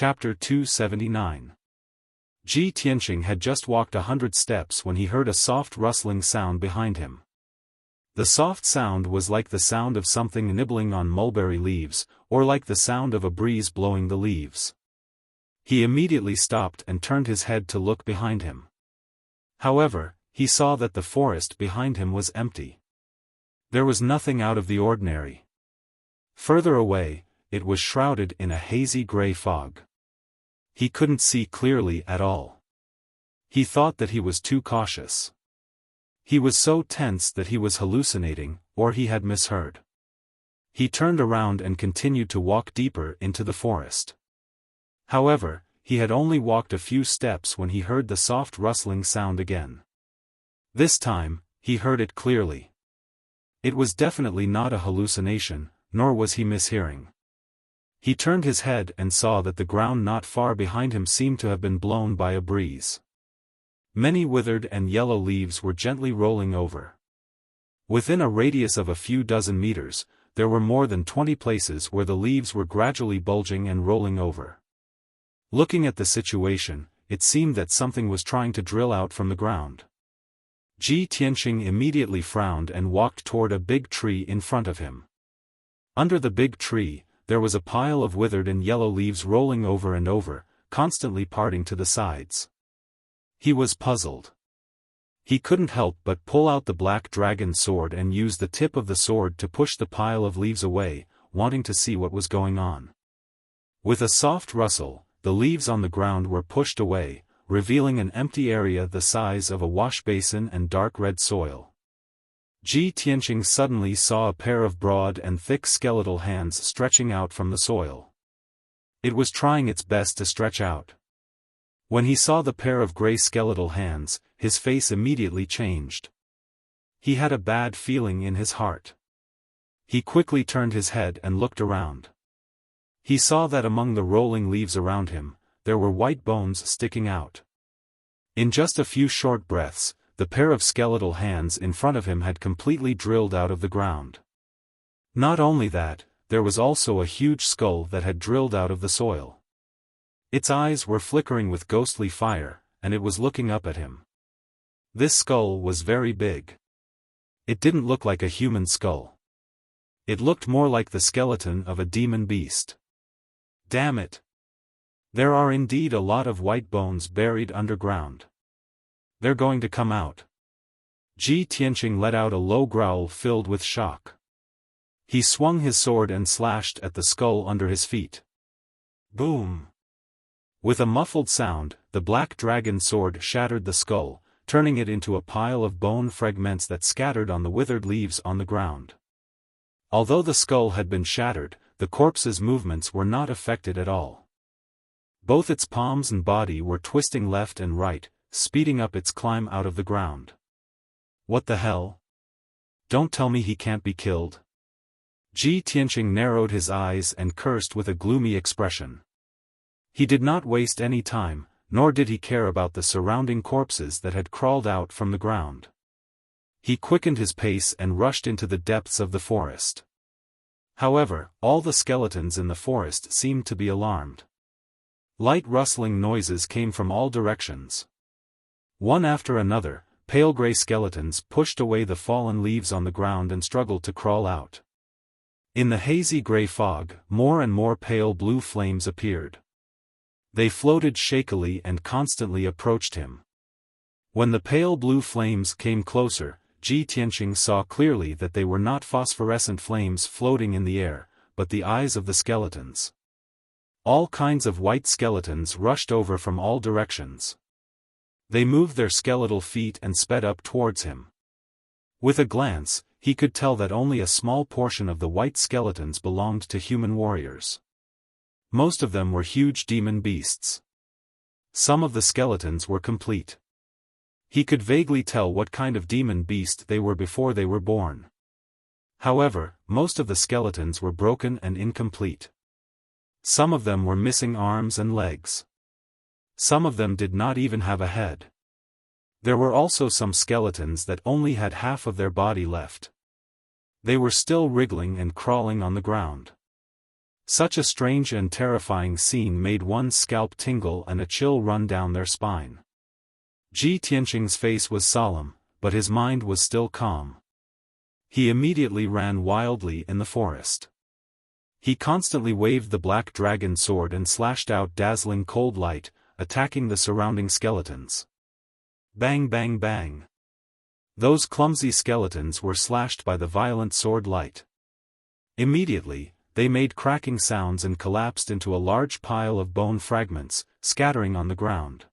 Chapter 279. Ji Tianqing had just walked 100 steps when he heard a soft rustling sound behind him. The soft sound was like the sound of something nibbling on mulberry leaves, or like the sound of a breeze blowing the leaves. He immediately stopped and turned his head to look behind him. However, he saw that the forest behind him was empty. There was nothing out of the ordinary. Further away, it was shrouded in a hazy gray fog. He couldn't see clearly at all. He thought that he was too cautious. He was so tense that he was hallucinating, or he had misheard. He turned around and continued to walk deeper into the forest. However, he had only walked a few steps when he heard the soft rustling sound again. This time, he heard it clearly. It was definitely not a hallucination, nor was he mishearing. He turned his head and saw that the ground not far behind him seemed to have been blown by a breeze. Many withered and yellow leaves were gently rolling over. Within a radius of a few dozen meters, there were more than 20 places where the leaves were gradually bulging and rolling over. Looking at the situation, it seemed that something was trying to drill out from the ground. Ji Tianqing immediately frowned and walked toward a big tree in front of him. Under the big tree, there was a pile of withered and yellow leaves rolling over and over, constantly parting to the sides. He was puzzled. He couldn't help but pull out the black dragon sword and use the tip of the sword to push the pile of leaves away, wanting to see what was going on. With a soft rustle, the leaves on the ground were pushed away, revealing an empty area the size of a wash basin and dark red soil. Ji Tianqing suddenly saw a pair of broad and thick skeletal hands stretching out from the soil. It was trying its best to stretch out. When he saw the pair of gray skeletal hands, his face immediately changed. He had a bad feeling in his heart. He quickly turned his head and looked around. He saw that among the rolling leaves around him, there were white bones sticking out. In just a few short breaths, the pair of skeletal hands in front of him had completely drilled out of the ground. Not only that, there was also a huge skull that had drilled out of the soil. Its eyes were flickering with ghostly fire, and it was looking up at him. This skull was very big. It didn't look like a human skull. It looked more like the skeleton of a demon beast. Damn it! There are indeed a lot of white bones buried underground. They're going to come out. Ji Tianqing let out a low growl filled with shock. He swung his sword and slashed at the skull under his feet. Boom! With a muffled sound, the black dragon sword shattered the skull, turning it into a pile of bone fragments that scattered on the withered leaves on the ground. Although the skull had been shattered, the corpse's movements were not affected at all. Both its palms and body were twisting left and right, speeding up its climb out of the ground. What the hell? Don't tell me he can't be killed. Ji Tianqing narrowed his eyes and cursed with a gloomy expression. He did not waste any time, nor did he care about the surrounding corpses that had crawled out from the ground. He quickened his pace and rushed into the depths of the forest. However, all the skeletons in the forest seemed to be alarmed. Light rustling noises came from all directions. One after another, pale gray skeletons pushed away the fallen leaves on the ground and struggled to crawl out. In the hazy gray fog, more and more pale blue flames appeared. They floated shakily and constantly approached him. When the pale blue flames came closer, Ji Tianqing saw clearly that they were not phosphorescent flames floating in the air, but the eyes of the skeletons. All kinds of white skeletons rushed over from all directions. They moved their skeletal feet and sped up towards him. With a glance, he could tell that only a small portion of the white skeletons belonged to human warriors. Most of them were huge demon beasts. Some of the skeletons were complete. He could vaguely tell what kind of demon beast they were before they were born. However, most of the skeletons were broken and incomplete. Some of them were missing arms and legs. Some of them did not even have a head. There were also some skeletons that only had half of their body left. They were still wriggling and crawling on the ground. Such a strange and terrifying scene made one's scalp tingle and a chill run down their spine. Ji Tianqing's face was solemn, but his mind was still calm. He immediately ran wildly in the forest. He constantly waved the black dragon sword and slashed out dazzling cold light, attacking the surrounding skeletons. Bang bang bang. Those clumsy skeletons were slashed by the violent sword light. Immediately, they made cracking sounds and collapsed into a large pile of bone fragments, scattering on the ground.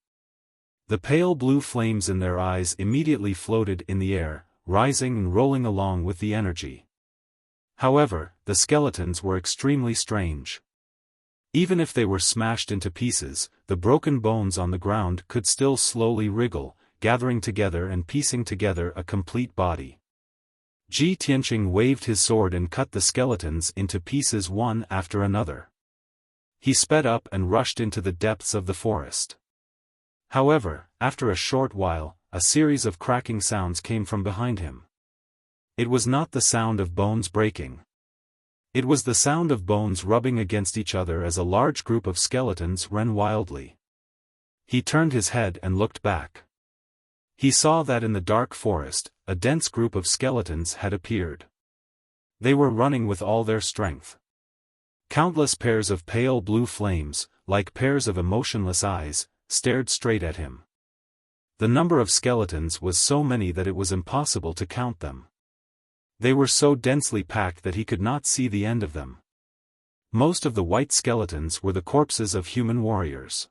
The pale blue flames in their eyes immediately floated in the air, rising and rolling along with the energy. However, the skeletons were extremely strange. Even if they were smashed into pieces, the broken bones on the ground could still slowly wriggle, gathering together and piecing together a complete body. Ji Tianqing waved his sword and cut the skeletons into pieces one after another. He sped up and rushed into the depths of the forest. However, after a short while, a series of cracking sounds came from behind him. It was not the sound of bones breaking. It was the sound of bones rubbing against each other as a large group of skeletons ran wildly. He turned his head and looked back. He saw that in the dark forest, a dense group of skeletons had appeared. They were running with all their strength. Countless pairs of pale blue flames, like pairs of emotionless eyes, stared straight at him. The number of skeletons was so many that it was impossible to count them. They were so densely packed that he could not see the end of them. Most of the white skeletons were the corpses of human warriors.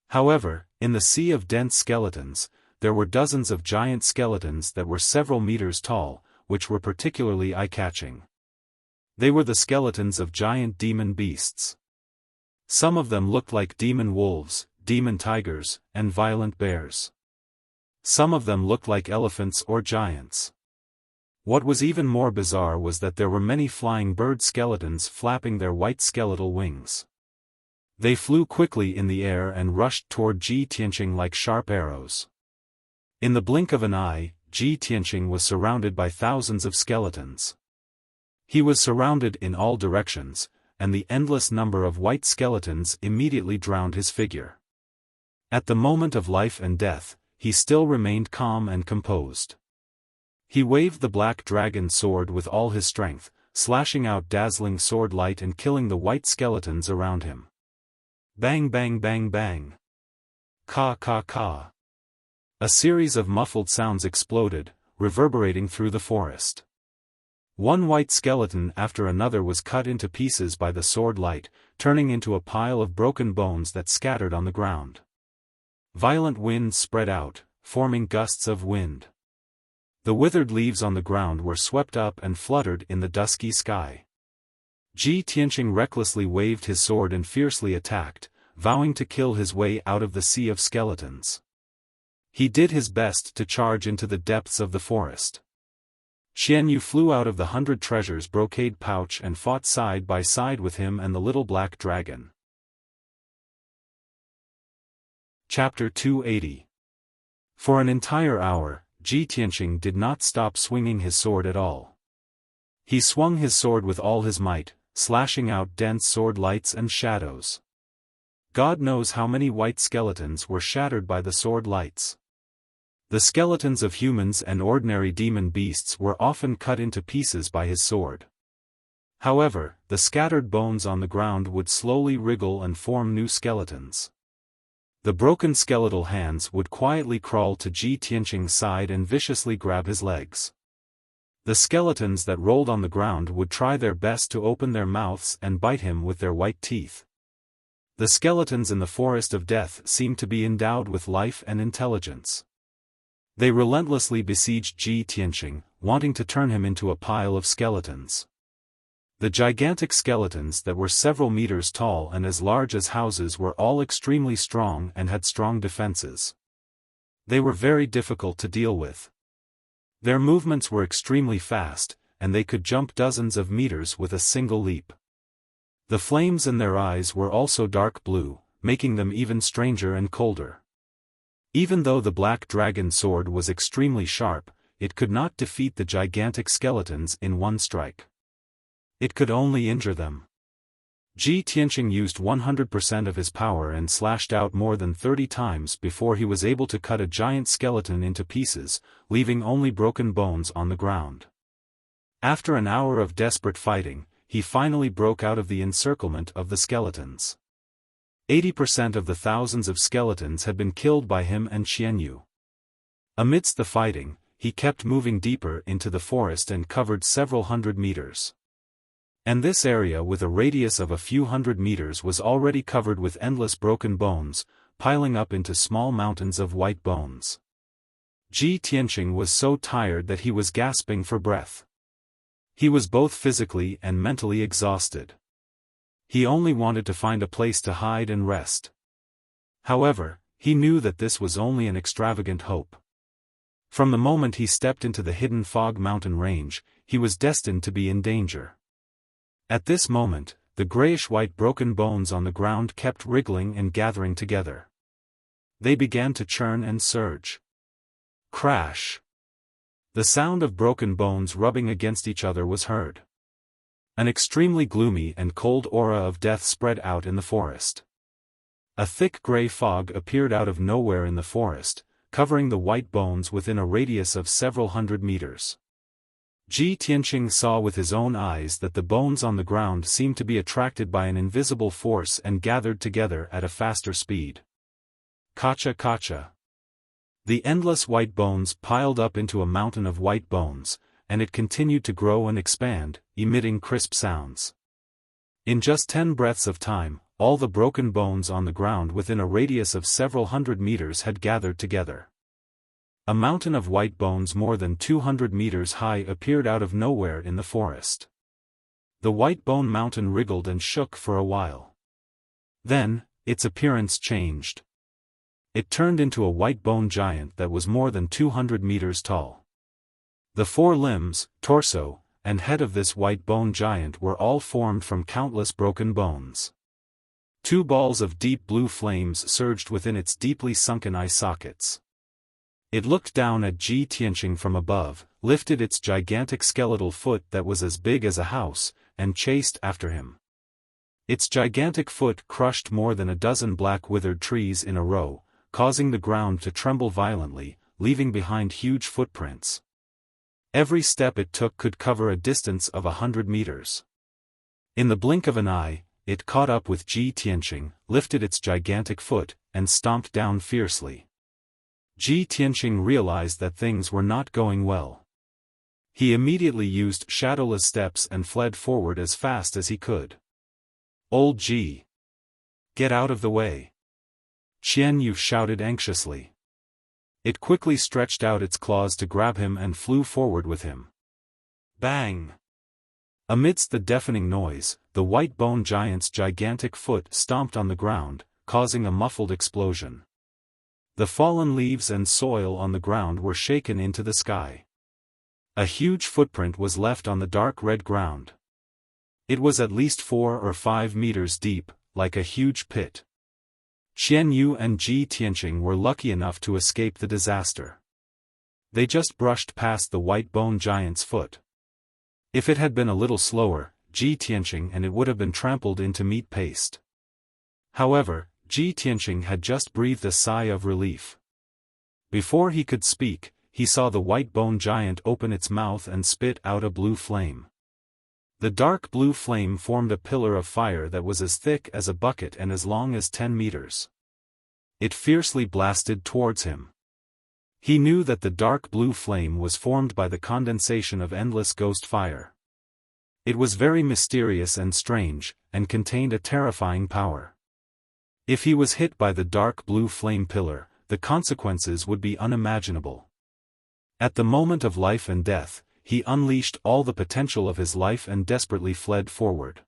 However, in the sea of dense skeletons, there were dozens of giant skeletons that were several meters tall, which were particularly eye-catching. They were the skeletons of giant demon beasts. Some of them looked like demon wolves, demon tigers, and violent bears. Some of them looked like elephants or giants. What was even more bizarre was that there were many flying bird skeletons flapping their white skeletal wings. They flew quickly in the air and rushed toward Ji Tianqing like sharp arrows. In the blink of an eye, Ji Tianqing was surrounded by thousands of skeletons. He was surrounded in all directions, and the endless number of white skeletons immediately drowned his figure. At the moment of life and death, he still remained calm and composed. He waved the black dragon sword with all his strength, slashing out dazzling sword light and killing the white skeletons around him. Bang bang bang bang. Ka ka ka. A series of muffled sounds exploded, reverberating through the forest. One white skeleton after another was cut into pieces by the sword light, turning into a pile of broken bones that scattered on the ground. Violent winds spread out, forming gusts of wind. The withered leaves on the ground were swept up and fluttered in the dusky sky. Ji Tianqing recklessly waved his sword and fiercely attacked, vowing to kill his way out of the sea of skeletons. He did his best to charge into the depths of the forest. Xian Yu flew out of the 100 treasures brocade pouch and fought side by side with him and the little black dragon. Chapter 280. For an entire hour, Ji Tianqing did not stop swinging his sword at all. He swung his sword with all his might, slashing out dense sword lights and shadows. God knows how many white skeletons were shattered by the sword lights. The skeletons of humans and ordinary demon beasts were often cut into pieces by his sword. However, the scattered bones on the ground would slowly wriggle and form new skeletons. The broken skeletal hands would quietly crawl to Ji Tianqing's side and viciously grab his legs. The skeletons that rolled on the ground would try their best to open their mouths and bite him with their white teeth. The skeletons in the forest of death seemed to be endowed with life and intelligence. They relentlessly besieged Ji Tianqing, wanting to turn him into a pile of skeletons. The gigantic skeletons that were several meters tall and as large as houses were all extremely strong and had strong defenses. They were very difficult to deal with. Their movements were extremely fast, and they could jump dozens of meters with a single leap. The flames in their eyes were also dark blue, making them even stranger and colder. Even though the black dragon sword was extremely sharp, it could not defeat the gigantic skeletons in one strike. It could only injure them. Ji Tianqing used 100% of his power and slashed out more than 30 times before he was able to cut a giant skeleton into pieces, leaving only broken bones on the ground. After an hour of desperate fighting, he finally broke out of the encirclement of the skeletons. 80% of the thousands of skeletons had been killed by him and Xianyu. Amidst the fighting, he kept moving deeper into the forest and covered several hundred meters. And this area with a radius of a few hundred meters was already covered with endless broken bones, piling up into small mountains of white bones. Ji Tianqing was so tired that he was gasping for breath. He was both physically and mentally exhausted. He only wanted to find a place to hide and rest. However, he knew that this was only an extravagant hope. From the moment he stepped into the hidden fog mountain range, he was destined to be in danger. At this moment, the grayish-white broken bones on the ground kept wriggling and gathering together. They began to churn and surge. Crash! The sound of broken bones rubbing against each other was heard. An extremely gloomy and cold aura of death spread out in the forest. A thick gray fog appeared out of nowhere in the forest, covering the white bones within a radius of several hundred meters. Ji Tianqing saw with his own eyes that the bones on the ground seemed to be attracted by an invisible force and gathered together at a faster speed. Kacha kacha. The endless white bones piled up into a mountain of white bones, and it continued to grow and expand, emitting crisp sounds. In just 10 breaths of time, all the broken bones on the ground within a radius of several hundred meters had gathered together. A mountain of white bones more than 200 meters high appeared out of nowhere in the forest. The white bone mountain wriggled and shook for a while. Then, its appearance changed. It turned into a white bone giant that was more than 200 meters tall. The 4 limbs, torso, and head of this white bone giant were all formed from countless broken bones. 2 balls of deep blue flames surged within its deeply sunken eye sockets. It looked down at Ji Tianqing from above, lifted its gigantic skeletal foot that was as big as a house, and chased after him. Its gigantic foot crushed more than a dozen black withered trees in a row, causing the ground to tremble violently, leaving behind huge footprints. Every step it took could cover a distance of 100 meters. In the blink of an eye, it caught up with Ji Tianqing, lifted its gigantic foot, and stomped down fiercely. Ji Tianqing realized that things were not going well. He immediately used shadowless steps and fled forward as fast as he could. "Old Ji! Get out of the way!" Xianyu shouted anxiously. It quickly stretched out its claws to grab him and flew forward with him. Bang! Amidst the deafening noise, the white bone giant's gigantic foot stomped on the ground, causing a muffled explosion. The fallen leaves and soil on the ground were shaken into the sky. A huge footprint was left on the dark red ground. It was at least 4 or 5 meters deep, like a huge pit. Xianyu and Ji Tianqing were lucky enough to escape the disaster. They just brushed past the white bone giant's foot. If it had been a little slower, Ji Tianqing and it would have been trampled into meat paste. However, Ji Tianqing had just breathed a sigh of relief. Before he could speak, he saw the white bone giant open its mouth and spit out a blue flame. The dark blue flame formed a pillar of fire that was as thick as a bucket and as long as 10 meters. It fiercely blasted towards him. He knew that the dark blue flame was formed by the condensation of endless ghost fire. It was very mysterious and strange, and contained a terrifying power. If he was hit by the dark blue flame pillar, the consequences would be unimaginable. At the moment of life and death, he unleashed all the potential of his life and desperately fled forward.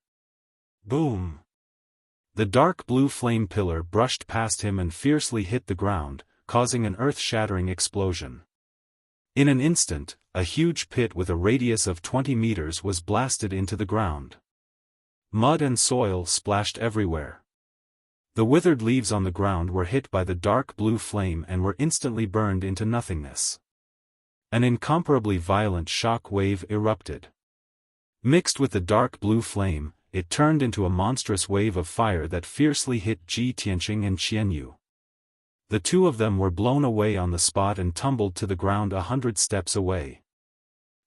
Boom! The dark blue flame pillar brushed past him and fiercely hit the ground, causing an earth-shattering explosion. In an instant, a huge pit with a radius of 20 meters was blasted into the ground. Mud and soil splashed everywhere. The withered leaves on the ground were hit by the dark blue flame and were instantly burned into nothingness. An incomparably violent shock wave erupted. Mixed with the dark blue flame, it turned into a monstrous wave of fire that fiercely hit Ji Tianqing and Xianyu. The two of them were blown away on the spot and tumbled to the ground 100 steps away.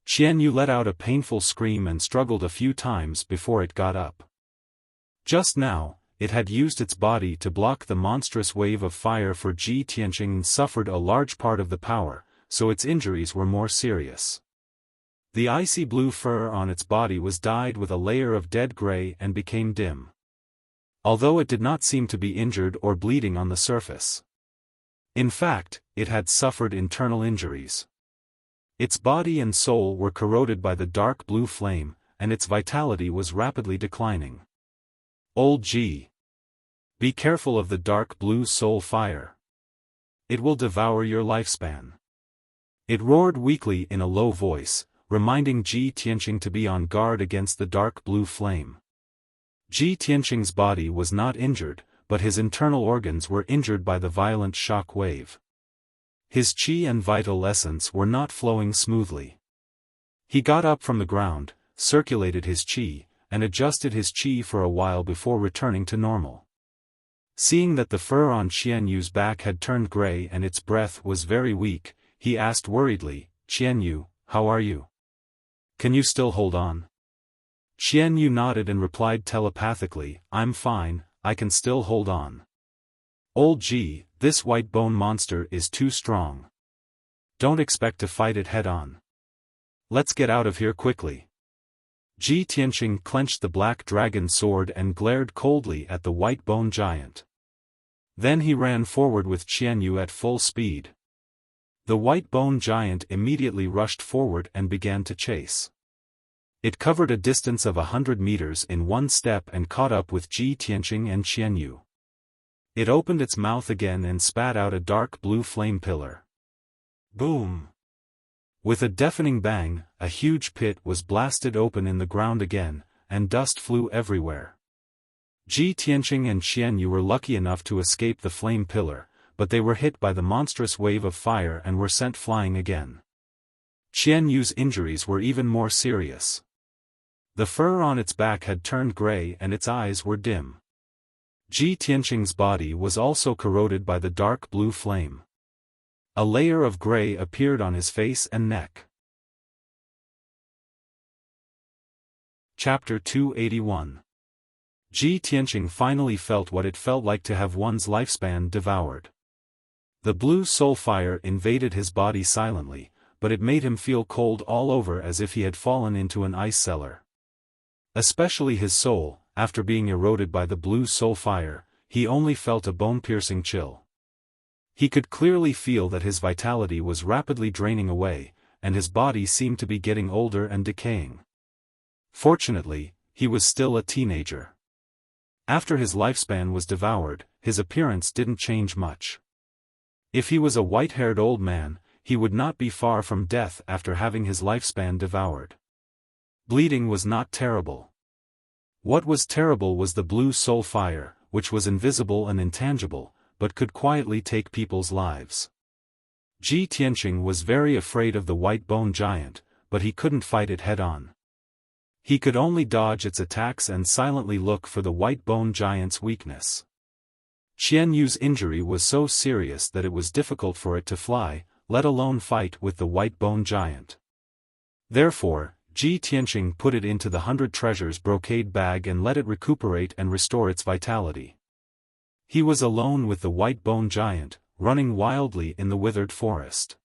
Xianyu let out a painful scream and struggled a few times before it got up. Just now, it had used its body to block the monstrous wave of fire for Ji Tianqing and suffered a large part of the power, so its injuries were more serious. The icy blue fur on its body was dyed with a layer of dead gray and became dim. Although it did not seem to be injured or bleeding on the surface. In fact, it had suffered internal injuries. Its body and soul were corroded by the dark blue flame, and its vitality was rapidly declining. Old Ji. Be careful of the dark blue soul fire. It will devour your lifespan. It roared weakly in a low voice, reminding Ji Tianqing to be on guard against the dark blue flame. Ji Tianqing's body was not injured, but his internal organs were injured by the violent shock wave. His qi and vital essence were not flowing smoothly. He got up from the ground, circulated his qi, and adjusted his qi for a while before returning to normal. Seeing that the fur on Xianyu's back had turned gray and its breath was very weak, he asked worriedly, "Xianyu, how are you? Can you still hold on?" Xianyu nodded and replied telepathically, "I'm fine, I can still hold on. Old Ji, this white bone monster is too strong. Don't expect to fight it head-on. Let's get out of here quickly." Ji Tianqing clenched the black dragon sword and glared coldly at the white bone giant. Then he ran forward with Xianyu at full speed. The white bone giant immediately rushed forward and began to chase. It covered a distance of 100 meters in one step and caught up with Ji Tianqing and Xianyu. It opened its mouth again and spat out a dark blue flame pillar. Boom! With a deafening bang, a huge pit was blasted open in the ground again, and dust flew everywhere. Ji Tianqing and Xianyu were lucky enough to escape the flame pillar, but they were hit by the monstrous wave of fire and were sent flying again. Xianyu's injuries were even more serious. The fur on its back had turned gray and its eyes were dim. Ji Tianqing's body was also corroded by the dark blue flame. A layer of gray appeared on his face and neck. Chapter 281. Ji Tianqing finally felt what it felt like to have one's lifespan devoured. The blue soul fire invaded his body silently, but it made him feel cold all over as if he had fallen into an ice cellar. Especially his soul, after being eroded by the blue soul fire, he only felt a bone-piercing chill. He could clearly feel that his vitality was rapidly draining away, and his body seemed to be getting older and decaying. Fortunately, he was still a teenager. After his lifespan was devoured, his appearance didn't change much. If he was a white-haired old man, he would not be far from death after having his lifespan devoured. Bleeding was not terrible. What was terrible was the blue soul fire, which was invisible and intangible, but could quietly take people's lives. Ji Tianqing was very afraid of the white bone giant, but he couldn't fight it head-on. He could only dodge its attacks and silently look for the white bone giant's weakness. Xianyu's injury was so serious that it was difficult for it to fly, let alone fight with the white bone giant. Therefore, Ji Tianqing put it into the 100 treasures brocade bag and let it recuperate and restore its vitality. He was alone with the white bone giant, running wildly in the withered forest.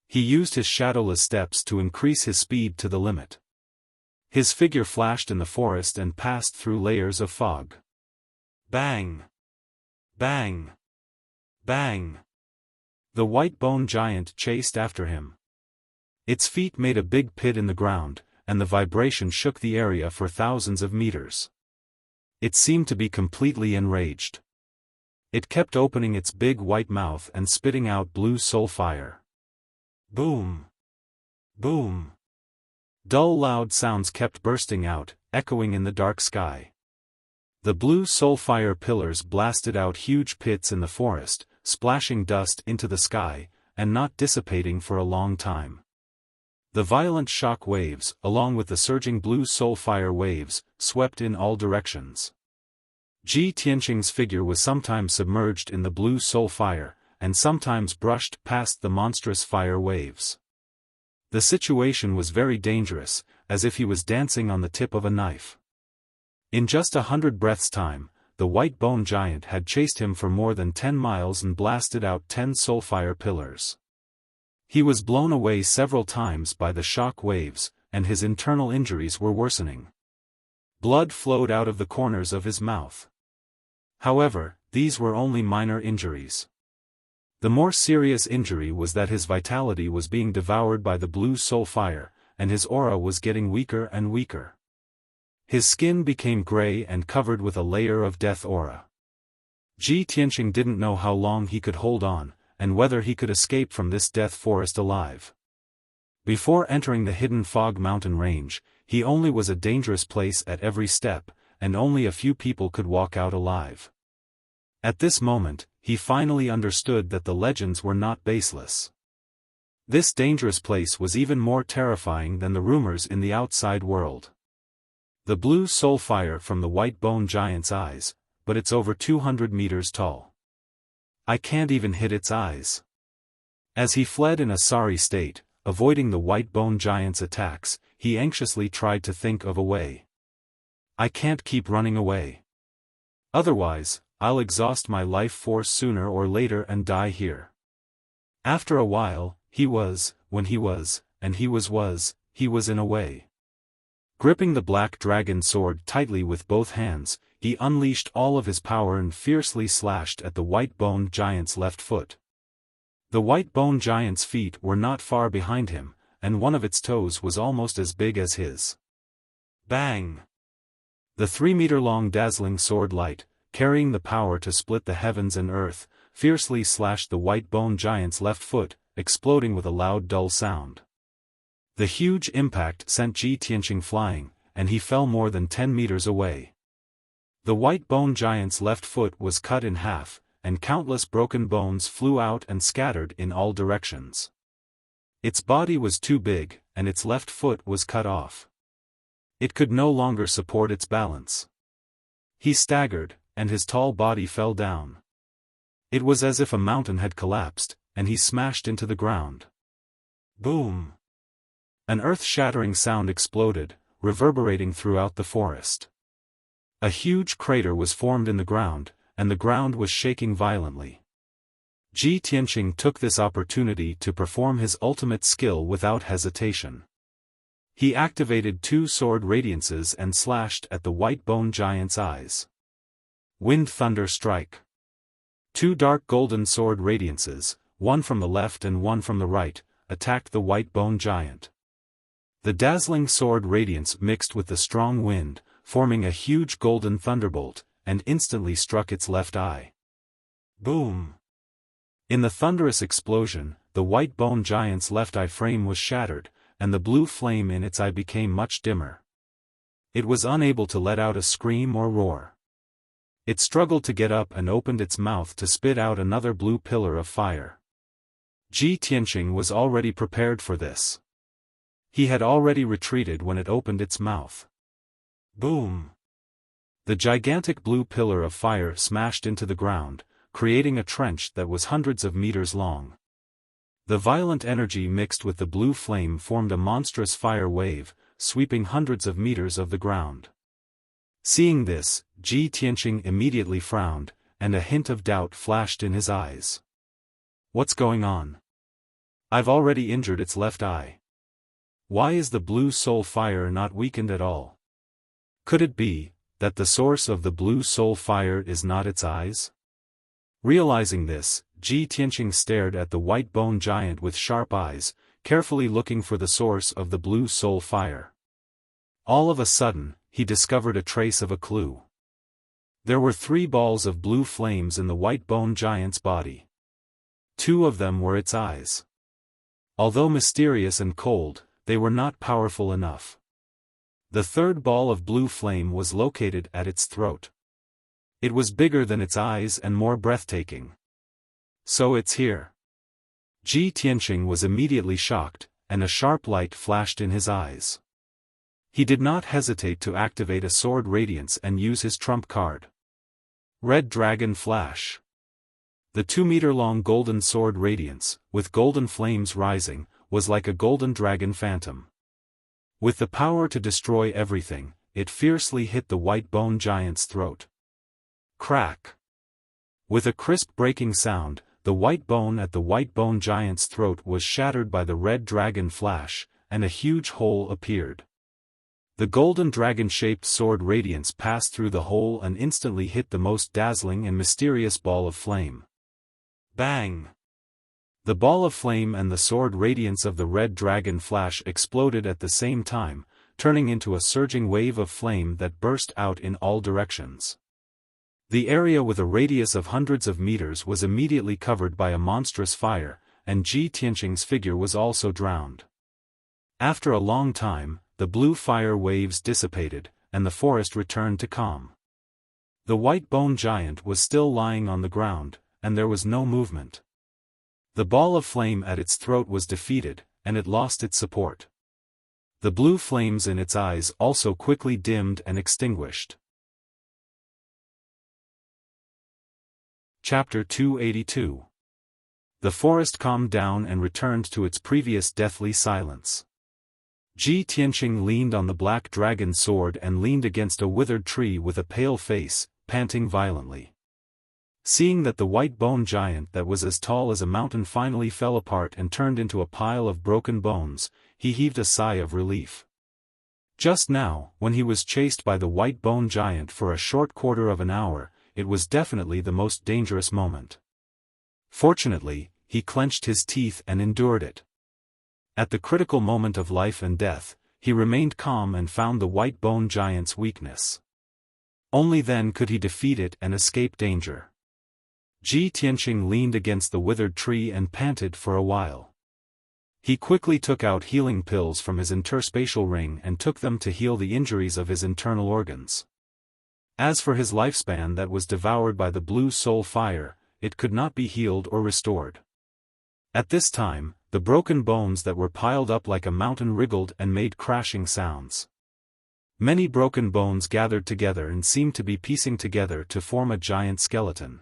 He used his shadowless steps to increase his speed to the limit. His figure flashed in the forest and passed through layers of fog. Bang! Bang! Bang! The white bone giant chased after him. Its feet made a big pit in the ground, and the vibration shook the area for thousands of meters. It seemed to be completely enraged. It kept opening its big white mouth and spitting out blue soul fire. Boom! Boom! Dull loud sounds kept bursting out, echoing in the dark sky. The blue soul fire pillars blasted out huge pits in the forest, splashing dust into the sky, and not dissipating for a long time. The violent shock waves, along with the surging blue soul fire waves, swept in all directions. Ji Tianqing's figure was sometimes submerged in the blue soul fire, and sometimes brushed past the monstrous fire waves. The situation was very dangerous, as if he was dancing on the tip of a knife. In just 100 breaths' time, the white bone giant had chased him for more than 10 miles and blasted out 10 soulfire pillars. He was blown away several times by the shock waves, and his internal injuries were worsening. Blood flowed out of the corners of his mouth. However, these were only minor injuries. The more serious injury was that his vitality was being devoured by the blue soul fire, and his aura was getting weaker and weaker. His skin became gray and covered with a layer of death aura. Ji Tianqing didn't know how long he could hold on, and whether he could escape from this death forest alive. Before entering the hidden fog mountain range, he only was a dangerous place at every step, and only a few people could walk out alive. At this moment, he finally understood that the legends were not baseless. This dangerous place was even more terrifying than the rumors in the outside world. The blue soul fire from the white bone giant's eyes, but it's over 200 meters tall. I can't even hit its eyes. As he fled in a sorry state, avoiding the white bone giant's attacks, he anxiously tried to think of a way. I can't keep running away. Otherwise, I'll exhaust my life force sooner or later and die here. After a while, he was in a way. Gripping the black dragon sword tightly with both hands, he unleashed all of his power and fiercely slashed at the white bone giant's left foot. The white bone giant's feet were not far behind him, and one of its toes was almost as big as his. Bang! The 3-meter-long dazzling sword light, carrying the power to split the heavens and earth, fiercely slashed the white bone giant's left foot, exploding with a loud dull sound. The huge impact sent Ji Tianqing flying, and he fell more than 10 meters away. The white bone giant's left foot was cut in half, and countless broken bones flew out and scattered in all directions. Its body was too big, and its left foot was cut off. It could no longer support its balance. He staggered, and his tall body fell down. It was as if a mountain had collapsed, and he smashed into the ground. Boom! An earth-shattering sound exploded, reverberating throughout the forest. A huge crater was formed in the ground, and the ground was shaking violently. Ji Tianqing took this opportunity to perform his ultimate skill without hesitation. He activated 2 sword radiances and slashed at the white bone giant's eyes. Wind Thunder Strike. 2 dark golden sword radiances, one from the left and one from the right, attacked the white bone giant. The dazzling sword radiance mixed with the strong wind, forming a huge golden thunderbolt, and instantly struck its left eye. Boom! In the thunderous explosion, the white bone giant's left eye frame was shattered, and the blue flame in its eye became much dimmer. It was unable to let out a scream or roar. It struggled to get up and opened its mouth to spit out another blue pillar of fire. Ji Tianqing was already prepared for this. He had already retreated when it opened its mouth. Boom! The gigantic blue pillar of fire smashed into the ground, creating a trench that was hundreds of meters long. The violent energy mixed with the blue flame formed a monstrous fire wave, sweeping hundreds of meters of the ground. Seeing this, Ji Tianqing immediately frowned, and a hint of doubt flashed in his eyes. What's going on? I've already injured its left eye. Why is the blue soul fire not weakened at all? Could it be that the source of the blue soul fire is not its eyes? Realizing this, Ji Tianqing stared at the white bone giant with sharp eyes, carefully looking for the source of the blue soul fire. All of a sudden, he discovered a trace of a clue. There were 3 balls of blue flames in the white bone giant's body. 2 of them were its eyes. Although mysterious and cold, they were not powerful enough. The 3rd ball of blue flame was located at its throat. It was bigger than its eyes and more breathtaking. So it's here. Ji Tianqing was immediately shocked, and a sharp light flashed in his eyes. He did not hesitate to activate a sword radiance and use his trump card. Red Dragon Flash. The 2-meter-long golden sword radiance, with golden flames rising, was like a golden dragon phantom. With the power to destroy everything, it fiercely hit the white bone giant's throat. Crack! With a crisp breaking sound, the white bone at the white bone giant's throat was shattered by the red dragon flash, and a huge hole appeared. The golden dragon-shaped sword radiance passed through the hole and instantly hit the most dazzling and mysterious ball of flame. Bang! The ball of flame and the sword radiance of the red dragon flash exploded at the same time, turning into a surging wave of flame that burst out in all directions. The area with a radius of hundreds of meters was immediately covered by a monstrous fire, and Ji Tianqing's figure was also drowned. After a long time, the blue fire waves dissipated, and the forest returned to calm. The white bone giant was still lying on the ground, and there was no movement. The ball of flame at its throat was defeated, and it lost its support. The blue flames in its eyes also quickly dimmed and extinguished. Chapter 282. The forest calmed down and returned to its previous deathly silence. Ji Tianqing leaned on the black dragon sword and leaned against a withered tree with a pale face, panting violently. Seeing that the white bone giant that was as tall as a mountain finally fell apart and turned into a pile of broken bones, he heaved a sigh of relief. Just now, when he was chased by the white bone giant for a short quarter of an hour, it was definitely the most dangerous moment. Fortunately, he clenched his teeth and endured it. At the critical moment of life and death, he remained calm and found the white bone giant's weakness. Only then could he defeat it and escape danger. Ji Tianqing leaned against the withered tree and panted for a while. He quickly took out healing pills from his interspatial ring and took them to heal the injuries of his internal organs. As for his lifespan that was devoured by the blue soul fire, it could not be healed or restored. At this time, the broken bones that were piled up like a mountain wriggled and made crashing sounds. Many broken bones gathered together and seemed to be piecing together to form a giant skeleton.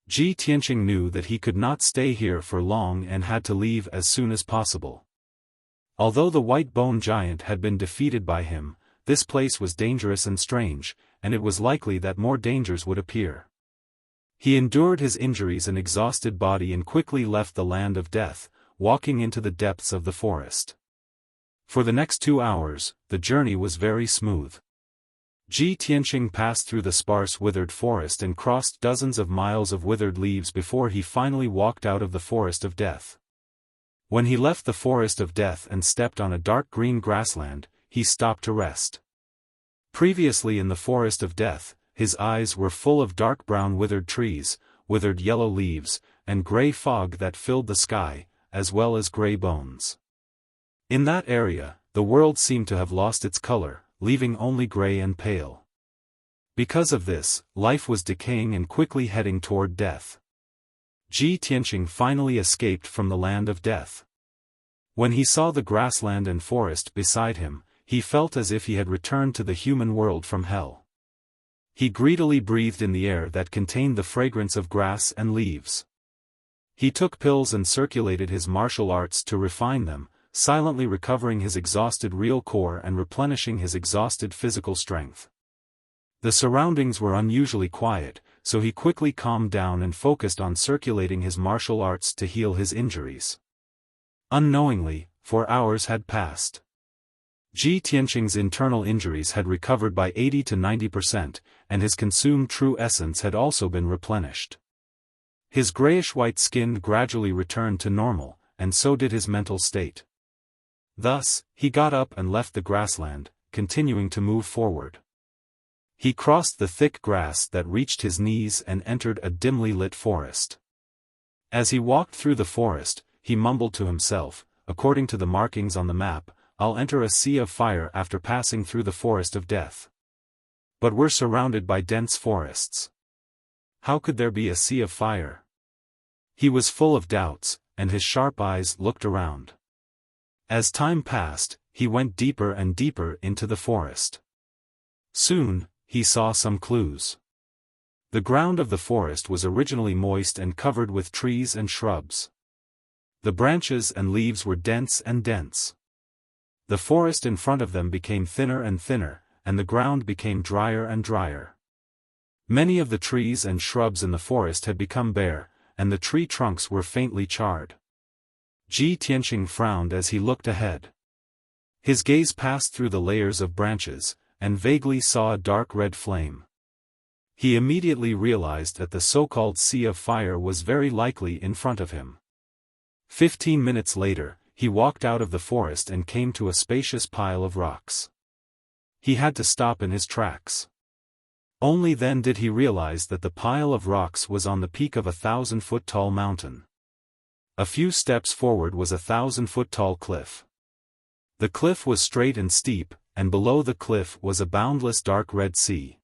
Ji Tianqing knew that he could not stay here for long and had to leave as soon as possible. Although the white bone giant had been defeated by him, this place was dangerous and strange, and it was likely that more dangers would appear. He endured his injuries and exhausted body and quickly left the land of death, walking into the depths of the forest. For the next 2 hours, the journey was very smooth. Ji Tianqing passed through the sparse withered forest and crossed dozens of miles of withered leaves before he finally walked out of the forest of death. When he left the forest of death and stepped on a dark green grassland, he stopped to rest. Previously in the forest of death, his eyes were full of dark brown withered trees, withered yellow leaves, and gray fog that filled the sky, as well as gray bones. In that area, the world seemed to have lost its color, leaving only gray and pale. Because of this, life was decaying and quickly heading toward death. Ji Tianqing finally escaped from the land of death. When he saw the grassland and forest beside him, he felt as if he had returned to the human world from hell. He greedily breathed in the air that contained the fragrance of grass and leaves. He took pills and circulated his martial arts to refine them, silently recovering his exhausted real core and replenishing his exhausted physical strength. The surroundings were unusually quiet, so he quickly calmed down and focused on circulating his martial arts to heal his injuries. Unknowingly, 4 hours had passed. Ji Tianqing's internal injuries had recovered by 80 to 90%, and his consumed true essence had also been replenished. His grayish-white skin gradually returned to normal, and so did his mental state. Thus, he got up and left the grassland, continuing to move forward. He crossed the thick grass that reached his knees and entered a dimly lit forest. As he walked through the forest, he mumbled to himself, according to the markings on the map, "I'll enter a sea of fire after passing through the forest of death." But we're surrounded by dense forests. How could there be a sea of fire? He was full of doubts, and his sharp eyes looked around. As time passed, he went deeper and deeper into the forest. Soon, he saw some clues. The ground of the forest was originally moist and covered with trees and shrubs. The branches and leaves were dense and dense. The forest in front of them became thinner and thinner, and the ground became drier and drier. Many of the trees and shrubs in the forest had become bare, and the tree trunks were faintly charred. Ji Tianqing frowned as he looked ahead. His gaze passed through the layers of branches, and vaguely saw a dark red flame. He immediately realized that the so-called Sea of Fire was very likely in front of him. 15 minutes later, he walked out of the forest and came to a spacious pile of rocks. He had to stop in his tracks. Only then did he realize that the pile of rocks was on the peak of a 1,000-foot-tall mountain. A few steps forward was a 1,000-foot-tall cliff. The cliff was straight and steep, and below the cliff was a boundless dark red sea.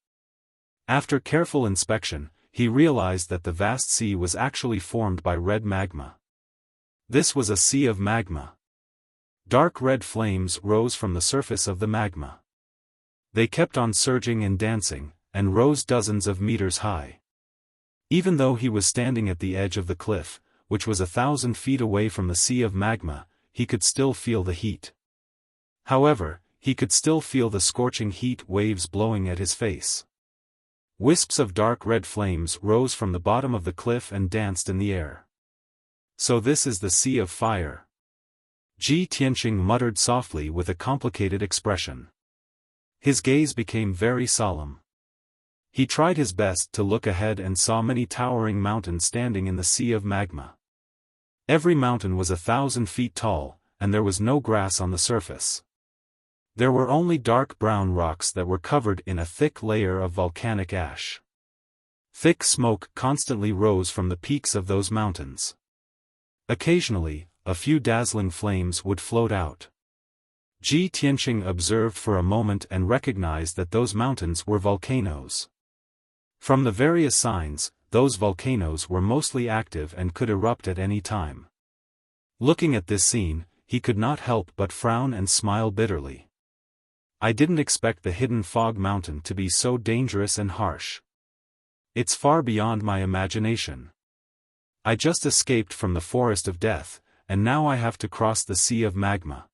After careful inspection, he realized that the vast sea was actually formed by red magma. This was a sea of magma. Dark red flames rose from the surface of the magma. They kept on surging and dancing, and rose dozens of meters high. Even though he was standing at the edge of the cliff, which was 1,000 feet away from the sea of magma, he could still feel the heat. However, he could still feel the scorching heat waves blowing at his face. Wisps of dark red flames rose from the bottom of the cliff and danced in the air. So this is the Sea of Fire. Ji Tianqing muttered softly with a complicated expression. His gaze became very solemn. He tried his best to look ahead and saw many towering mountains standing in the Sea of Magma. Every mountain was 1,000 feet tall, and there was no grass on the surface. There were only dark brown rocks that were covered in a thick layer of volcanic ash. Thick smoke constantly rose from the peaks of those mountains. Occasionally, a few dazzling flames would float out. Ji Tianqing observed for a moment and recognized that those mountains were volcanoes. From the various signs, those volcanoes were mostly active and could erupt at any time. Looking at this scene, he could not help but frown and smile bitterly. I didn't expect the hidden fog mountain to be so dangerous and harsh. It's far beyond my imagination. I just escaped from the forest of death, and now I have to cross the Sea of Magma.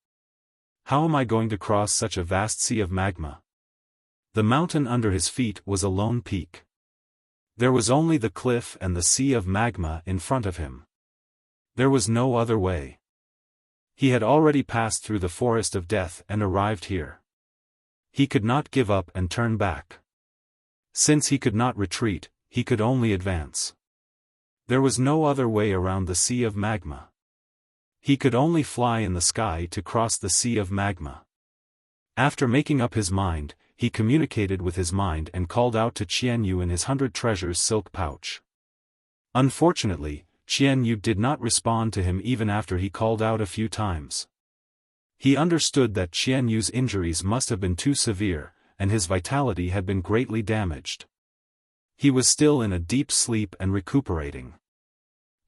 How am I going to cross such a vast sea of magma? The mountain under his feet was a lone peak. There was only the cliff and the Sea of Magma in front of him. There was no other way. He had already passed through the forest of death and arrived here. He could not give up and turn back. Since he could not retreat, he could only advance. There was no other way around the Sea of Magma. He could only fly in the sky to cross the Sea of Magma. After making up his mind, he communicated with his mind and called out to Qian Yu in his 100 treasures silk pouch. Unfortunately, Qian Yu did not respond to him even after he called out a few times. He understood that Qian Yu's injuries must have been too severe, and his vitality had been greatly damaged. He was still in a deep sleep and recuperating.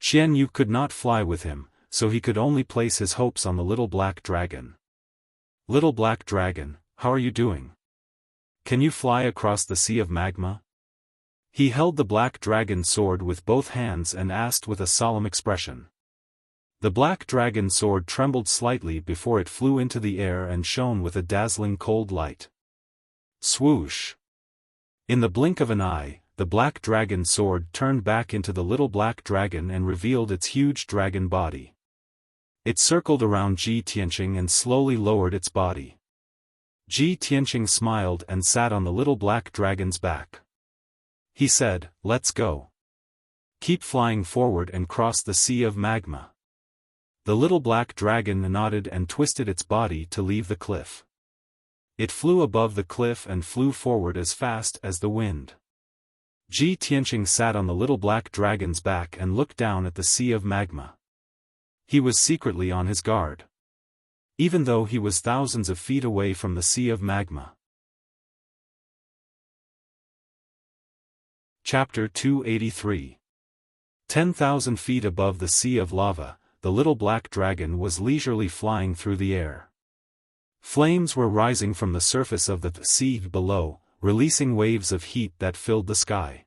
Qian Yu could not fly with him, so he could only place his hopes on the little black dragon. Little black dragon, how are you doing? Can you fly across the Sea of Magma? He held the black dragon sword with both hands and asked with a solemn expression. The black dragon sword trembled slightly before it flew into the air and shone with a dazzling cold light. Swoosh! In the blink of an eye, the black dragon sword turned back into the little black dragon and revealed its huge dragon body. It circled around Ji Tianqing and slowly lowered its body. Ji Tianqing smiled and sat on the little black dragon's back. He said, "Let's go. Keep flying forward and cross the Sea of Magma." The little black dragon nodded and twisted its body to leave the cliff. It flew above the cliff and flew forward as fast as the wind. Ji Tianqing sat on the little black dragon's back and looked down at the Sea of Magma. He was secretly on his guard. Even though he was thousands of feet away from the Sea of Magma. Chapter 283. 10,000 feet above the Sea of Lava, the little black dragon was leisurely flying through the air. Flames were rising from the surface of the sea below, releasing waves of heat that filled the sky.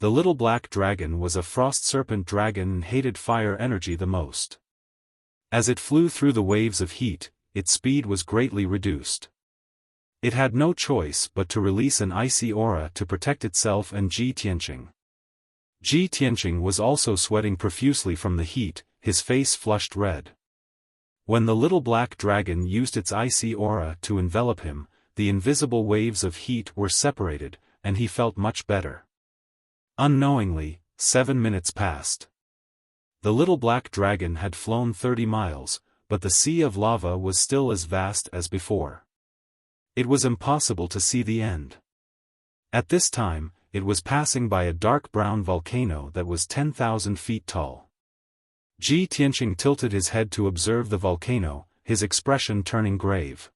The little black dragon was a frost serpent dragon and hated fire energy the most. As it flew through the waves of heat, its speed was greatly reduced. It had no choice but to release an icy aura to protect itself and Ji Tianqing. Ji Tianqing was also sweating profusely from the heat, his face flushed red. When the little black dragon used its icy aura to envelop him, the invisible waves of heat were separated, and he felt much better. Unknowingly, 7 minutes passed. The little black dragon had flown 30 miles, but the sea of lava was still as vast as before. It was impossible to see the end. At this time, it was passing by a dark brown volcano that was 10,000 feet tall. Ji Tianqing tilted his head to observe the volcano, his expression turning grave.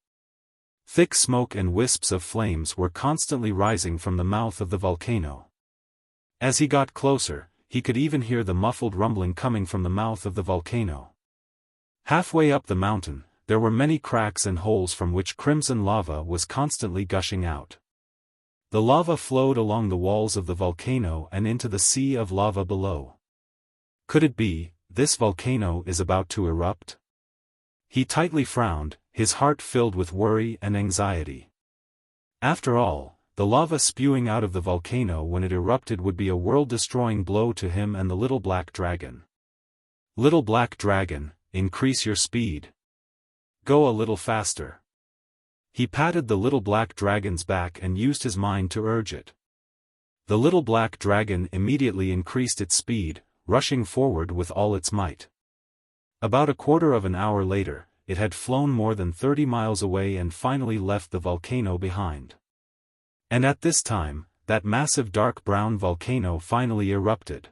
Thick smoke and wisps of flames were constantly rising from the mouth of the volcano. As he got closer, he could even hear the muffled rumbling coming from the mouth of the volcano. Halfway up the mountain, there were many cracks and holes from which crimson lava was constantly gushing out. The lava flowed along the walls of the volcano and into the sea of lava below. Could it be, this volcano is about to erupt? He tightly frowned, his heart filled with worry and anxiety. After all, the lava spewing out of the volcano when it erupted would be a world-destroying blow to him and the little black dragon. Little black dragon, increase your speed. Go a little faster. He patted the little black dragon's back and used his mind to urge it. The little black dragon immediately increased its speed, rushing forward with all its might. About a quarter of an hour later, it had flown more than 30 miles away and finally left the volcano behind. And at this time, that massive dark brown volcano finally erupted.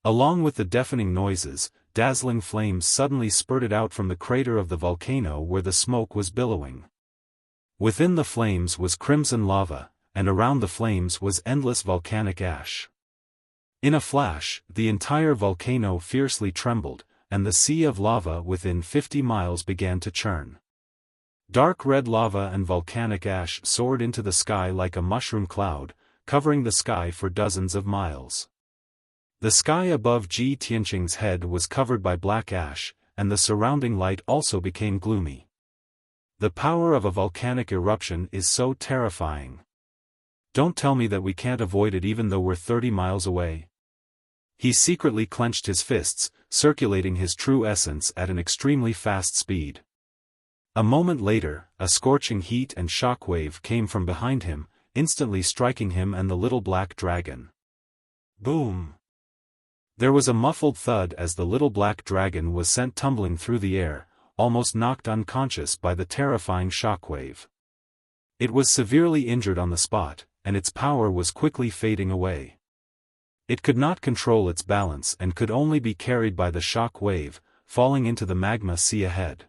Along with the deafening noises, dazzling flames suddenly spurted out from the crater of the volcano where the smoke was billowing. Within the flames was crimson lava, and around the flames was endless volcanic ash. In a flash, the entire volcano fiercely trembled, and the sea of lava within 50 miles began to churn. Dark red lava and volcanic ash soared into the sky like a mushroom cloud, covering the sky for dozens of miles. The sky above Ji Tianqing's head was covered by black ash, and the surrounding light also became gloomy. The power of a volcanic eruption is so terrifying. Don't tell me that we can't avoid it even though we're 30 miles away. He secretly clenched his fists, circulating his true essence at an extremely fast speed. A moment later, a scorching heat and shock wave came from behind him, instantly striking him and the little black dragon. Boom! There was a muffled thud as the little black dragon was sent tumbling through the air, almost knocked unconscious by the terrifying shockwave. It was severely injured on the spot, and its power was quickly fading away. It could not control its balance and could only be carried by the shock wave, falling into the magma sea ahead.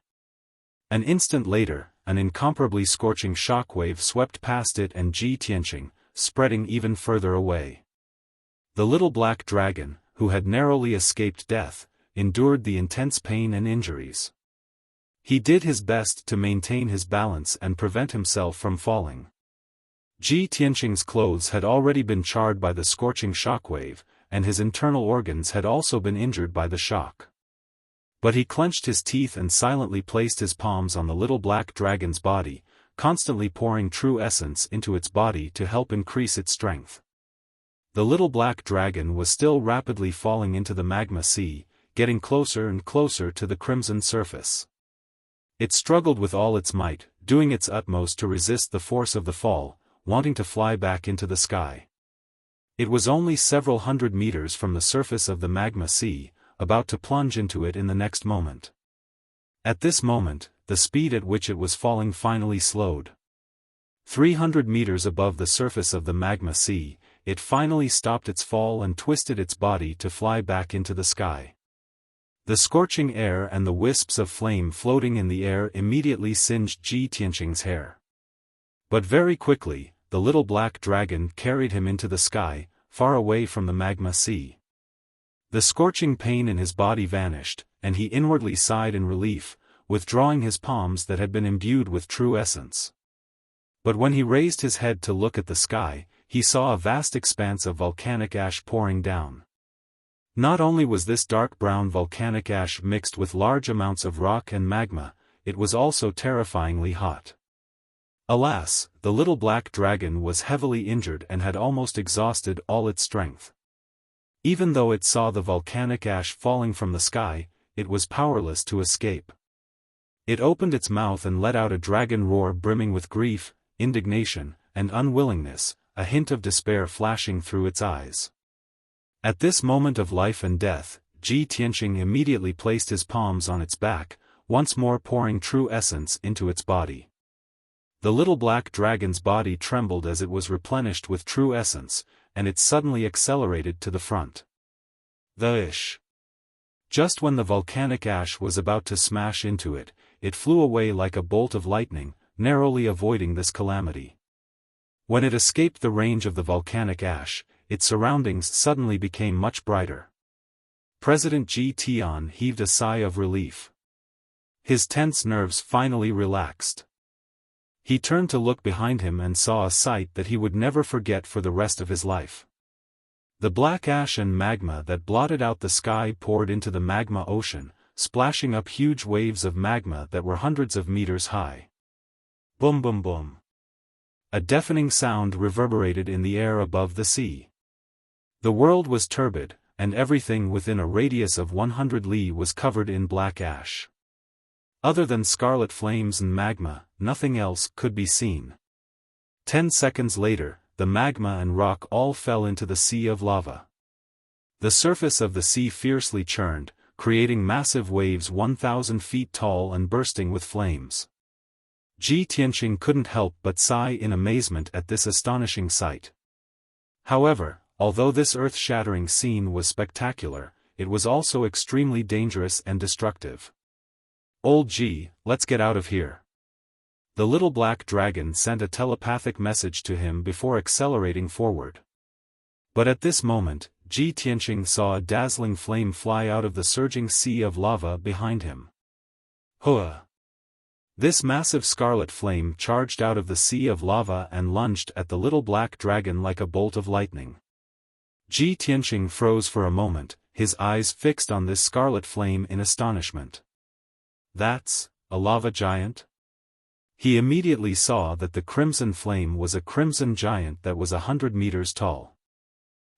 An instant later, an incomparably scorching shock wave swept past it and Ji Tianqing, spreading even further away. The little black dragon, who had narrowly escaped death, endured the intense pain and injuries. He did his best to maintain his balance and prevent himself from falling. Ji Tianqing's clothes had already been charred by the scorching shockwave, and his internal organs had also been injured by the shock. But he clenched his teeth and silently placed his palms on the little black dragon's body, constantly pouring true essence into its body to help increase its strength. The little black dragon was still rapidly falling into the magma sea, getting closer and closer to the crimson surface. It struggled with all its might, doing its utmost to resist the force of the fall, wanting to fly back into the sky. It was only several hundred meters from the surface of the magma sea, about to plunge into it in the next moment. At this moment, the speed at which it was falling finally slowed. 300 meters above the surface of the magma sea, it finally stopped its fall and twisted its body to fly back into the sky. The scorching air and the wisps of flame floating in the air immediately singed Ji Tianqing's hair. But very quickly, the little black dragon carried him into the sky, far away from the magma sea. The scorching pain in his body vanished, and he inwardly sighed in relief, withdrawing his palms that had been imbued with true essence. But when he raised his head to look at the sky, he saw a vast expanse of volcanic ash pouring down. Not only was this dark brown volcanic ash mixed with large amounts of rock and magma, it was also terrifyingly hot. Alas, the little black dragon was heavily injured and had almost exhausted all its strength. Even though it saw the volcanic ash falling from the sky, it was powerless to escape. It opened its mouth and let out a dragon roar brimming with grief, indignation, and unwillingness, a hint of despair flashing through its eyes. At this moment of life and death, Ji Tianqing immediately placed his palms on its back, once more pouring true essence into its body. The little black dragon's body trembled as it was replenished with true essence, and it suddenly accelerated to the front. The-ish. Just when the volcanic ash was about to smash into it, it flew away like a bolt of lightning, narrowly avoiding this calamity. When it escaped the range of the volcanic ash, its surroundings suddenly became much brighter. President Ji Tian heaved a sigh of relief. His tense nerves finally relaxed. He turned to look behind him and saw a sight that he would never forget for the rest of his life. The black ash and magma that blotted out the sky poured into the magma ocean, splashing up huge waves of magma that were hundreds of meters high. Boom boom boom. A deafening sound reverberated in the air above the sea. The world was turbid, and everything within a radius of 100 li was covered in black ash. Other than scarlet flames and magma, nothing else could be seen. 10 seconds later, the magma and rock all fell into the sea of lava. The surface of the sea fiercely churned, creating massive waves 1,000 feet tall and bursting with flames. Ji Tianqing couldn't help but sigh in amazement at this astonishing sight. However, although this earth-shattering scene was spectacular, it was also extremely dangerous and destructive. "Old Ji, let's get out of here." The little black dragon sent a telepathic message to him before accelerating forward. But at this moment, Ji Tianqing saw a dazzling flame fly out of the surging sea of lava behind him. Hua! This massive scarlet flame charged out of the sea of lava and lunged at the little black dragon like a bolt of lightning. Ji Tianqing froze for a moment, his eyes fixed on this scarlet flame in astonishment. "That's a lava giant?" He immediately saw that the crimson flame was a crimson giant that was 100 meters tall.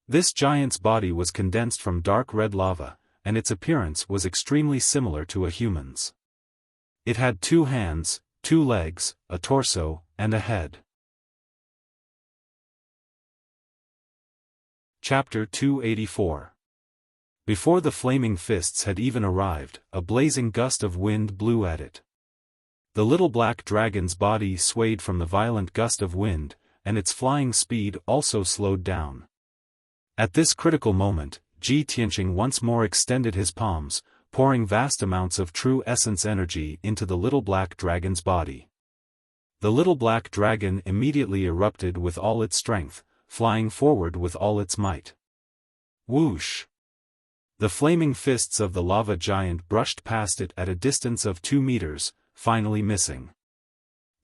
This giant's body was condensed from dark red lava, and its appearance was extremely similar to a human's. It had 2 hands, 2 legs, a torso, and a head. Chapter 284. Before the flaming fists had even arrived, a blazing gust of wind blew at it. The little black dragon's body swayed from the violent gust of wind, and its flying speed also slowed down. At this critical moment, Ji Tianqing once more extended his palms, pouring vast amounts of true essence energy into the little black dragon's body. The little black dragon immediately erupted with all its strength, flying forward with all its might. Whoosh! The flaming fists of the lava giant brushed past it at a distance of 2 meters, finally missing.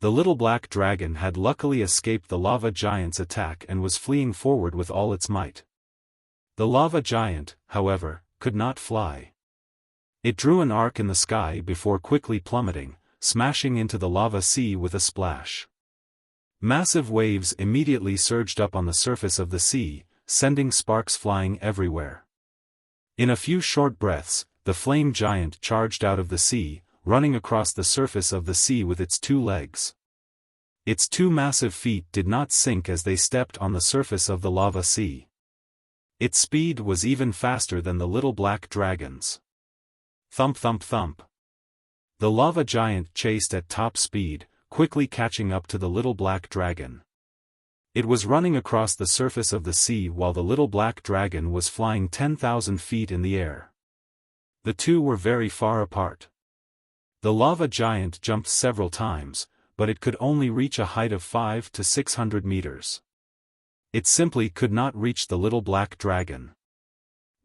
The little black dragon had luckily escaped the lava giant's attack and was fleeing forward with all its might. The lava giant, however, could not fly. It drew an arc in the sky before quickly plummeting, smashing into the lava sea with a splash. Massive waves immediately surged up on the surface of the sea, sending sparks flying everywhere. In a few short breaths, the flame giant charged out of the sea, running across the surface of the sea with its 2 legs. Its 2 massive feet did not sink as they stepped on the surface of the lava sea. Its speed was even faster than the little black dragon's. Thump thump thump. The lava giant chased at top speed, quickly catching up to the little black dragon. It was running across the surface of the sea while the little black dragon was flying 10,000 feet in the air. The two were very far apart. The lava giant jumped several times, but it could only reach a height of 500 to 600 meters. It simply could not reach the little black dragon.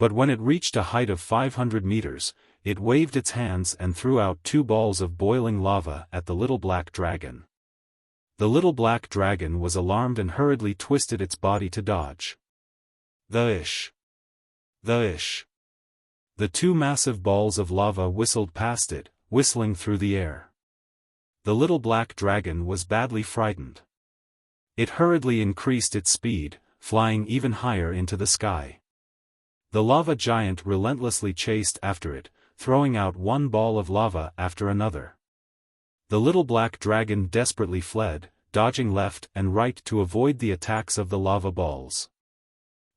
But when it reached a height of 500 meters, it waved its hands and threw out 2 balls of boiling lava at the little black dragon. The little black dragon was alarmed and hurriedly twisted its body to dodge. The 2 massive balls of lava whistled past it, whistling through the air. The little black dragon was badly frightened. It hurriedly increased its speed, flying even higher into the sky. The lava giant relentlessly chased after it, throwing out 1 ball of lava after another. The little black dragon desperately fled, dodging left and right to avoid the attacks of the lava balls.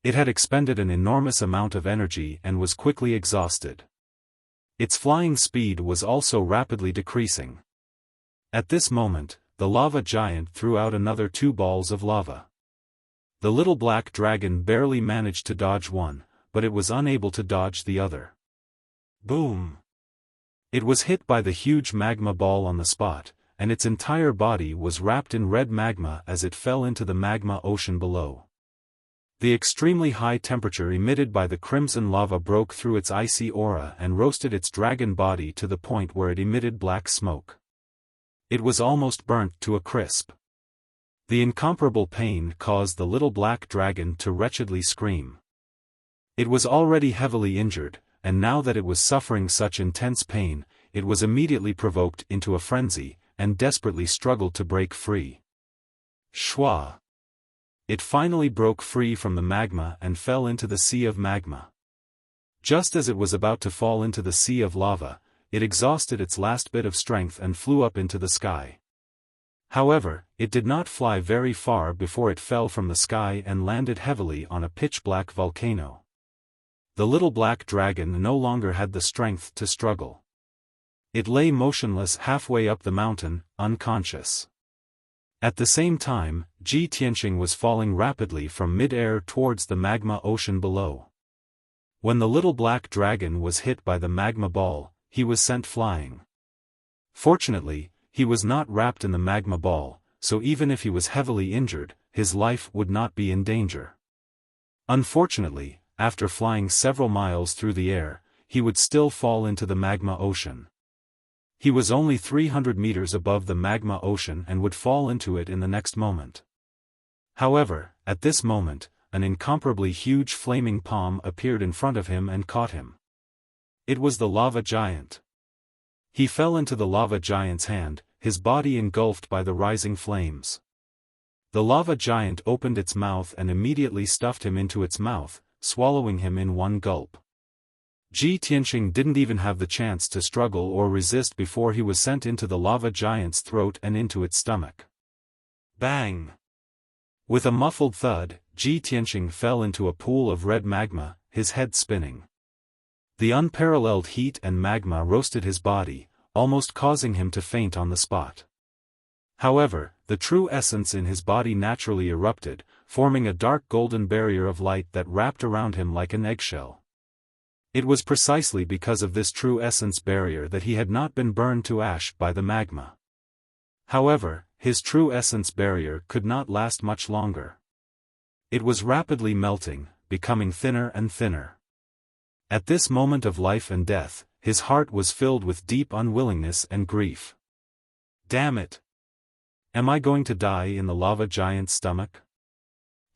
It had expended an enormous amount of energy and was quickly exhausted. Its flying speed was also rapidly decreasing. At this moment, the lava giant threw out another 2 balls of lava. The little black dragon barely managed to dodge one, but it was unable to dodge the other. Boom! It was hit by the huge magma ball on the spot, and its entire body was wrapped in red magma as it fell into the magma ocean below. The extremely high temperature emitted by the crimson lava broke through its icy aura and roasted its dragon body to the point where it emitted black smoke. It was almost burnt to a crisp. The incomparable pain caused the little black dragon to wretchedly scream. It was already heavily injured, and now that it was suffering such intense pain, it was immediately provoked into a frenzy, and desperately struggled to break free. Shwa! It finally broke free from the magma and fell into the sea of magma. Just as it was about to fall into the sea of lava, it exhausted its last bit of strength and flew up into the sky. However, it did not fly very far before it fell from the sky and landed heavily on a pitch-black volcano. The little black dragon no longer had the strength to struggle. It lay motionless halfway up the mountain, unconscious. At the same time, Ji Tianqing was falling rapidly from mid-air towards the magma ocean below. When the little black dragon was hit by the magma ball, he was sent flying. Fortunately, he was not wrapped in the magma ball, so even if he was heavily injured, his life would not be in danger. Unfortunately, after flying several miles through the air, he would still fall into the magma ocean. He was only 300 meters above the magma ocean and would fall into it in the next moment. However, at this moment, an incomparably huge flaming palm appeared in front of him and caught him. It was the lava giant. He fell into the lava giant's hand, his body engulfed by the rising flames. The lava giant opened its mouth and immediately stuffed him into its mouth, swallowing him in one gulp. Ji Tianqing didn't even have the chance to struggle or resist before he was sent into the lava giant's throat and into its stomach. Bang! With a muffled thud, Ji Tianqing fell into a pool of red magma, his head spinning. The unparalleled heat and magma roasted his body, almost causing him to faint on the spot. However, the true essence in his body naturally erupted, forming a dark golden barrier of light that wrapped around him like an eggshell. It was precisely because of this true essence barrier that he had not been burned to ash by the magma. However, his true essence barrier could not last much longer. It was rapidly melting, becoming thinner and thinner. At this moment of life and death, his heart was filled with deep unwillingness and grief. Damn it! Am I going to die in the lava giant's stomach?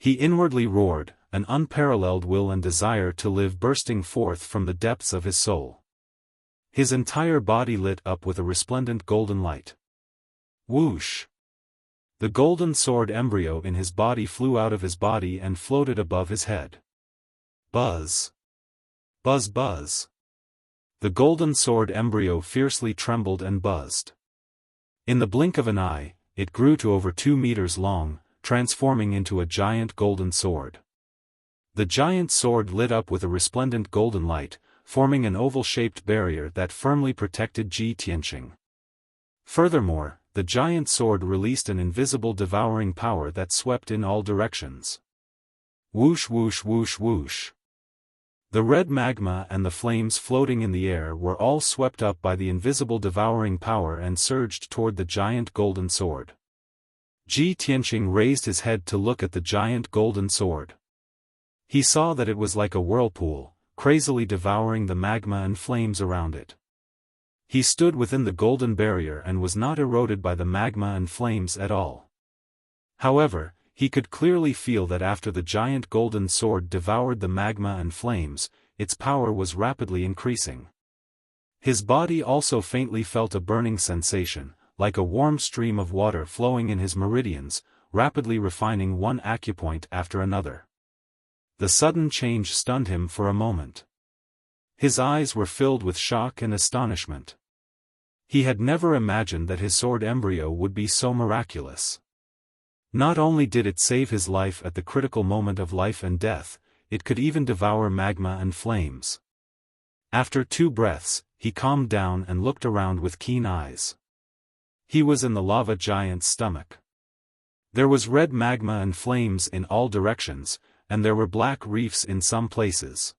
He inwardly roared, an unparalleled will and desire to live bursting forth from the depths of his soul. His entire body lit up with a resplendent golden light. Whoosh! The golden sword embryo in his body flew out of his body and floated above his head. Buzz! Buzz buzz! The golden sword embryo fiercely trembled and buzzed. In the blink of an eye, it grew to over 2 meters long, transforming into a giant golden sword. The giant sword lit up with a resplendent golden light, forming an oval-shaped barrier that firmly protected Ji Tianqing. Furthermore, the giant sword released an invisible devouring power that swept in all directions. Whoosh whoosh whoosh whoosh. The red magma and the flames floating in the air were all swept up by the invisible devouring power and surged toward the giant golden sword. Ji Tianqing raised his head to look at the giant golden sword. He saw that it was like a whirlpool, crazily devouring the magma and flames around it. He stood within the golden barrier and was not eroded by the magma and flames at all. However, he could clearly feel that after the giant golden sword devoured the magma and flames, its power was rapidly increasing. His body also faintly felt a burning sensation, like a warm stream of water flowing in his meridians, rapidly refining one acupoint after another. The sudden change stunned him for a moment. His eyes were filled with shock and astonishment. He had never imagined that his sword embryo would be so miraculous. Not only did it save his life at the critical moment of life and death, it could even devour magma and flames. After 2 breaths, he calmed down and looked around with keen eyes. He was in the lava giant's stomach. There was red magma and flames in all directions, and there were black reefs in some places.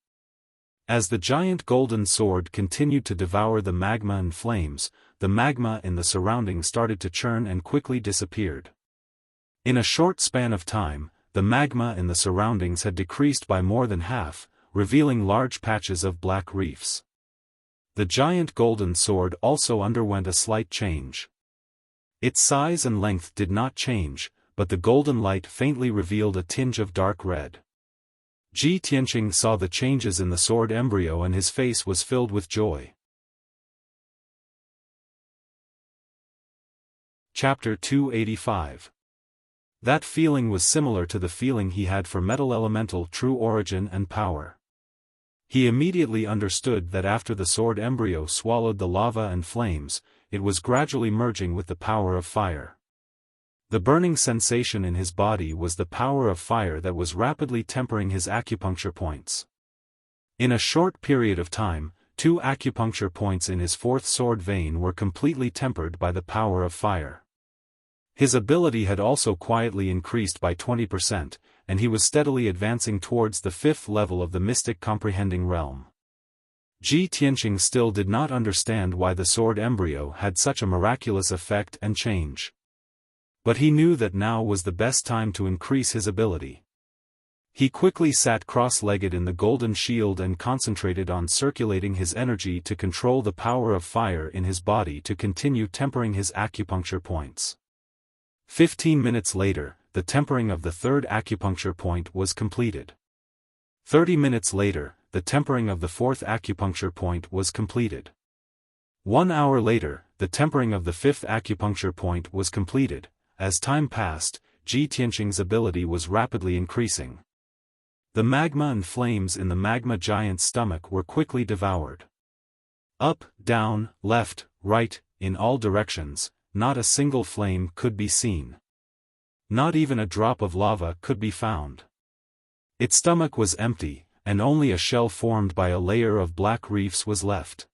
As the giant golden sword continued to devour the magma and flames, the magma in the surroundings started to churn and quickly disappeared. In a short span of time, the magma in the surroundings had decreased by more than half, revealing large patches of black reefs. The giant golden sword also underwent a slight change. Its size and length did not change, but the golden light faintly revealed a tinge of dark red. Ji Tianqing saw the changes in the sword embryo and his face was filled with joy. Chapter 285. That feeling was similar to the feeling he had for metal elemental true origin and power. He immediately understood that after the sword embryo swallowed the lava and flames, it was gradually merging with the power of fire. The burning sensation in his body was the power of fire that was rapidly tempering his acupuncture points. In a short period of time, 2 acupuncture points in his 4th sword vein were completely tempered by the power of fire. His ability had also quietly increased by 20%, and he was steadily advancing towards the 5th level of the mystic comprehending realm. Ji Tianqing still did not understand why the sword embryo had such a miraculous effect and change. But he knew that now was the best time to increase his ability. He quickly sat cross-legged in the golden shield and concentrated on circulating his energy to control the power of fire in his body to continue tempering his acupuncture points. 15 minutes later, the tempering of the 3rd acupuncture point was completed. 30 minutes later, the tempering of the 4th acupuncture point was completed. 1 hour later, the tempering of the 5th acupuncture point was completed. As time passed, Ji Tianqing's ability was rapidly increasing. The magma and flames in the magma giant's stomach were quickly devoured. Up, down, left, right, in all directions, not a single flame could be seen. Not even a drop of lava could be found. Its stomach was empty, and only a shell formed by a layer of black reefs was left.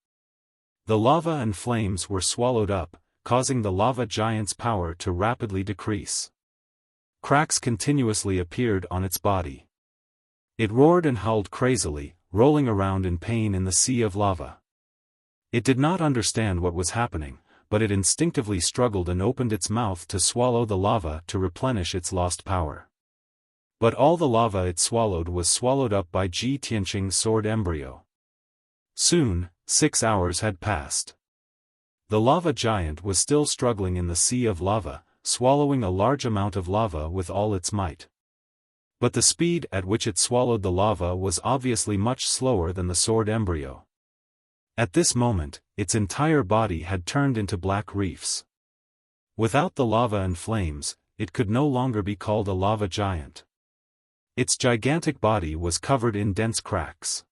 The lava and flames were swallowed up, causing the lava giant's power to rapidly decrease. Cracks continuously appeared on its body. It roared and howled crazily, rolling around in pain in the sea of lava. It did not understand what was happening, but it instinctively struggled and opened its mouth to swallow the lava to replenish its lost power. But all the lava it swallowed was swallowed up by Ji Tianqing's sword embryo. Soon, 6 hours had passed. The lava giant was still struggling in the sea of lava, swallowing a large amount of lava with all its might. But the speed at which it swallowed the lava was obviously much slower than the sword embryo. At this moment, its entire body had turned into black reefs. Without the lava and flames, it could no longer be called a lava giant. Its gigantic body was covered in dense cracks.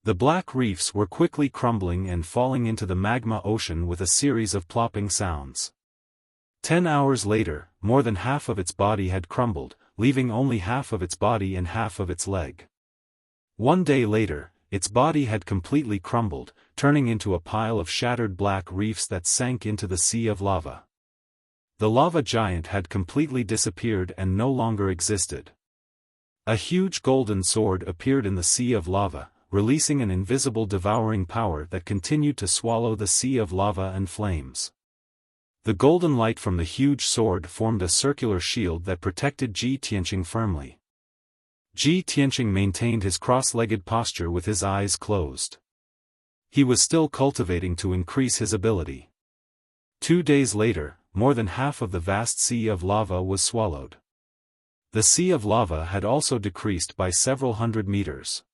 The black reefs were quickly crumbling and falling into the magma ocean with a series of plopping sounds. 10 hours later, more than half of its body had crumbled, leaving only half of its body and half of its leg. 1 day later, its body had completely crumbled, turning into a pile of shattered black reefs that sank into the sea of lava. The lava giant had completely disappeared and no longer existed. A huge golden sword appeared in the sea of lava, releasing an invisible devouring power that continued to swallow the sea of lava and flames. The golden light from the huge sword formed a circular shield that protected Ji Tianqing firmly. Ji Tianqing maintained his cross-legged posture with his eyes closed. He was still cultivating to increase his ability. 2 days later, more than half of the vast sea of lava was swallowed. The sea of lava had also decreased by several hundred meters.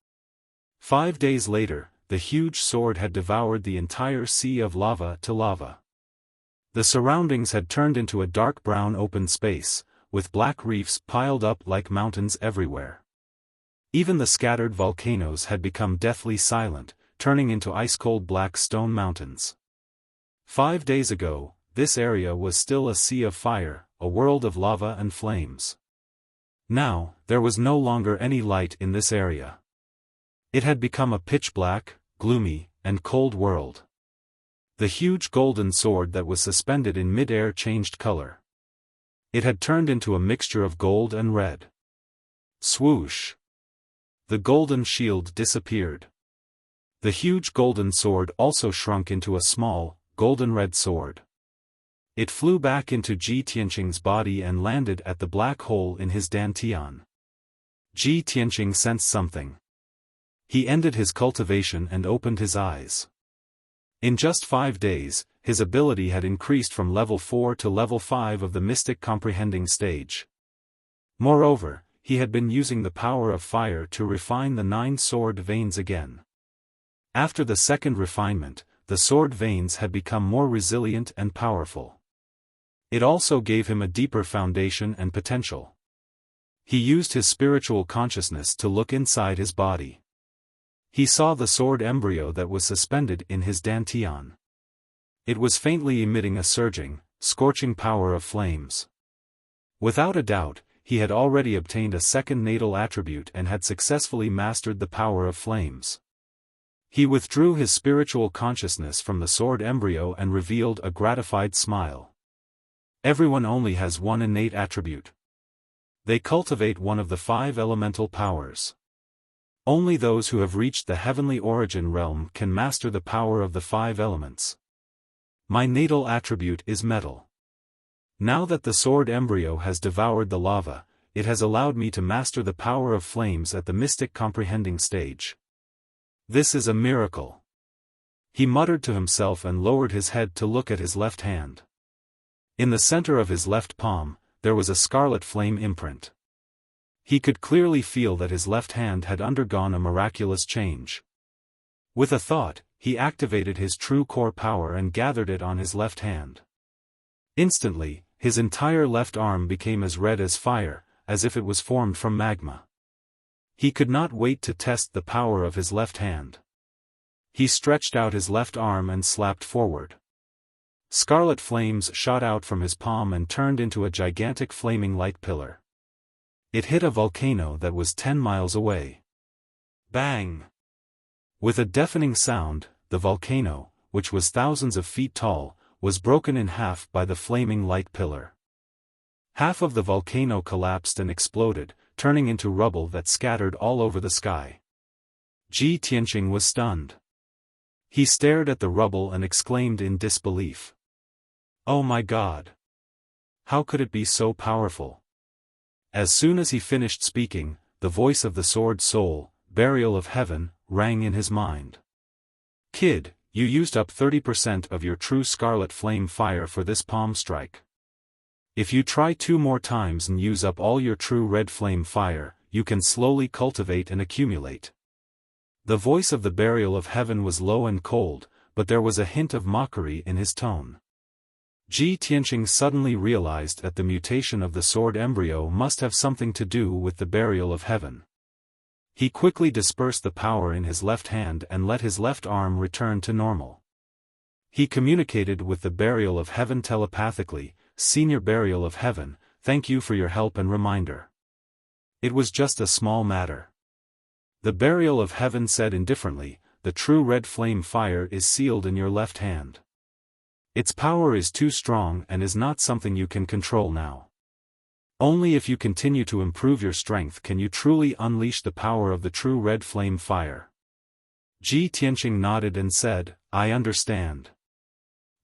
5 days later, the huge sword had devoured the entire sea of lava to lava. The surroundings had turned into a dark brown open space, with black reefs piled up like mountains everywhere. Even the scattered volcanoes had become deathly silent, turning into ice-cold black stone mountains. 5 days ago, this area was still a sea of fire, a world of lava and flames. Now, there was no longer any light in this area. It had become a pitch-black, gloomy, and cold world. The huge golden sword that was suspended in mid-air changed color. It had turned into a mixture of gold and red. Swoosh! The golden shield disappeared. The huge golden sword also shrunk into a small, golden-red sword. It flew back into Ji Tianqing's body and landed at the black hole in his dantian. Ji Tianqing sensed something. He ended his cultivation and opened his eyes. In just 5 days, his ability had increased from level 4 to level 5 of the mystic comprehending stage. Moreover, he had been using the power of fire to refine the 9 sword veins again. After the second refinement, the sword veins had become more resilient and powerful. It also gave him a deeper foundation and potential. He used his spiritual consciousness to look inside his body. He saw the sword embryo that was suspended in his dantian. It was faintly emitting a surging, scorching power of flames. Without a doubt, he had already obtained a second natal attribute and had successfully mastered the power of flames. He withdrew his spiritual consciousness from the sword embryo and revealed a gratified smile. Everyone only has one innate attribute. They cultivate one of the 5 elemental powers. Only those who have reached the heavenly origin realm can master the power of the 5 elements. My natal attribute is metal. Now that the sword embryo has devoured the lava, it has allowed me to master the power of flames at the mystic comprehending stage. This is a miracle. He muttered to himself and lowered his head to look at his left hand. In the center of his left palm, there was a scarlet flame imprint. He could clearly feel that his left hand had undergone a miraculous change. With a thought, he activated his true core power and gathered it on his left hand. Instantly, his entire left arm became as red as fire, as if it was formed from magma. He could not wait to test the power of his left hand. He stretched out his left arm and slapped forward. Scarlet flames shot out from his palm and turned into a gigantic flaming light pillar. It hit a volcano that was 10 miles away. Bang! With a deafening sound, the volcano, which was thousands of feet tall, was broken in half by the flaming light pillar. Half of the volcano collapsed and exploded, turning into rubble that scattered all over the sky. Ji Tianqing was stunned. He stared at the rubble and exclaimed in disbelief. "Oh my God! How could it be so powerful?" As soon as he finished speaking, the voice of the sword soul, Burial of Heaven, rang in his mind. "Kid, you used up 30% of your true scarlet flame fire for this palm strike. If you try 2 more times and use up all your true red flame fire, you can slowly cultivate and accumulate." The voice of the Burial of Heaven was low and cold, but there was a hint of mockery in his tone. Ji Tianqing suddenly realized that the mutation of the sword embryo must have something to do with the Burial of Heaven. He quickly dispersed the power in his left hand and let his left arm return to normal. He communicated with the Burial of Heaven telepathically. "Senior Burial of Heaven, thank you for your help and reminder. It was just a small matter." The Burial of Heaven said indifferently, "The true red flame fire is sealed in your left hand. Its power is too strong and is not something you can control now. Only if you continue to improve your strength can you truly unleash the power of the true red flame fire." Ji Tianqing nodded and said, "I understand."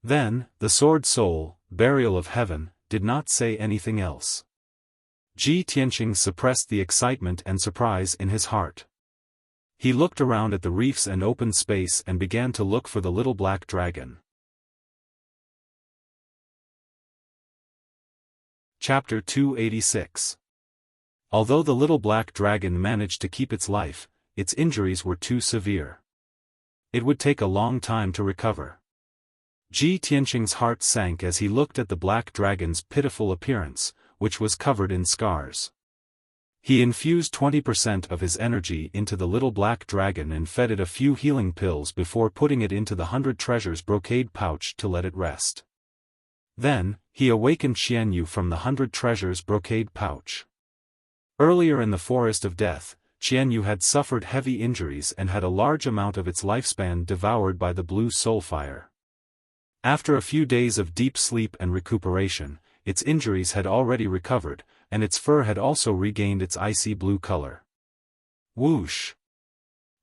Then, the sword soul, Burial of Heaven, did not say anything else. Ji Tianqing suppressed the excitement and surprise in his heart. He looked around at the reefs and open space and began to look for the little black dragon. Chapter 286. Although the little black dragon managed to keep its life, its injuries were too severe. It would take a long time to recover. Ji Tianqing's heart sank as he looked at the black dragon's pitiful appearance, which was covered in scars. He infused 20% of his energy into the little black dragon and fed it a few healing pills before putting it into the 100 treasures brocade pouch to let it rest. Then, he awakened Xianyu from the 100 treasures brocade pouch. Earlier in the Forest of Death, Xianyu had suffered heavy injuries and had a large amount of its lifespan devoured by the blue soul fire. After a few days of deep sleep and recuperation, its injuries had already recovered, and its fur had also regained its icy blue color. Whoosh!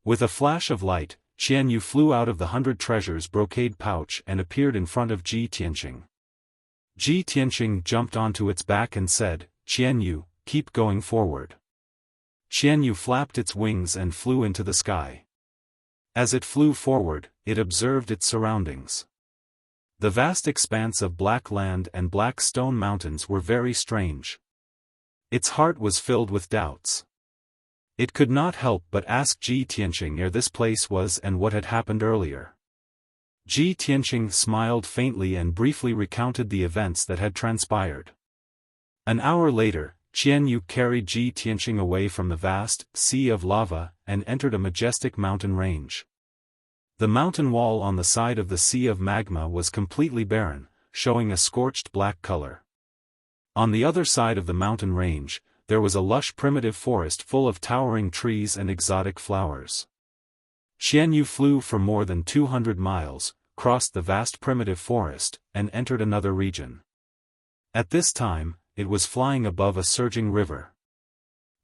With a flash of light, Xianyu flew out of the 100 treasures brocade pouch and appeared in front of Ji Tianqing. Ji Tianqing jumped onto its back and said, "Xianyu, keep going forward." Xianyu flapped its wings and flew into the sky. As it flew forward, it observed its surroundings. The vast expanse of black land and black stone mountains were very strange. Its heart was filled with doubts. It could not help but ask Ji Tianqing where this place was and what had happened earlier. Ji Tianqing smiled faintly and briefly recounted the events that had transpired. An hour later, Xianyu carried Ji Tianqing away from the vast sea of lava and entered a majestic mountain range. The mountain wall on the side of the sea of magma was completely barren, showing a scorched black color. On the other side of the mountain range, there was a lush primitive forest full of towering trees and exotic flowers. Xianyu flew for more than 200 miles, crossed the vast primitive forest, and entered another region. At this time, it was flying above a surging river.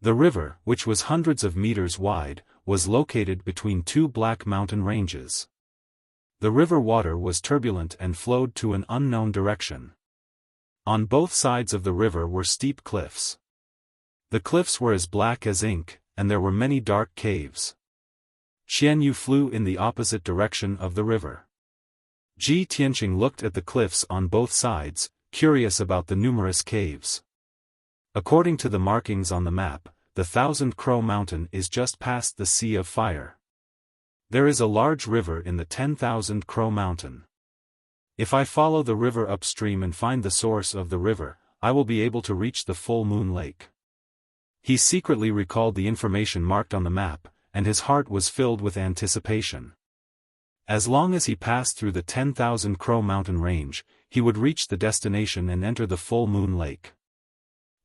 The river, which was hundreds of meters wide, was located between two black mountain ranges. The river water was turbulent and flowed to an unknown direction. On both sides of the river were steep cliffs. The cliffs were as black as ink, and there were many dark caves. Xianyu flew in the opposite direction of the river. Ji Tianqing looked at the cliffs on both sides, curious about the numerous caves. According to the markings on the map, the 1,000 Crow Mountain is just past the Sea of Fire. There is a large river in the 10,000 Crow Mountain. If I follow the river upstream and find the source of the river, I will be able to reach the Full Moon Lake. He secretly recalled the information marked on the map, and his heart was filled with anticipation. As long as he passed through the 10,000 Crow Mountain range, he would reach the destination and enter the Full Moon Lake.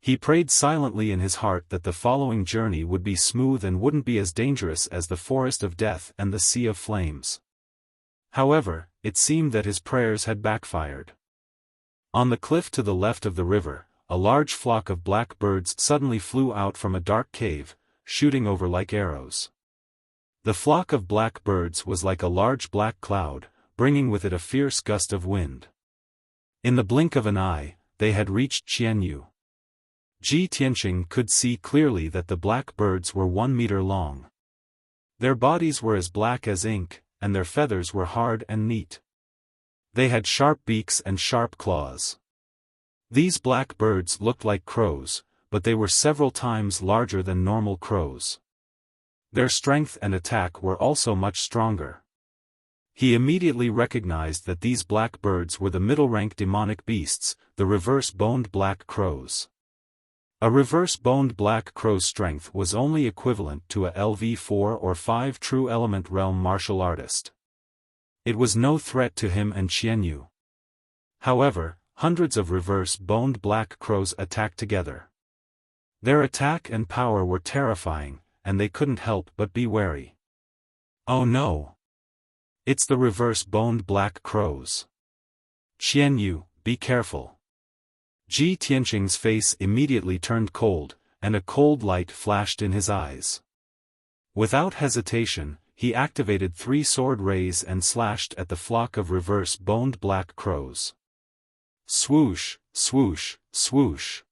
He prayed silently in his heart that the following journey would be smooth and wouldn't be as dangerous as the Forest of Death and the Sea of Flames. However, it seemed that his prayers had backfired. On the cliff to the left of the river, a large flock of black birds suddenly flew out from a dark cave, shooting over like arrows. The flock of black birds was like a large black cloud, bringing with it a fierce gust of wind. In the blink of an eye, they had reached Xianyu. Ji Tianqing could see clearly that the black birds were 1 meter long. Their bodies were as black as ink, and their feathers were hard and neat. They had sharp beaks and sharp claws. These black birds looked like crows, but they were several times larger than normal crows. Their strength and attack were also much stronger. He immediately recognized that these black birds were the middle-rank demonic beasts, the reverse-boned black crows. A reverse-boned black crow's strength was only equivalent to a LV4 or 5 true element realm martial artist. It was no threat to him and Xianyu. However, hundreds of reverse-boned black crows attacked together. Their attack and power were terrifying, and they couldn't help but be wary. Oh no! It's the reverse-boned black crows. Xianyu, be careful. Ji Tianqing's face immediately turned cold, and a cold light flashed in his eyes. Without hesitation, he activated 3 sword rays and slashed at the flock of reverse-boned black crows. Swoosh, swoosh, swoosh.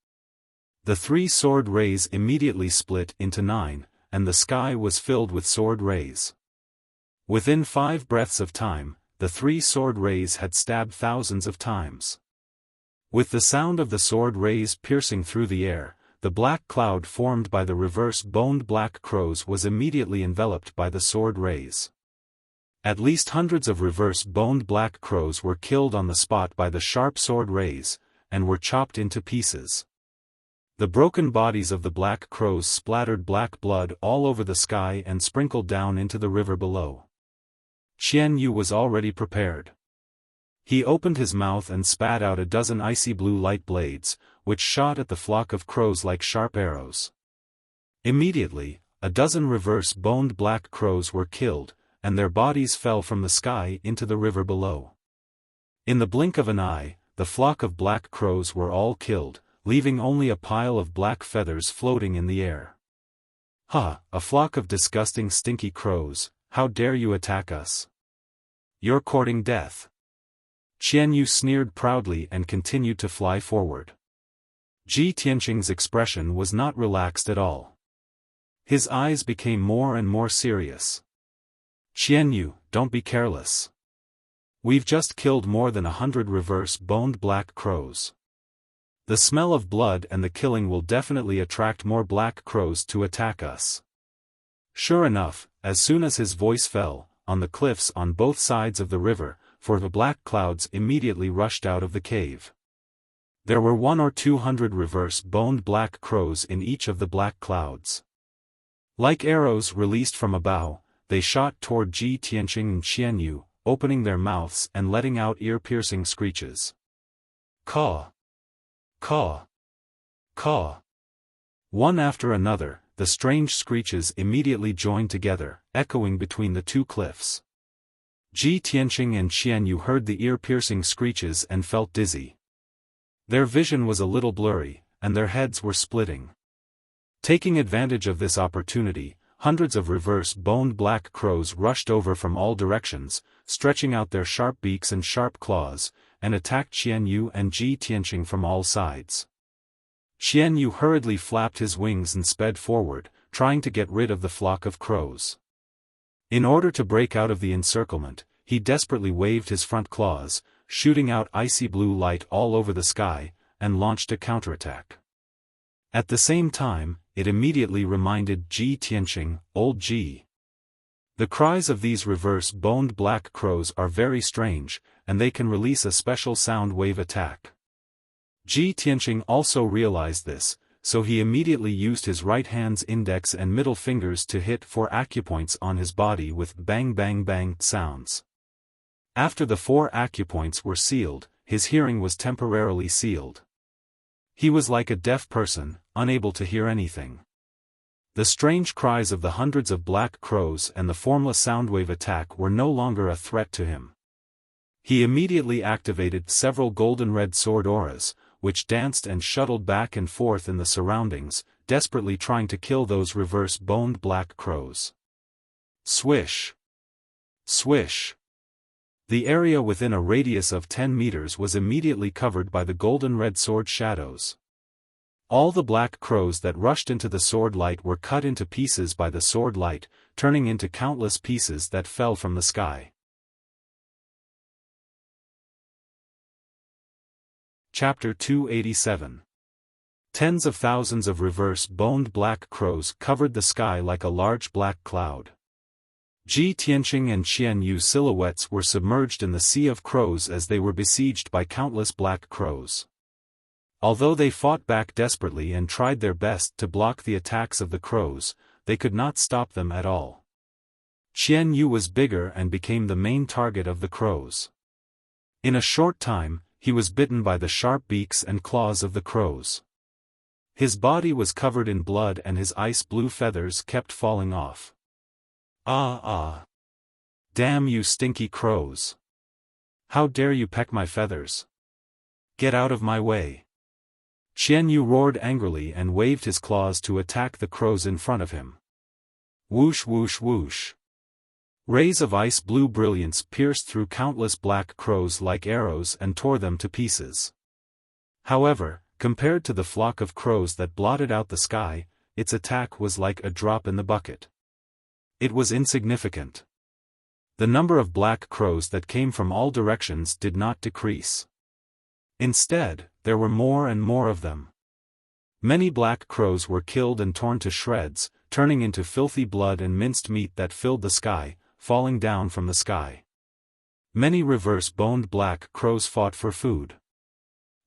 The 3 sword rays immediately split into 9, and the sky was filled with sword rays. Within 5 breaths of time, the 3 sword rays had stabbed thousands of times. With the sound of the sword rays piercing through the air, the black cloud formed by the reverse-boned black crows was immediately enveloped by the sword rays. At least hundreds of reverse-boned black crows were killed on the spot by the sharp sword rays, and were chopped into pieces. The broken bodies of the black crows splattered black blood all over the sky and sprinkled down into the river below. Qian Yu was already prepared. He opened his mouth and spat out a dozen icy blue light blades, which shot at the flock of crows like sharp arrows. Immediately, a dozen reverse-boned black crows were killed, and their bodies fell from the sky into the river below. In the blink of an eye, the flock of black crows were all killed, leaving only a pile of black feathers floating in the air. "Ha, a flock of disgusting stinky crows, how dare you attack us? You're courting death." Qian Yu sneered proudly and continued to fly forward. Ji Tianqing's expression was not relaxed at all. His eyes became more and more serious. "Qian Yu, don't be careless. We've just killed more than 100 reverse-boned black crows. The smell of blood and the killing will definitely attract more black crows to attack us." Sure enough, as soon as his voice fell, on the cliffs on both sides of the river, for the black clouds immediately rushed out of the cave. There were 100 or 200 reverse-boned black crows in each of the black clouds. Like arrows released from a bow, they shot toward Ji Tianqing and Qian Yu, opening their mouths and letting out ear-piercing screeches. Caw! Caw! Caw! One after another, the strange screeches immediately joined together, echoing between the 2 cliffs. Ji Tianqing and Qian Yu heard the ear-piercing screeches and felt dizzy. Their vision was a little blurry, and their heads were splitting. Taking advantage of this opportunity, hundreds of reverse-boned black crows rushed over from all directions, stretching out their sharp beaks and sharp claws, and attacked Qian Yu and Ji Tianqing from all sides. Qian Yu hurriedly flapped his wings and sped forward, trying to get rid of the flock of crows. In order to break out of the encirclement, he desperately waved his front claws, shooting out icy blue light all over the sky, and launched a counterattack. At the same time, it immediately reminded Ji Tianqing, "Old Ji." The cries of these reverse-boned black crows are very strange, and they can release a special sound wave attack. Ji Tianqing also realized this, so he immediately used his right hand's index and middle fingers to hit 4 acupoints on his body with bang bang bang sounds. After the 4 acupoints were sealed, his hearing was temporarily sealed. He was like a deaf person, unable to hear anything. The strange cries of the hundreds of black crows and the formless soundwave attack were no longer a threat to him. He immediately activated several golden red sword auras, which danced and shuttled back and forth in the surroundings, desperately trying to kill those reverse-boned black crows. Swish! Swish! The area within a radius of 10 meters was immediately covered by the golden red sword shadows. All the black crows that rushed into the sword light were cut into pieces by the sword light, turning into countless pieces that fell from the sky. Chapter 287. Tens of thousands of reverse-boned black crows covered the sky like a large black cloud. Ji Tianqing and Qian Yu's silhouettes were submerged in the sea of crows as they were besieged by countless black crows. Although they fought back desperately and tried their best to block the attacks of the crows, they could not stop them at all. Qian Yu was bigger and became the main target of the crows. In a short time, he was bitten by the sharp beaks and claws of the crows. His body was covered in blood and his ice-blue feathers kept falling off. Ah! Damn you stinky crows! How dare you peck my feathers? Get out of my way! Qian Yu roared angrily and waved his claws to attack the crows in front of him. Whoosh whoosh whoosh! Rays of ice-blue brilliance pierced through countless black crows like arrows and tore them to pieces. However, Compared to the flock of crows that blotted out the sky, its attack was like a drop in the bucket. It was insignificant. The number of black crows that came from all directions did not decrease. Instead, there were more and more of them. Many black crows were killed and torn to shreds, turning into filthy blood and minced meat that filled the sky, falling down from the sky. Many reverse-boned black crows fought for food.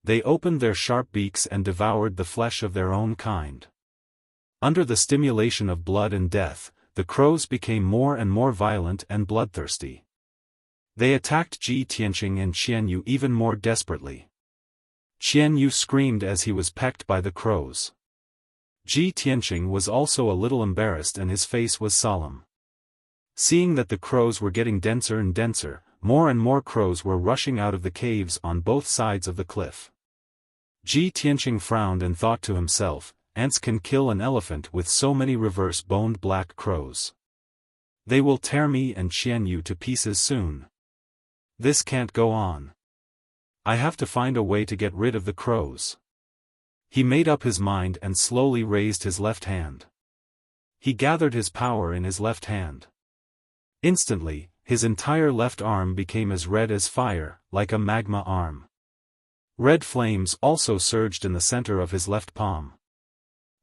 They opened their sharp beaks and devoured the flesh of their own kind. Under the stimulation of blood and death, the crows became more and more violent and bloodthirsty. They attacked Ji Tianqing and Xianyu even more desperately. Xianyu screamed as he was pecked by the crows. Ji Tianqing was also a little embarrassed and his face was solemn. Seeing that the crows were getting denser and denser, more and more crows were rushing out of the caves on both sides of the cliff. Ji Tianqing frowned and thought to himself, ants can kill an elephant with so many reverse-boned black crows. They will tear me and Xianyu to pieces soon. This can't go on. I have to find a way to get rid of the crows. He made up his mind and slowly raised his left hand. He gathered his power in his left hand. Instantly, his entire left arm became as red as fire, like a magma arm. Red flames also surged in the center of his left palm.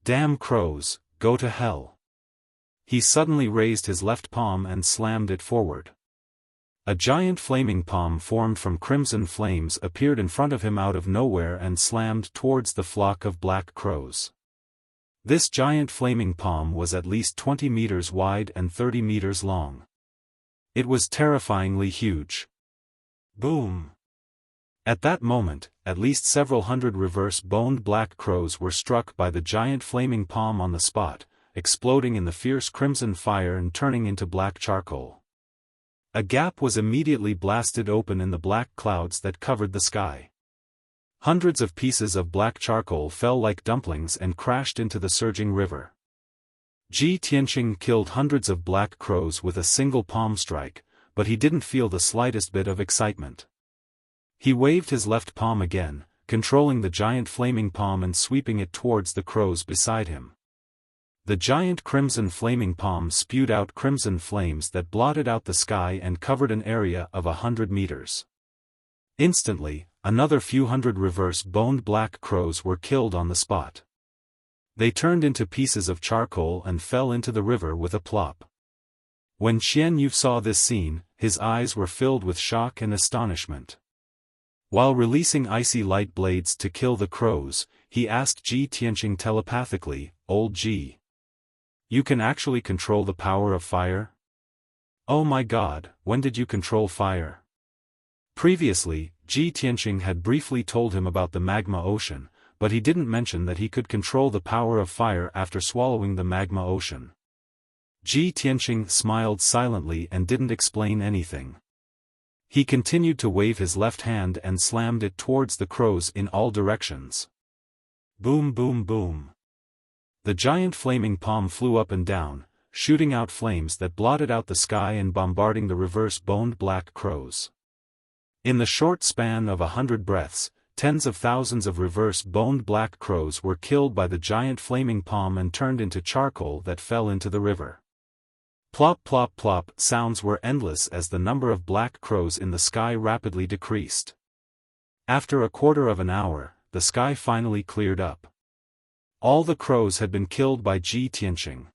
Damn crows, go to hell. He suddenly raised his left palm and slammed it forward. A giant flaming palm formed from crimson flames appeared in front of him out of nowhere and slammed towards the flock of black crows. This giant flaming palm was at least 20 meters wide and 30 meters long. It was terrifyingly huge. Boom! At that moment, at least several hundred reverse-boned black crows were struck by the giant flaming palm on the spot, exploding in the fierce crimson fire and turning into black charcoal. A gap was immediately blasted open in the black clouds that covered the sky. Hundreds of pieces of black charcoal fell like dumplings and crashed into the surging river. Ji Tianqing killed hundreds of black crows with a single palm strike, but he didn't feel the slightest bit of excitement. He waved his left palm again, controlling the giant flaming palm and sweeping it towards the crows beside him. The giant crimson flaming palm spewed out crimson flames that blotted out the sky and covered an area of 100 meters. Instantly, another few hundred reverse-boned black crows were killed on the spot. They turned into pieces of charcoal and fell into the river with a plop. When Xianyu saw this scene, his eyes were filled with shock and astonishment. While releasing icy light blades to kill the crows, he asked Ji Tianqing telepathically, "Old Ji, you can actually control the power of fire? Oh my god, when did you control fire?" Previously, Ji Tianqing had briefly told him about the magma ocean, but he didn't mention that he could control the power of fire after swallowing the magma ocean. Ji Tianqing smiled silently and didn't explain anything. He continued to wave his left hand and slammed it towards the crows in all directions. Boom boom boom. The giant flaming palm flew up and down, shooting out flames that blotted out the sky and bombarding the reverse-boned black crows. In the short span of 100 breaths, tens of thousands of reverse-boned black crows were killed by the giant flaming palm and turned into charcoal that fell into the river. Plop plop plop sounds were endless as the number of black crows in the sky rapidly decreased. After a quarter of an hour, the sky finally cleared up. All the crows had been killed by Ji Tianqing.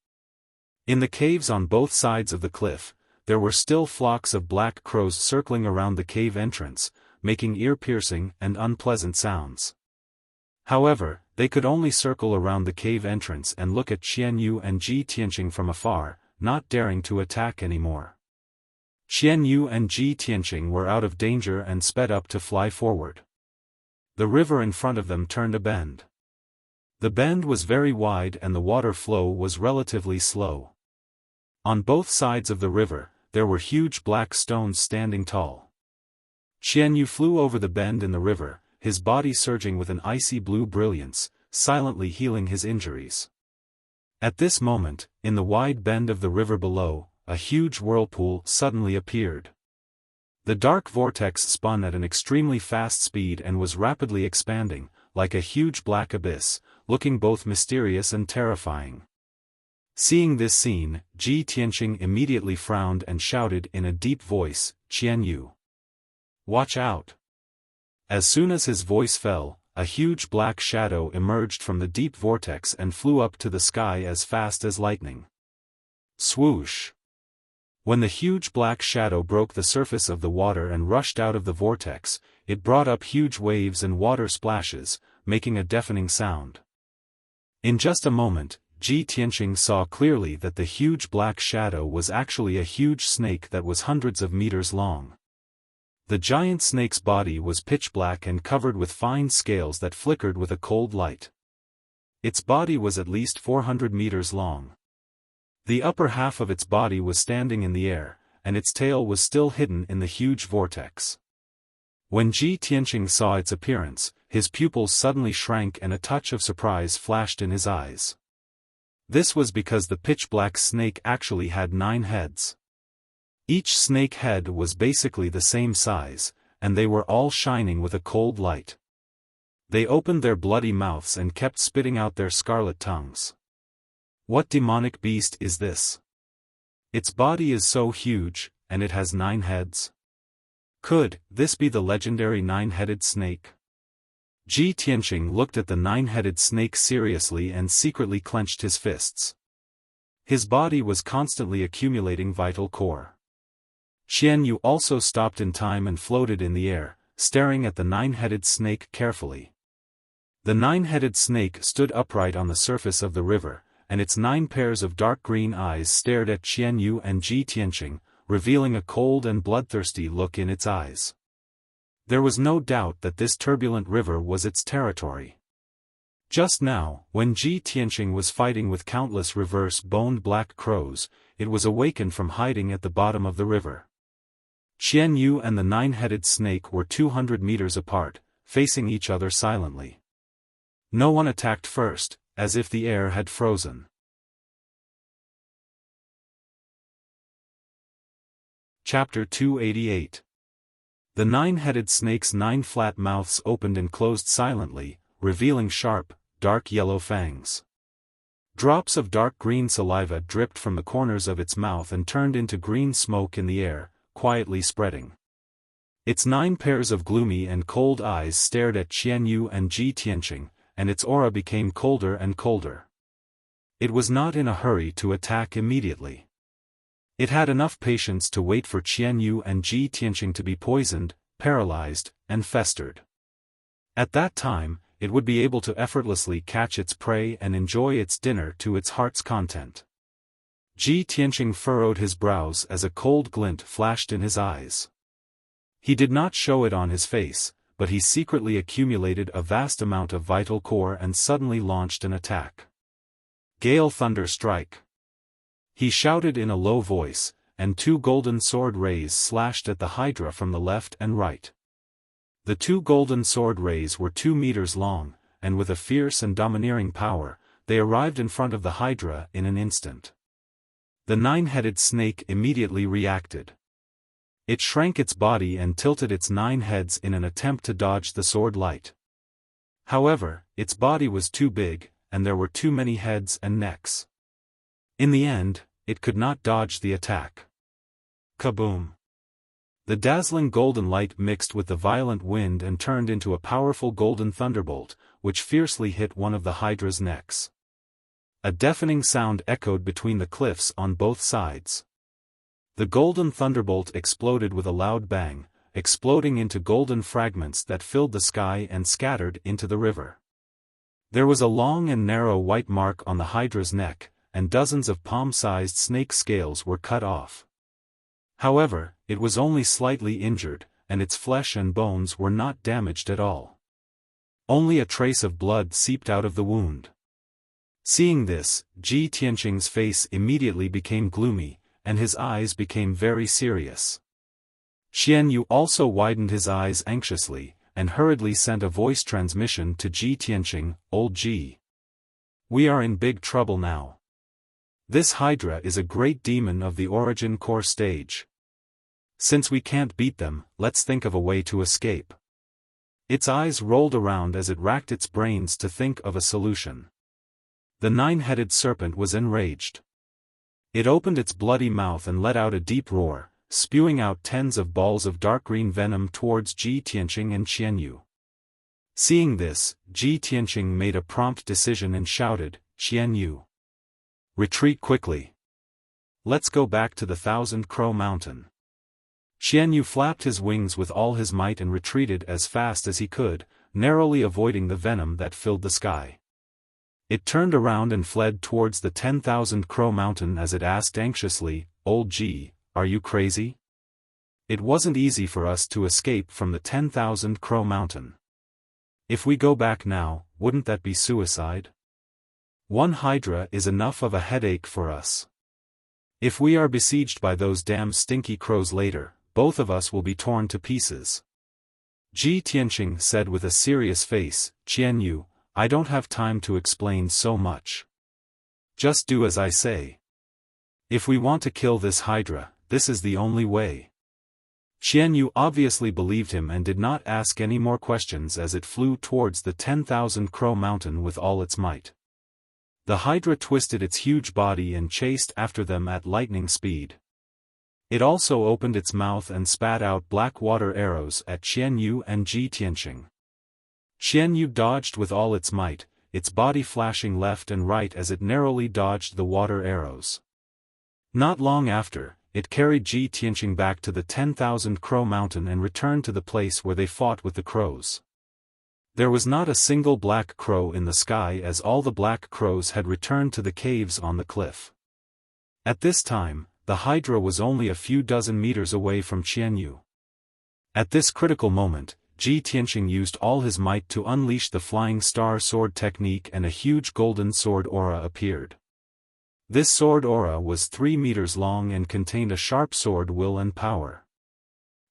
In the caves on both sides of the cliff, there were still flocks of black crows circling around the cave entrance, making ear-piercing and unpleasant sounds. However, they could only circle around the cave entrance and look at Xianyu and Ji Tianqing from afar, not daring to attack anymore. Xianyu and Ji Tianqing were out of danger and sped up to fly forward. The river in front of them turned a bend. The bend was very wide and the water flow was relatively slow. On both sides of the river, there were huge black stones standing tall. Xianyu flew over the bend in the river, his body surging with an icy blue brilliance, silently healing his injuries. At this moment, in the wide bend of the river below, a huge whirlpool suddenly appeared. The dark vortex spun at an extremely fast speed and was rapidly expanding, like a huge black abyss, looking both mysterious and terrifying. Seeing this scene, Ji Tianqing immediately frowned and shouted in a deep voice, "Qian Yu! Watch out!" As soon as his voice fell, a huge black shadow emerged from the deep vortex and flew up to the sky as fast as lightning. Swoosh! When the huge black shadow broke the surface of the water and rushed out of the vortex, it brought up huge waves and water splashes, making a deafening sound. In just a moment, Ji Tianqing saw clearly that the huge black shadow was actually a huge snake that was hundreds of meters long. The giant snake's body was pitch black and covered with fine scales that flickered with a cold light. Its body was at least 400 meters long. The upper half of its body was standing in the air, and its tail was still hidden in the huge vortex. When Ji Tianqing saw its appearance, his pupils suddenly shrank and a touch of surprise flashed in his eyes. This was because the pitch-black snake actually had 9 heads. Each snake head was basically the same size, and they were all shining with a cold light. They opened their bloody mouths and kept spitting out their scarlet tongues. What demonic beast is this? Its body is so huge, and it has 9 heads. Could this be the legendary 9-headed snake? Ji Tianqing looked at the 9-headed snake seriously and secretly clenched his fists. His body was constantly accumulating vital core. Qian Yu also stopped in time and floated in the air, staring at the 9-headed snake carefully. The 9-headed snake stood upright on the surface of the river, and its 9 pairs of dark green eyes stared at Qian Yu and Ji Tianqing, revealing a cold and bloodthirsty look in its eyes. There was no doubt that this turbulent river was its territory. Just now, when Ji Tianqing was fighting with countless reverse-boned black crows, it was awakened from hiding at the bottom of the river. Qian Yu and the 9-headed snake were 200 meters apart, facing each other silently. No one attacked first, as if the air had frozen. Chapter 288. The 9-headed snake's 9 flat mouths opened and closed silently, revealing sharp, dark yellow fangs. Drops of dark green saliva dripped from the corners of its mouth and turned into green smoke in the air, quietly spreading. Its 9 pairs of gloomy and cold eyes stared at Qian Yu and Ji Tianqing, and its aura became colder and colder. It was not in a hurry to attack immediately. It had enough patience to wait for Qian Yu and Ji Tianqing to be poisoned, paralyzed, and festered. At that time, it would be able to effortlessly catch its prey and enjoy its dinner to its heart's content. Ji Tianqing furrowed his brows as a cold glint flashed in his eyes. He did not show it on his face, but he secretly accumulated a vast amount of vital core and suddenly launched an attack. Gale Thunder Strike! He shouted in a low voice, and 2 golden sword rays slashed at the Hydra from the left and right. The 2 golden sword rays were 2 meters long, and with a fierce and domineering power, they arrived in front of the Hydra in an instant. The 9-headed snake immediately reacted. It shrank its body and tilted its 9 heads in an attempt to dodge the sword light. However, its body was too big, and there were too many heads and necks. In the end, it could not dodge the attack. Kaboom! The dazzling golden light mixed with the violent wind and turned into a powerful golden thunderbolt, which fiercely hit one of the Hydra's necks. A deafening sound echoed between the cliffs on both sides. The golden thunderbolt exploded with a loud bang, exploding into golden fragments that filled the sky and scattered into the river. There was a long and narrow white mark on the Hydra's neck, and dozens of palm-sized snake scales were cut off. However, it was only slightly injured, and its flesh and bones were not damaged at all. Only a trace of blood seeped out of the wound. Seeing this, Ji Tianqing's face immediately became gloomy, and his eyes became very serious. Qian Yu also widened his eyes anxiously, and hurriedly sent a voice transmission to Ji Tianqing, "Old Ji. We are in big trouble now. This Hydra is a great demon of the origin core stage. Since we can't beat them, let's think of a way to escape." Its eyes rolled around as it racked its brains to think of a solution. The nine-headed serpent was enraged. It opened its bloody mouth and let out a deep roar, spewing out tens of balls of dark green venom towards Ji Tianqing and Xianyu. Seeing this, Ji Tianqing made a prompt decision and shouted, "Xianyu! Retreat quickly! Let's go back to the Thousand Crow Mountain." Xianyu flapped his wings with all his might and retreated as fast as he could, narrowly avoiding the venom that filled the sky. It turned around and fled towards the 10,000 Crow Mountain as it asked anxiously, "Old Ji, are you crazy? It wasn't easy for us to escape from the 10,000 Crow Mountain. If we go back now, wouldn't that be suicide? One hydra is enough of a headache for us. If we are besieged by those damn stinky crows later, both of us will be torn to pieces." Ji Tianqing said with a serious face, "Xianyu, I don't have time to explain so much. Just do as I say. If we want to kill this hydra, this is the only way." Xianyu obviously believed him and did not ask any more questions as it flew towards the 10,000 Crow Mountain with all its might. The hydra twisted its huge body and chased after them at lightning speed. It also opened its mouth and spat out black water arrows at Xianyu and Ji Tianqing. Xianyu dodged with all its might, its body flashing left and right as it narrowly dodged the water arrows. Not long after, it carried Ji Tianqing back to the 10,000 Crow Mountain and returned to the place where they fought with the crows. There was not a single black crow in the sky as all the black crows had returned to the caves on the cliff. At this time, the hydra was only a few dozen meters away from Xianyu. At this critical moment, Ji Tianqing used all his might to unleash the Flying Star Sword technique and a huge golden sword aura appeared. This sword aura was 3 meters long and contained a sharp sword will and power.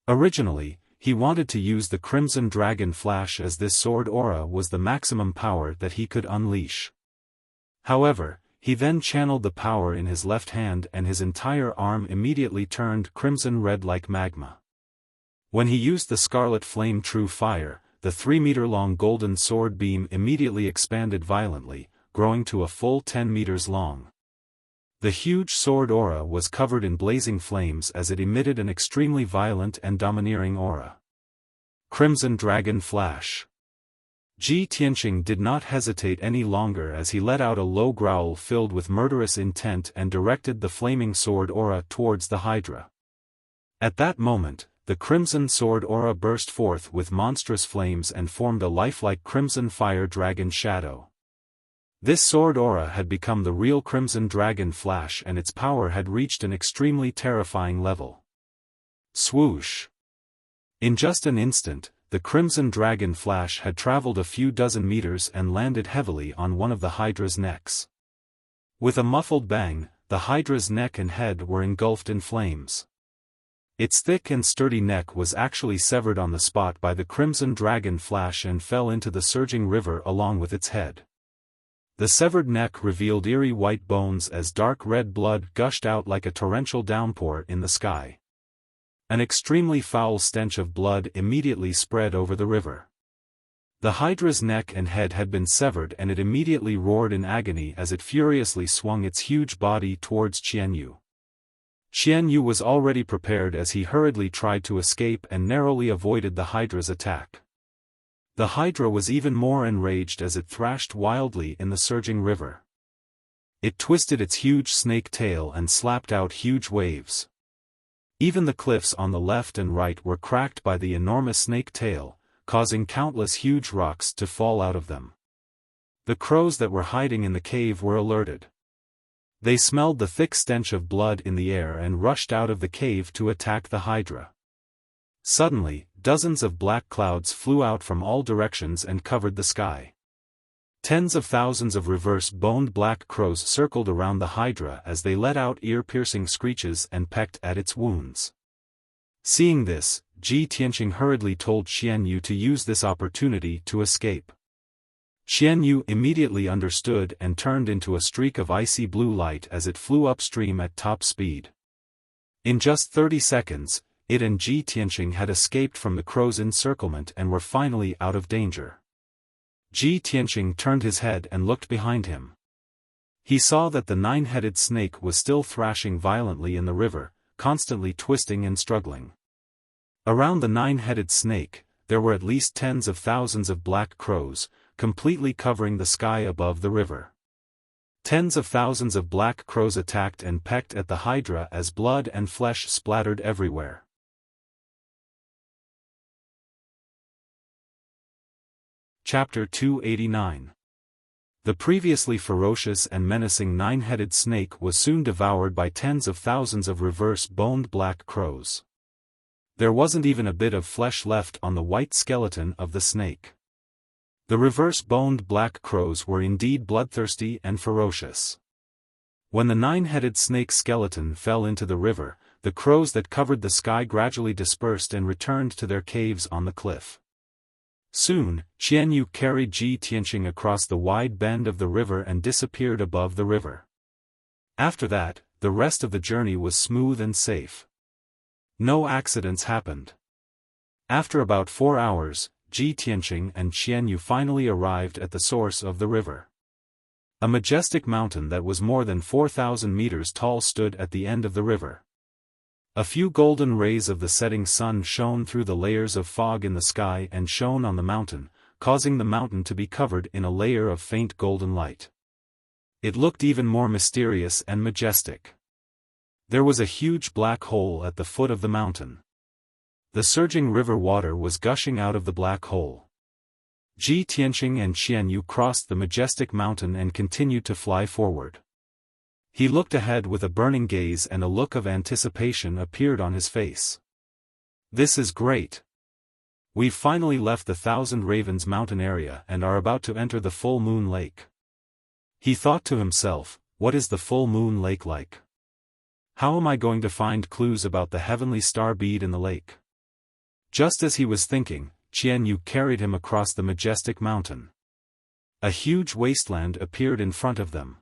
Originally, he wanted to use the Crimson Dragon Flash as this sword aura was the maximum power that he could unleash. However, he then channeled the power in his left hand and his entire arm immediately turned crimson red like magma. When he used the Scarlet Flame True Fire, the 3-meter-long golden sword beam immediately expanded violently, growing to a full 10 meters long. The huge sword aura was covered in blazing flames as it emitted an extremely violent and domineering aura. Crimson Dragon Flash. Ji Tianqing did not hesitate any longer as he let out a low growl filled with murderous intent and directed the flaming sword aura towards the hydra. At that moment, the crimson sword aura burst forth with monstrous flames and formed a lifelike crimson fire dragon shadow. This sword aura had become the real Crimson Dragon Flash and its power had reached an extremely terrifying level. Swoosh! In just an instant, the Crimson Dragon Flash had traveled a few dozen meters and landed heavily on one of the hydra's necks. With a muffled bang, the hydra's neck and head were engulfed in flames. Its thick and sturdy neck was actually severed on the spot by the Crimson Dragon Flash and fell into the surging river along with its head. The severed neck revealed eerie white bones as dark red blood gushed out like a torrential downpour in the sky. An extremely foul stench of blood immediately spread over the river. The hydra's neck and head had been severed and it immediately roared in agony as it furiously swung its huge body towards Xianyu. Xianyu was already prepared as he hurriedly tried to escape and narrowly avoided the hydra's attack. The hydra was even more enraged as it thrashed wildly in the surging river. It twisted its huge snake tail and slapped out huge waves. Even the cliffs on the left and right were cracked by the enormous snake tail, causing countless huge rocks to fall out of them. The crows that were hiding in the cave were alerted. They smelled the thick stench of blood in the air and rushed out of the cave to attack the hydra. Suddenly, dozens of black clouds flew out from all directions and covered the sky. Tens of thousands of reverse-boned black crows circled around the hydra as they let out ear-piercing screeches and pecked at its wounds. Seeing this, Ji Tianqing hurriedly told Xianyu to use this opportunity to escape. Xianyu immediately understood and turned into a streak of icy blue light as it flew upstream at top speed. In just 30 seconds, it and Ji Tianqing had escaped from the crow's encirclement and were finally out of danger. Ji Tianqing turned his head and looked behind him. He saw that the nine-headed snake was still thrashing violently in the river, constantly twisting and struggling. Around the nine-headed snake, there were at least tens of thousands of black crows, completely covering the sky above the river. Tens of thousands of black crows attacked and pecked at the hydra as blood and flesh splattered everywhere. Chapter 289. The previously ferocious and menacing nine-headed snake was soon devoured by tens of thousands of reverse-boned black crows. There wasn't even a bit of flesh left on the white skeleton of the snake. The reverse-boned black crows were indeed bloodthirsty and ferocious. When the nine-headed snake's skeleton fell into the river, the crows that covered the sky gradually dispersed and returned to their caves on the cliff. Soon, Xianyu carried Ji Tianqing across the wide bend of the river and disappeared above the river. After that, the rest of the journey was smooth and safe. No accidents happened. After about 4 hours, Ji Tianqing and Xianyu finally arrived at the source of the river. A majestic mountain that was more than 4,000 meters tall stood at the end of the river. A few golden rays of the setting sun shone through the layers of fog in the sky and shone on the mountain, causing the mountain to be covered in a layer of faint golden light. It looked even more mysterious and majestic. There was a huge black hole at the foot of the mountain. The surging river water was gushing out of the black hole. Ji Tianqing and Xianyu crossed the majestic mountain and continued to fly forward. He looked ahead with a burning gaze and a look of anticipation appeared on his face. This is great. We've finally left the Thousand Ravens mountain area and are about to enter the Full Moon Lake. He thought to himself, what is the Full Moon Lake like? How am I going to find clues about the heavenly star bead in the lake? Just as he was thinking, Xianyu carried him across the majestic mountain. A huge wasteland appeared in front of them.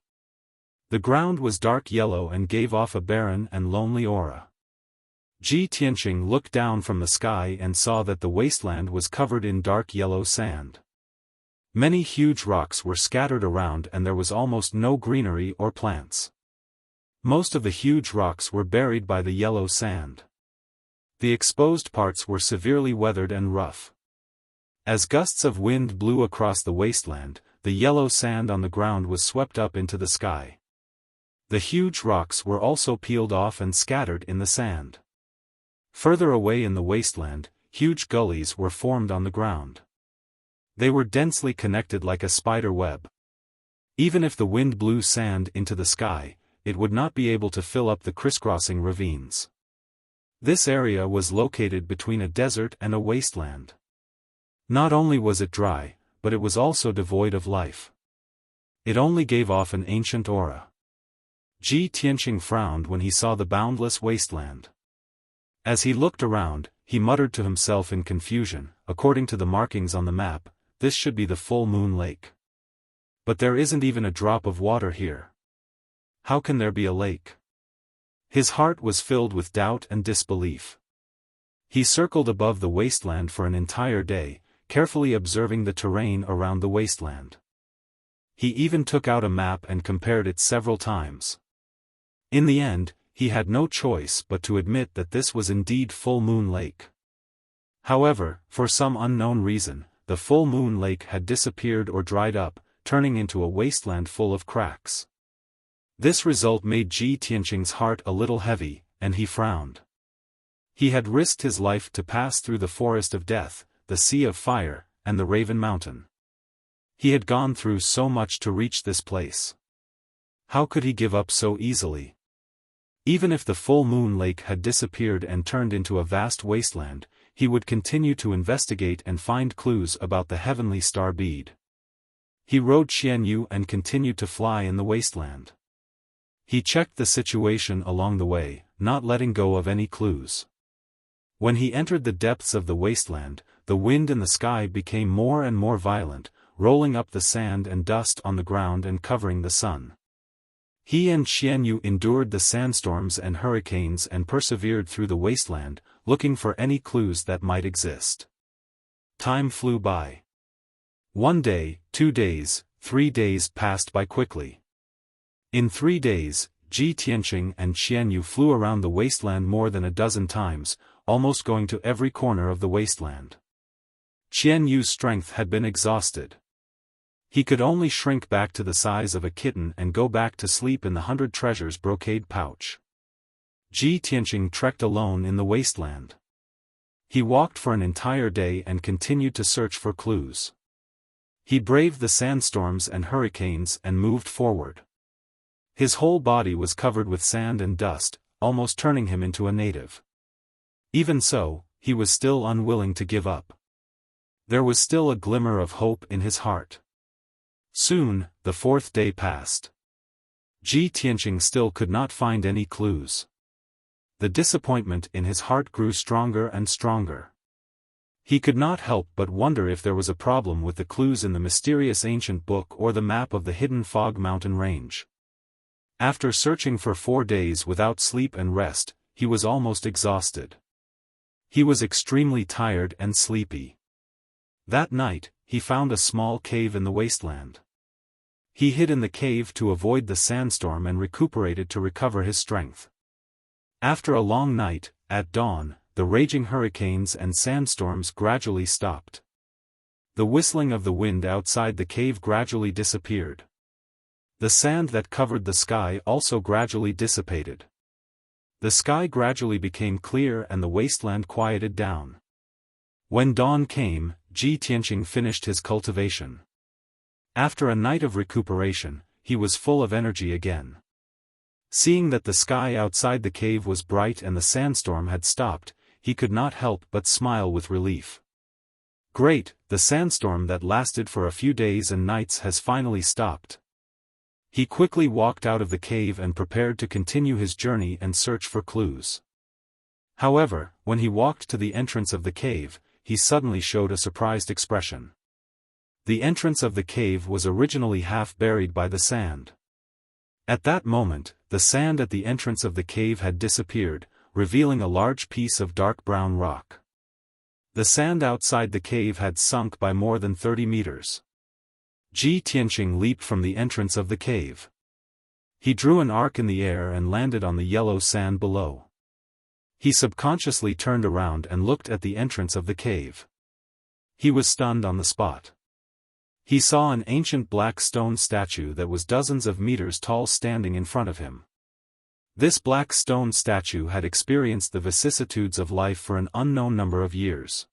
The ground was dark yellow and gave off a barren and lonely aura. Ji Tianqing looked down from the sky and saw that the wasteland was covered in dark yellow sand. Many huge rocks were scattered around and there was almost no greenery or plants. Most of the huge rocks were buried by the yellow sand. The exposed parts were severely weathered and rough. As gusts of wind blew across the wasteland, the yellow sand on the ground was swept up into the sky. The huge rocks were also peeled off and scattered in the sand. Further away in the wasteland, huge gullies were formed on the ground. They were densely connected like a spider web. Even if the wind blew sand into the sky, it would not be able to fill up the crisscrossing ravines. This area was located between a desert and a wasteland. Not only was it dry, but it was also devoid of life. It only gave off an ancient aura. Ji Tianqing frowned when he saw the boundless wasteland. As he looked around, he muttered to himself in confusion, according to the markings on the map, this should be the Full Moon Lake. But there isn't even a drop of water here. How can there be a lake? His heart was filled with doubt and disbelief. He circled above the wasteland for an entire day, carefully observing the terrain around the wasteland. He even took out a map and compared it several times. In the end, he had no choice but to admit that this was indeed Full Moon Lake. However, for some unknown reason, the Full Moon Lake had disappeared or dried up, turning into a wasteland full of cracks. This result made Ji Tianqing's heart a little heavy, and he frowned. He had risked his life to pass through the Forest of Death, the Sea of Fire, and the Raven Mountain. He had gone through so much to reach this place. How could he give up so easily? Even if the Full Moon Lake had disappeared and turned into a vast wasteland, he would continue to investigate and find clues about the heavenly star bead. He rode Xianyu and continued to fly in the wasteland. He checked the situation along the way, not letting go of any clues. When he entered the depths of the wasteland, the wind in the sky became more and more violent, rolling up the sand and dust on the ground and covering the sun. He and Xianyu endured the sandstorms and hurricanes and persevered through the wasteland, looking for any clues that might exist. Time flew by. 1 day, 2 days, 3 days passed by quickly. In 3 days, Ji Tianqing and Xianyu flew around the wasteland more than a dozen times, almost going to every corner of the wasteland. Xianyu's strength had been exhausted. He could only shrink back to the size of a kitten and go back to sleep in the 100 treasures brocade pouch. Ji Tianqing trekked alone in the wasteland. He walked for an entire day and continued to search for clues. He braved the sandstorms and hurricanes and moved forward. His whole body was covered with sand and dust, almost turning him into a native. Even so, he was still unwilling to give up. There was still a glimmer of hope in his heart. Soon, the 4th day passed. Ji Tianqing still could not find any clues. The disappointment in his heart grew stronger and stronger. He could not help but wonder if there was a problem with the clues in the mysterious ancient book or the map of the hidden Fog Mountain range. After searching for 4 days without sleep and rest, he was almost exhausted. He was extremely tired and sleepy. That night, he found a small cave in the wasteland. He hid in the cave to avoid the sandstorm and recuperated to recover his strength. After a long night, at dawn, the raging hurricanes and sandstorms gradually stopped. The whistling of the wind outside the cave gradually disappeared. The sand that covered the sky also gradually dissipated. The sky gradually became clear and the wasteland quieted down. When dawn came, Ji Tianqing finished his cultivation. After a night of recuperation, he was full of energy again. Seeing that the sky outside the cave was bright and the sandstorm had stopped, he could not help but smile with relief. Great, the sandstorm that lasted for a few days and nights has finally stopped. He quickly walked out of the cave and prepared to continue his journey and search for clues. However, when he walked to the entrance of the cave, he suddenly showed a surprised expression. The entrance of the cave was originally half buried by the sand. At that moment, the sand at the entrance of the cave had disappeared, revealing a large piece of dark brown rock. The sand outside the cave had sunk by more than 30 meters. Ji Tianqing leaped from the entrance of the cave. He drew an arc in the air and landed on the yellow sand below. He subconsciously turned around and looked at the entrance of the cave. He was stunned on the spot. He saw an ancient black stone statue that was dozens of meters tall standing in front of him. This black stone statue had experienced the vicissitudes of life for an unknown number of years.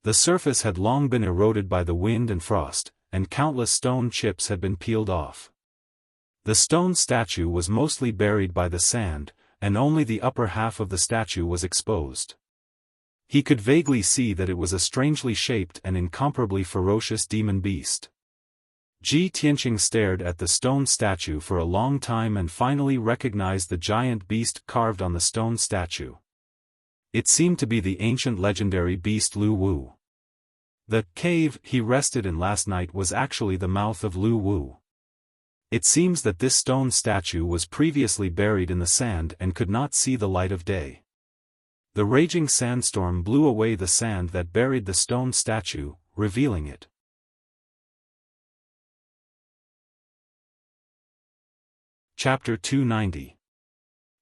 The surface had long been eroded by the wind and frost, and countless stone chips had been peeled off. The stone statue was mostly buried by the sand, and only the upper half of the statue was exposed. He could vaguely see that it was a strangely shaped and incomparably ferocious demon beast. Ji Tianqing stared at the stone statue for a long time and finally recognized the giant beast carved on the stone statue. It seemed to be the ancient legendary beast Lu Wu. The cave he rested in last night was actually the mouth of Lu Wu. It seems that this stone statue was previously buried in the sand and could not see the light of day. The raging sandstorm blew away the sand that buried the stone statue, revealing it. Chapter 290.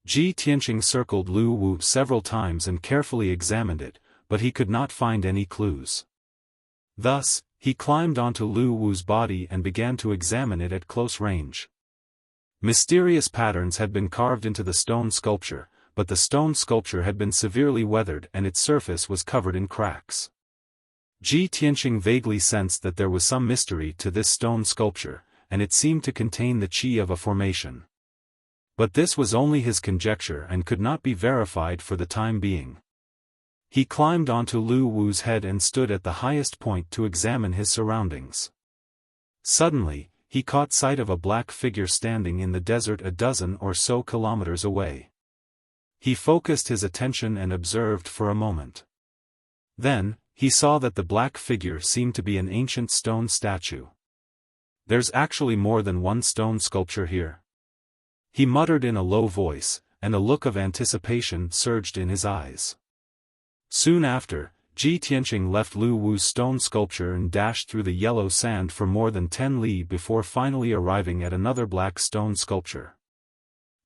Ji Tianqing circled Lu Wu several times and carefully examined it, but he could not find any clues. Thus, he climbed onto Lu Wu's body and began to examine it at close range. Mysterious patterns had been carved into the stone sculpture, but the stone sculpture had been severely weathered and its surface was covered in cracks. Ji Tianqing vaguely sensed that there was some mystery to this stone sculpture, and it seemed to contain the qi of a formation. But this was only his conjecture and could not be verified for the time being. He climbed onto Lu Wu's head and stood at the highest point to examine his surroundings. Suddenly, he caught sight of a black figure standing in the desert a dozen or so kilometers away. He focused his attention and observed for a moment. Then, he saw that the black figure seemed to be an ancient stone statue. There's actually more than one stone sculpture here. He muttered in a low voice, and a look of anticipation surged in his eyes. Soon after, Ji Tianqing left Lu Wu's stone sculpture and dashed through the yellow sand for more than 10 li before finally arriving at another black stone sculpture.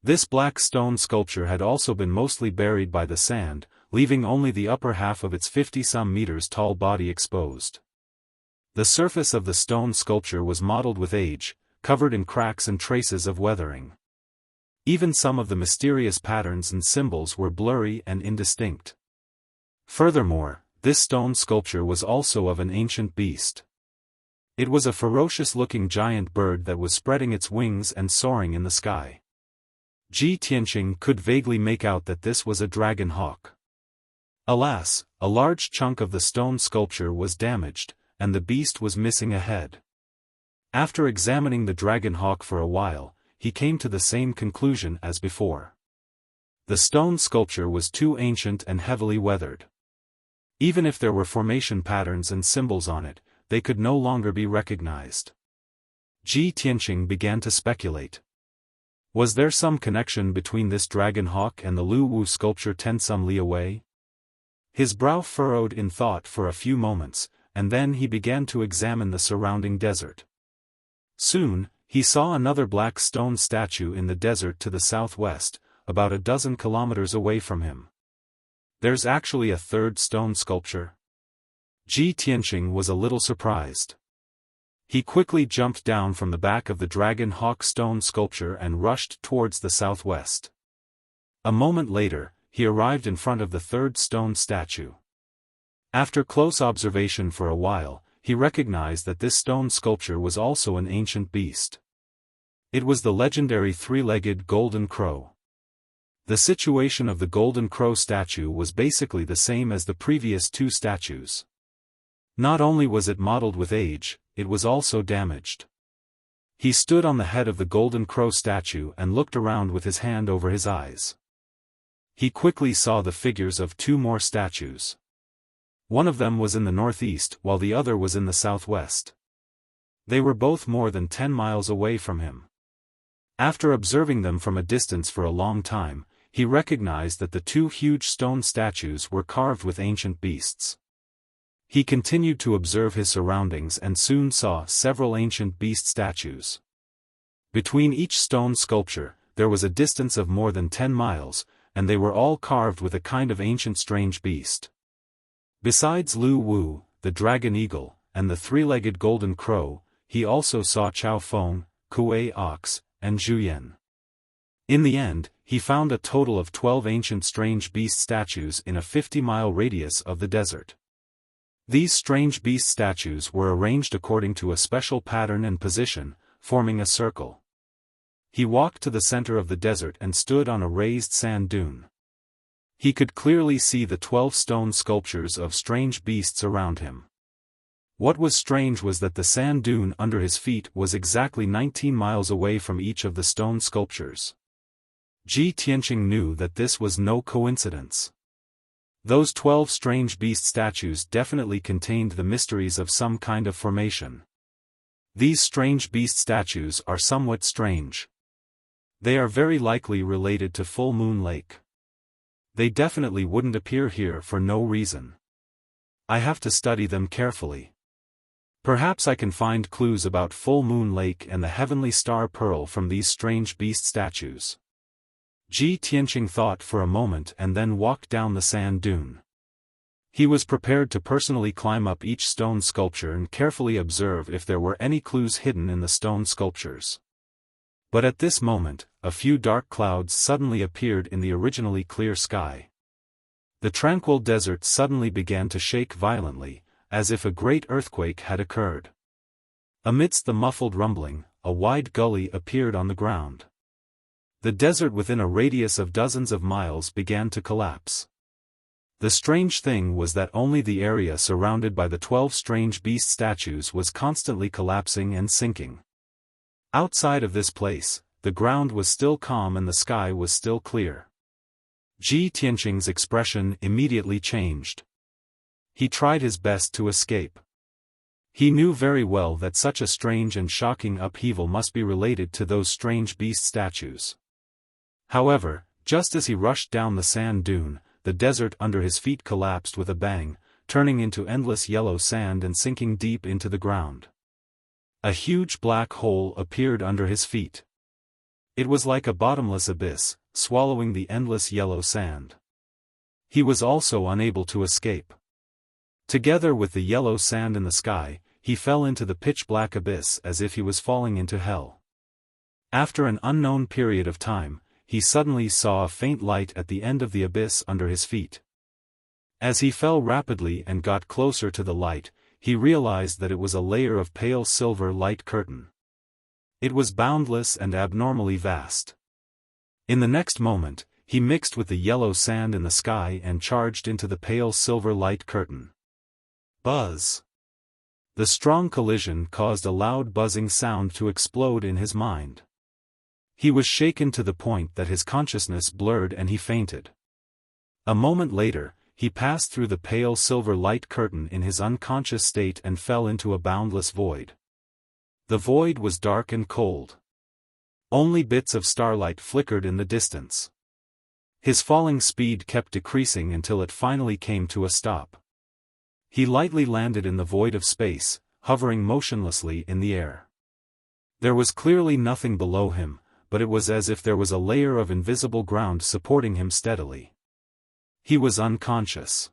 This black stone sculpture had also been mostly buried by the sand, leaving only the upper half of its 50-some meters tall body exposed. The surface of the stone sculpture was mottled with age, covered in cracks and traces of weathering. Even some of the mysterious patterns and symbols were blurry and indistinct. Furthermore, this stone sculpture was also of an ancient beast. It was a ferocious-looking giant bird that was spreading its wings and soaring in the sky. Ji Tianqing could vaguely make out that this was a dragon hawk. Alas, a large chunk of the stone sculpture was damaged, and the beast was missing a head. After examining the dragon hawk for a while, he came to the same conclusion as before. The stone sculpture was too ancient and heavily weathered. Even if there were formation patterns and symbols on it, they could no longer be recognized. Ji Tianqing began to speculate. Was there some connection between this dragon hawk and the Lu Wu sculpture 10-some li away? His brow furrowed in thought for a few moments, and then he began to examine the surrounding desert. Soon, he saw another black stone statue in the desert to the southwest, about a dozen kilometers away from him. There's actually a third stone sculpture? Ji Tianqing was a little surprised. He quickly jumped down from the back of the dragon hawk stone sculpture and rushed towards the southwest. A moment later, he arrived in front of the third stone statue. After close observation for a while, he recognized that this stone sculpture was also an ancient beast. It was the legendary three-legged golden crow. The situation of the golden crow statue was basically the same as the previous two statues. Not only was it mottled with age, it was also damaged. He stood on the head of the golden crow statue and looked around with his hand over his eyes. He quickly saw the figures of two more statues. One of them was in the northeast while the other was in the southwest. They were both more than 10 miles away from him. After observing them from a distance for a long time, he recognized that the two huge stone statues were carved with ancient beasts. He continued to observe his surroundings and soon saw several ancient beast statues. Between each stone sculpture, there was a distance of more than 10 miles, and they were all carved with a kind of ancient strange beast. Besides Lu Wu, the dragon eagle, and the three-legged golden crow, he also saw Xiaofan, Kuei ox, and Zhuyan. In the end, he found a total of 12 ancient strange beast statues in a 50-mile radius of the desert. These strange beast statues were arranged according to a special pattern and position, forming a circle. He walked to the center of the desert and stood on a raised sand dune. He could clearly see the 12 stone sculptures of strange beasts around him. What was strange was that the sand dune under his feet was exactly 19 miles away from each of the stone sculptures. Ji Tianqing knew that this was no coincidence. Those 12 strange beast statues definitely contained the mysteries of some kind of formation. These strange beast statues are somewhat strange. They are very likely related to Full Moon Lake. They definitely wouldn't appear here for no reason. I have to study them carefully. Perhaps I can find clues about Full Moon Lake and the heavenly star pearl from these strange beast statues. Ji Tianqing thought for a moment and then walked down the sand dune. He was prepared to personally climb up each stone sculpture and carefully observe if there were any clues hidden in the stone sculptures. But at this moment, a few dark clouds suddenly appeared in the originally clear sky. The tranquil desert suddenly began to shake violently, as if a great earthquake had occurred. Amidst the muffled rumbling, a wide gully appeared on the ground. The desert within a radius of dozens of miles began to collapse. The strange thing was that only the area surrounded by the 12 strange beast statues was constantly collapsing and sinking. Outside of this place, the ground was still calm and the sky was still clear. Ji Tianqing's expression immediately changed. He tried his best to escape. He knew very well that such a strange and shocking upheaval must be related to those strange beast statues. However, just as he rushed down the sand dune, the desert under his feet collapsed with a bang, turning into endless yellow sand and sinking deep into the ground. A huge black hole appeared under his feet. It was like a bottomless abyss, swallowing the endless yellow sand. He was also unable to escape. Together with the yellow sand in the sky, he fell into the pitch-black abyss as if he was falling into hell. After an unknown period of time, he suddenly saw a faint light at the end of the abyss under his feet. As he fell rapidly and got closer to the light, he realized that it was a layer of pale silver light curtain. It was boundless and abnormally vast. In the next moment, he mixed with the yellow sand in the sky and charged into the pale silver light curtain. Buzz! The strong collision caused a loud buzzing sound to explode in his mind. He was shaken to the point that his consciousness blurred and he fainted. A moment later, he passed through the pale silver light curtain in his unconscious state and fell into a boundless void. The void was dark and cold. Only bits of starlight flickered in the distance. His falling speed kept decreasing until it finally came to a stop. He lightly landed in the void of space, hovering motionlessly in the air. There was clearly nothing below him, but it was as if there was a layer of invisible ground supporting him steadily. He was unconscious.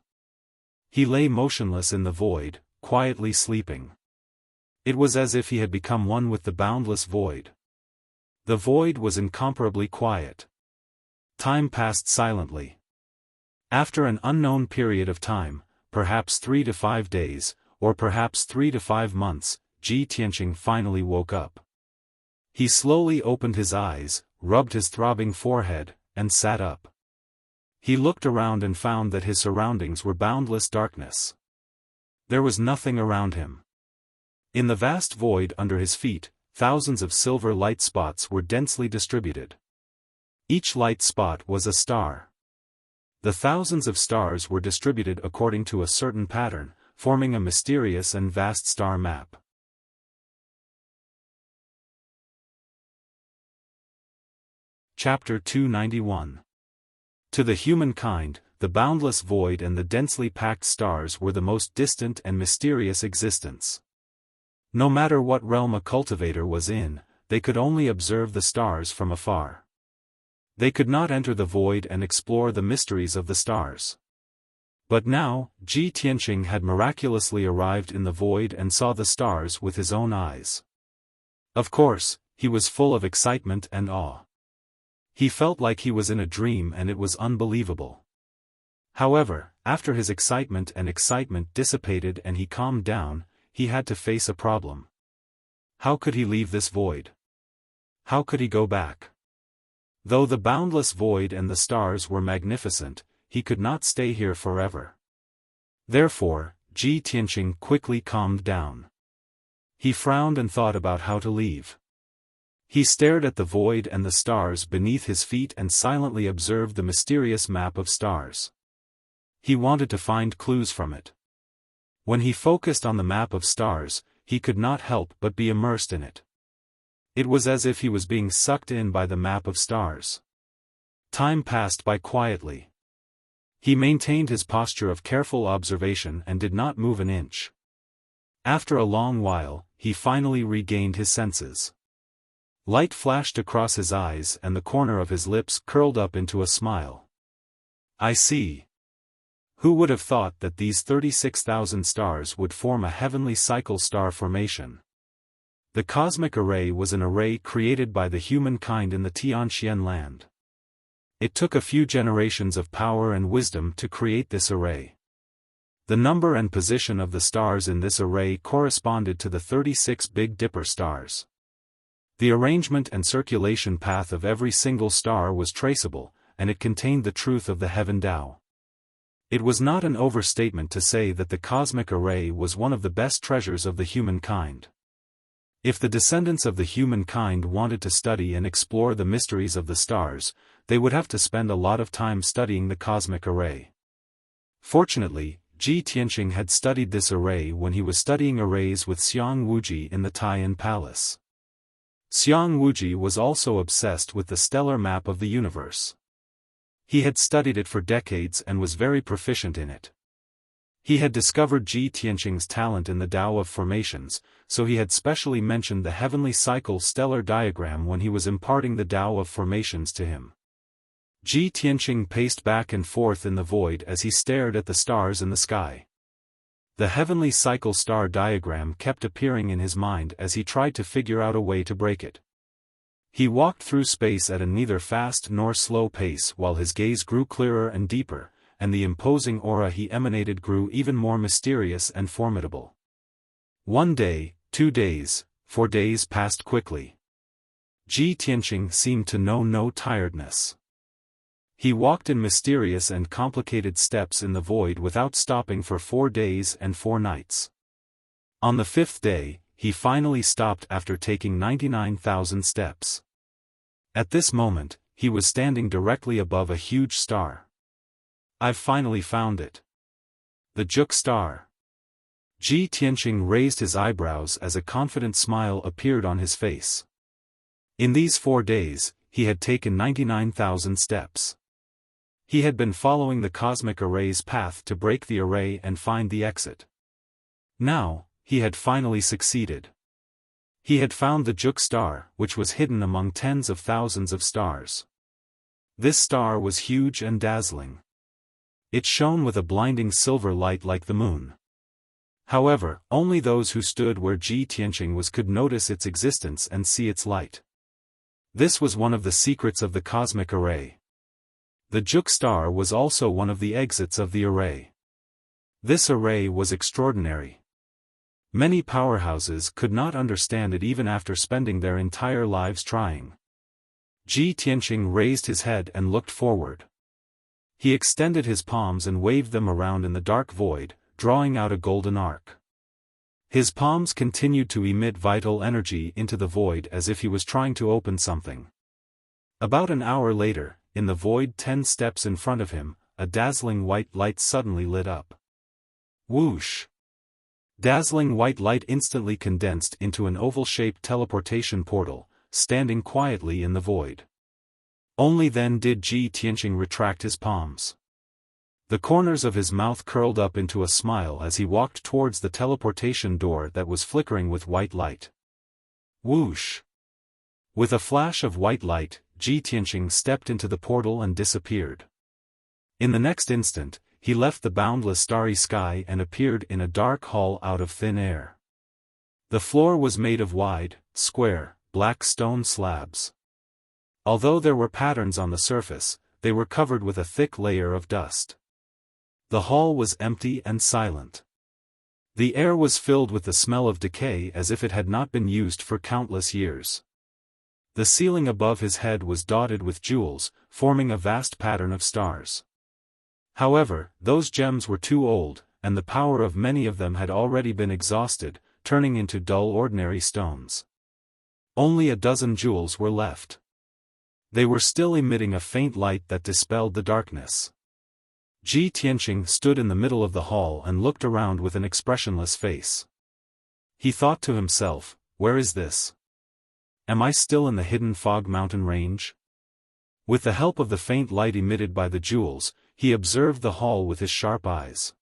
He lay motionless in the void, quietly sleeping. It was as if he had become one with the boundless void. The void was incomparably quiet. Time passed silently. After an unknown period of time, perhaps 3 to 5 days, or perhaps 3 to 5 months, Ji Tianqing finally woke up. He slowly opened his eyes, rubbed his throbbing forehead, and sat up. He looked around and found that his surroundings were boundless darkness. There was nothing around him. In the vast void under his feet, thousands of silver light spots were densely distributed. Each light spot was a star. The thousands of stars were distributed according to a certain pattern, forming a mysterious and vast star map. Chapter 291. To the humankind, the boundless void and the densely packed stars were the most distant and mysterious existence. No matter what realm a cultivator was in, they could only observe the stars from afar. They could not enter the void and explore the mysteries of the stars. But now, Ji Tianqing had miraculously arrived in the void and saw the stars with his own eyes. Of course, he was full of excitement and awe. He felt like he was in a dream and it was unbelievable. However, after his excitement dissipated and he calmed down, he had to face a problem. How could he leave this void? How could he go back? Though the boundless void and the stars were magnificent, he could not stay here forever. Therefore, Ji Tianqing quickly calmed down. He frowned and thought about how to leave. He stared at the void and the stars beneath his feet and silently observed the mysterious map of stars. He wanted to find clues from it. When he focused on the map of stars, he could not help but be immersed in it. It was as if he was being sucked in by the map of stars. Time passed by quietly. He maintained his posture of careful observation and did not move an inch. After a long while, he finally regained his senses. Light flashed across his eyes and the corner of his lips curled up into a smile. I see. Who would have thought that these 36,000 stars would form a heavenly cycle star formation? The cosmic array was an array created by the humankind in the Tianxian land. It took a few generations of power and wisdom to create this array. The number and position of the stars in this array corresponded to the 36 Big Dipper stars. The arrangement and circulation path of every single star was traceable, and it contained the truth of the Heaven Tao. It was not an overstatement to say that the cosmic array was one of the best treasures of the humankind. If the descendants of the humankind wanted to study and explore the mysteries of the stars, they would have to spend a lot of time studying the cosmic array. Fortunately, Ji Tianqing had studied this array when he was studying arrays with Xiang Wuji in the Taiyan Palace. Xiang Wuji was also obsessed with the stellar map of the universe. He had studied it for decades and was very proficient in it. He had discovered Ji Tianqing's talent in the Tao of formations, so he had specially mentioned the heavenly cycle stellar diagram when he was imparting the Tao of formations to him. Ji Tianqing paced back and forth in the void as he stared at the stars in the sky. The heavenly cycle star diagram kept appearing in his mind as he tried to figure out a way to break it. He walked through space at a neither fast nor slow pace while his gaze grew clearer and deeper, and the imposing aura he emanated grew even more mysterious and formidable. 1 day, 2 days, 4 days passed quickly. Ji Tianqing seemed to know no tiredness. He walked in mysterious and complicated steps in the void without stopping for 4 days and 4 nights. On the 5th day, he finally stopped after taking 99,000 steps. At this moment, he was standing directly above a huge star. "I've finally found it. The Juk star." Ji Tianqing raised his eyebrows as a confident smile appeared on his face. In these 4 days, he had taken 99,000 steps. He had been following the cosmic array's path to break the array and find the exit. Now, he had finally succeeded. He had found the Juk star, which was hidden among tens of thousands of stars. This star was huge and dazzling. It shone with a blinding silver light like the moon. However, only those who stood where Ji Tianqing was could notice its existence and see its light. This was one of the secrets of the cosmic array. The Juk star was also one of the exits of the array. This array was extraordinary. Many powerhouses could not understand it even after spending their entire lives trying. Ji Tianqing raised his head and looked forward. He extended his palms and waved them around in the dark void, drawing out a golden arc. His palms continued to emit vital energy into the void as if he was trying to open something. About an hour later, in the void 10 steps in front of him, a dazzling white light suddenly lit up. Whoosh! Dazzling white light instantly condensed into an oval-shaped teleportation portal, standing quietly in the void. Only then did Ji Tianqing retract his palms. The corners of his mouth curled up into a smile as he walked towards the teleportation door that was flickering with white light. Whoosh! With a flash of white light, Ji Tianqing stepped into the portal and disappeared. In the next instant, he left the boundless starry sky and appeared in a dark hall out of thin air. The floor was made of wide, square, black stone slabs. Although there were patterns on the surface, they were covered with a thick layer of dust. The hall was empty and silent. The air was filled with the smell of decay as if it had not been used for countless years. The ceiling above his head was dotted with jewels, forming a vast pattern of stars. However, those gems were too old, and the power of many of them had already been exhausted, turning into dull ordinary stones. Only a dozen jewels were left. They were still emitting a faint light that dispelled the darkness. Ji Tianqing stood in the middle of the hall and looked around with an expressionless face. He thought to himself, "Where is this? Am I still in the hidden fog mountain range?" With the help of the faint light emitted by the jewels, he observed the hall with his sharp eyes.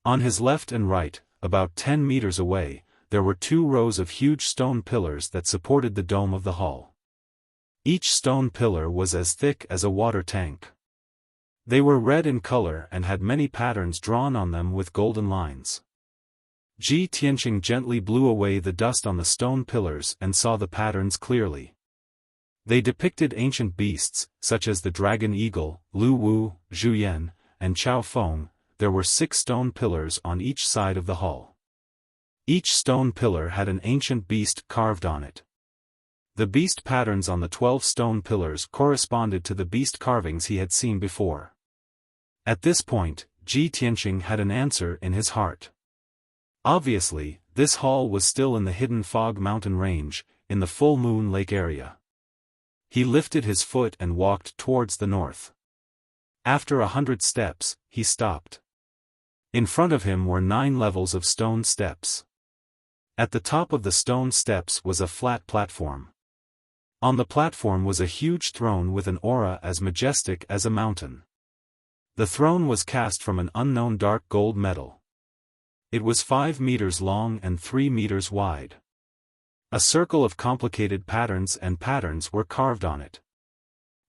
On his left and right, about 10 meters away, there were 2 rows of huge stone pillars that supported the dome of the hall. Each stone pillar was as thick as a water tank. They were red in color and had many patterns drawn on them with golden lines. Ji Tianqing gently blew away the dust on the stone pillars and saw the patterns clearly. They depicted ancient beasts, such as the dragon eagle, Lu Wu, Zhu Yan, and Xiaofan. There were 6 stone pillars on each side of the hall. Each stone pillar had an ancient beast carved on it. The beast patterns on the 12 stone pillars corresponded to the beast carvings he had seen before. At this point, Ji Tianqing had an answer in his heart. Obviously, this hall was still in the hidden fog mountain range, in the full moon lake area. He lifted his foot and walked towards the north. After 100 steps, he stopped. In front of him were 9 levels of stone steps. At the top of the stone steps was a flat platform. On the platform was a huge throne with an aura as majestic as a mountain. The throne was cast from an unknown dark gold metal. It was 5 meters long and 3 meters wide. A circle of complicated patterns were carved on it.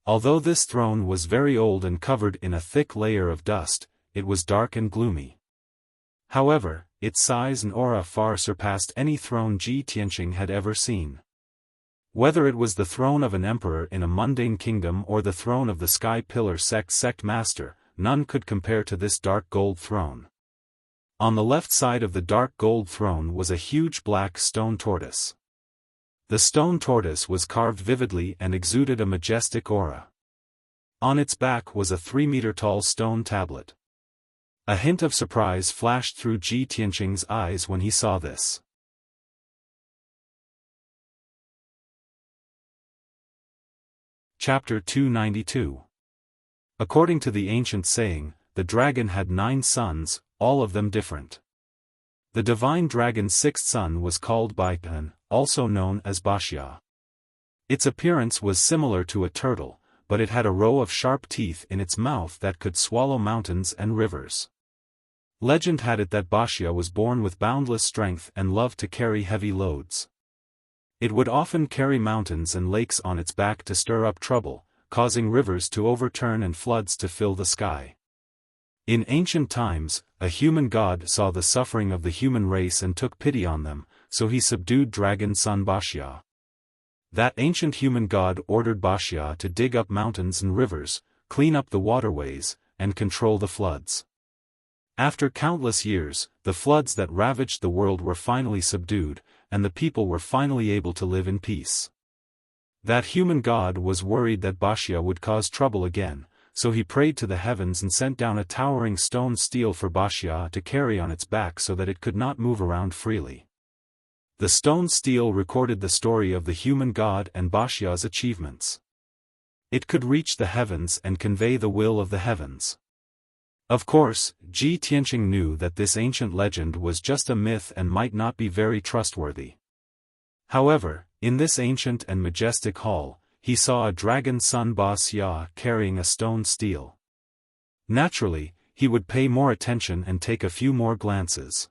Although this throne was very old and covered in a thick layer of dust, it was dark and gloomy. However, its size and aura far surpassed any throne Ji Tianqing had ever seen. Whether it was the throne of an emperor in a mundane kingdom or the throne of the Sky Pillar sect master, none could compare to this dark gold throne. On the left side of the dark gold throne was a huge black stone tortoise. The stone tortoise was carved vividly and exuded a majestic aura. On its back was a 3-meter-tall stone tablet. A hint of surprise flashed through Ji Tianqing's eyes when he saw this. Chapter 292. According to the ancient saying, the dragon had 9 sons, all of them different. The divine dragon's 6th son was called Baipan, also known as Wuxia. Its appearance was similar to a turtle, but it had a row of sharp teeth in its mouth that could swallow mountains and rivers. Legend had it that Wuxia was born with boundless strength and loved to carry heavy loads. It would often carry mountains and lakes on its back to stir up trouble, causing rivers to overturn and floods to fill the sky. In ancient times, a human god saw the suffering of the human race and took pity on them, so he subdued dragon son Wuxia. That ancient human god ordered Wuxia to dig up mountains and rivers, clean up the waterways, and control the floods. After countless years, the floods that ravaged the world were finally subdued, and the people were finally able to live in peace. That human god was worried that Wuxia would cause trouble again, so he prayed to the heavens and sent down a towering stone stele for Wuxia to carry on its back so that it could not move around freely. The stone stele recorded the story of the human god and Wuxia's achievements. It could reach the heavens and convey the will of the heavens. Of course, Ji Tianqing knew that this ancient legend was just a myth and might not be very trustworthy. However, in this ancient and majestic hall, he saw a dragon son Wuxia carrying a stone stele. Naturally, he would pay more attention and take a few more glances.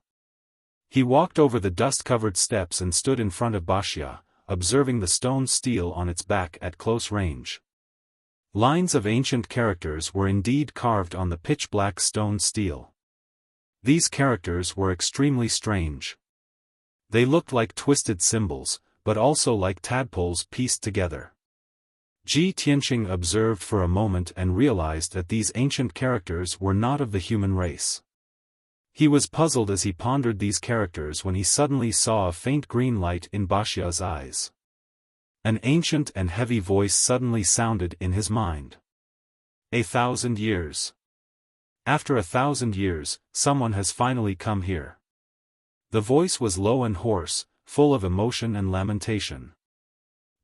He walked over the dust-covered steps and stood in front of Wuxia, observing the stone stele on its back at close range. Lines of ancient characters were indeed carved on the pitch-black stone stele. These characters were extremely strange. They looked like twisted symbols, but also like tadpoles pieced together. Ji Tianqing observed for a moment and realized that these ancient characters were not of the human race. He was puzzled as he pondered these characters when he suddenly saw a faint green light in Wuxia's eyes. An ancient and heavy voice suddenly sounded in his mind. 1,000 years. After 1,000 years, someone has finally come here. The voice was low and hoarse, full of emotion and lamentation.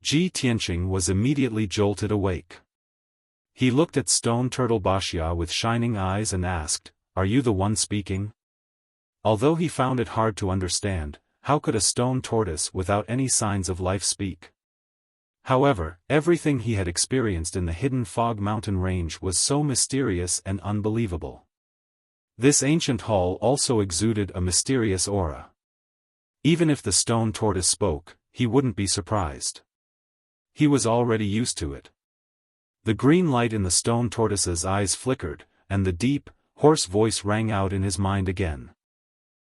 Ji Tianqing was immediately jolted awake. He looked at stone turtle Wuxia with shining eyes and asked, "Are you the one speaking?" Although he found it hard to understand, how could a stone tortoise without any signs of life speak? However, everything he had experienced in the hidden fog mountain range was so mysterious and unbelievable. This ancient hall also exuded a mysterious aura. Even if the stone tortoise spoke, he wouldn't be surprised. He was already used to it. The green light in the stone tortoise's eyes flickered, and the deep, hoarse voice rang out in his mind again.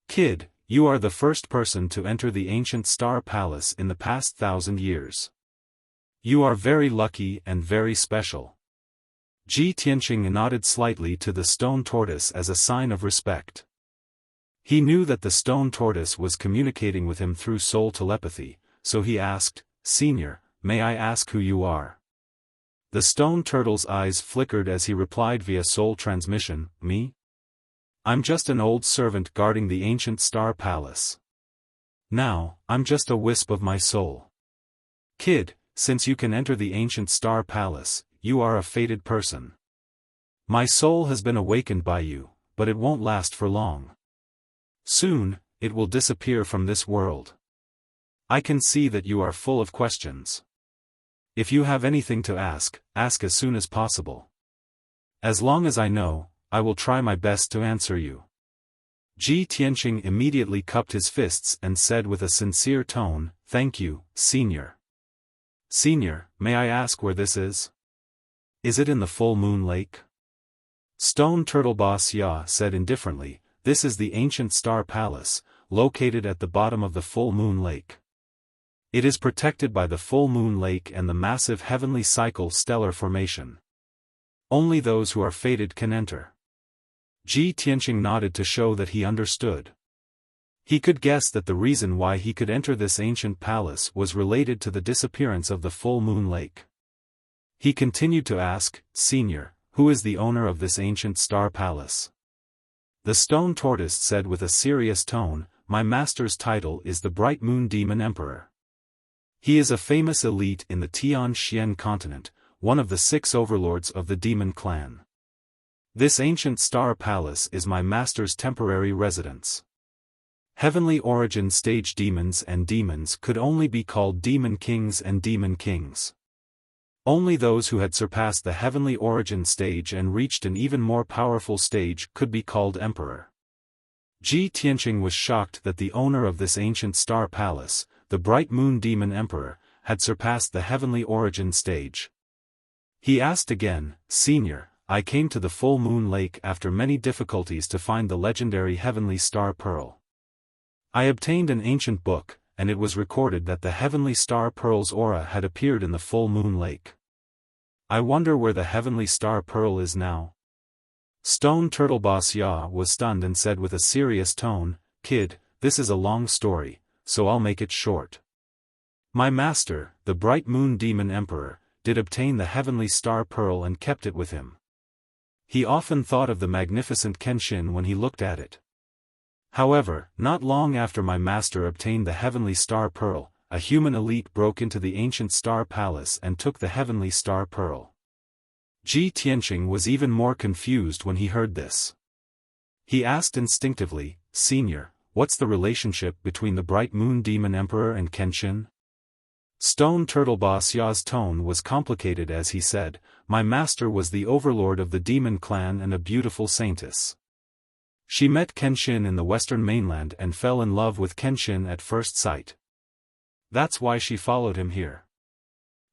"Kid, you are the first person to enter the ancient star palace in the past 1,000 years. You are very lucky and very special." Ji Tianqing nodded slightly to the stone tortoise as a sign of respect. He knew that the stone tortoise was communicating with him through soul telepathy, so he asked, "Senior, may I ask who you are?" The stone turtle's eyes flickered as he replied via soul transmission, "Me? I'm just an old servant guarding the ancient star palace. Now, I'm just a wisp of my soul. Kid, since you can enter the ancient star palace, you are a fated person. My soul has been awakened by you, but it won't last for long. Soon, it will disappear from this world. I can see that you are full of questions. If you have anything to ask, ask as soon as possible. As long as I know, I will try my best to answer you. Ji Tianqing immediately cupped his fists and said with a sincere tone, "Thank you, Senior." "Senior, may I ask where this is? Is it in the Full Moon Lake?" Stone Turtle Boss Ya said indifferently, "This is the ancient Star Palace, located at the bottom of the Full Moon Lake. It is protected by the Full Moon Lake and the massive heavenly cycle stellar formation. Only those who are fated can enter." Ji Tianqing nodded to show that he understood. He could guess that the reason why he could enter this ancient palace was related to the disappearance of the Full Moon Lake. He continued to ask, "Senior, who is the owner of this ancient star palace?" The stone tortoise said with a serious tone, "My master's title is the Bright Moon Demon Emperor. He is a famous elite in the Tian-Xian continent, one of the 6 overlords of the demon clan. This ancient star palace is my master's temporary residence. Heavenly origin stage demons and demons could only be called demon kings and demon kings. Only those who had surpassed the heavenly origin stage and reached an even more powerful stage could be called emperor." Ji Tianqing was shocked that the owner of this ancient star palace, the Bright Moon Demon Emperor, had surpassed the heavenly origin stage. He asked again, "Senior, I came to the Full Moon Lake after many difficulties to find the legendary heavenly star pearl. I obtained an ancient book, and it was recorded that the heavenly star pearl's aura had appeared in the Full Moon Lake. I wonder where the heavenly star pearl is now." Stone Turtle Boss Ya was stunned and said with a serious tone, "Kid, this is a long story, so I'll make it short. My master, the Bright Moon Demon Emperor, did obtain the heavenly star pearl and kept it with him. He often thought of the magnificent Kenshin when he looked at it. However, not long after my master obtained the heavenly star pearl, a human elite broke into the ancient star palace and took the heavenly star pearl." Ji Tianqing was even more confused when he heard this. He asked instinctively, "Senior, what's the relationship between the Bright Moon Demon Emperor and Kenshin?" Stone Turtle Boss Ya's tone was complicated as he said, "My master was the overlord of the demon clan and a beautiful saintess. She met Kenshin in the western mainland and fell in love with Kenshin at first sight. That's why she followed him here.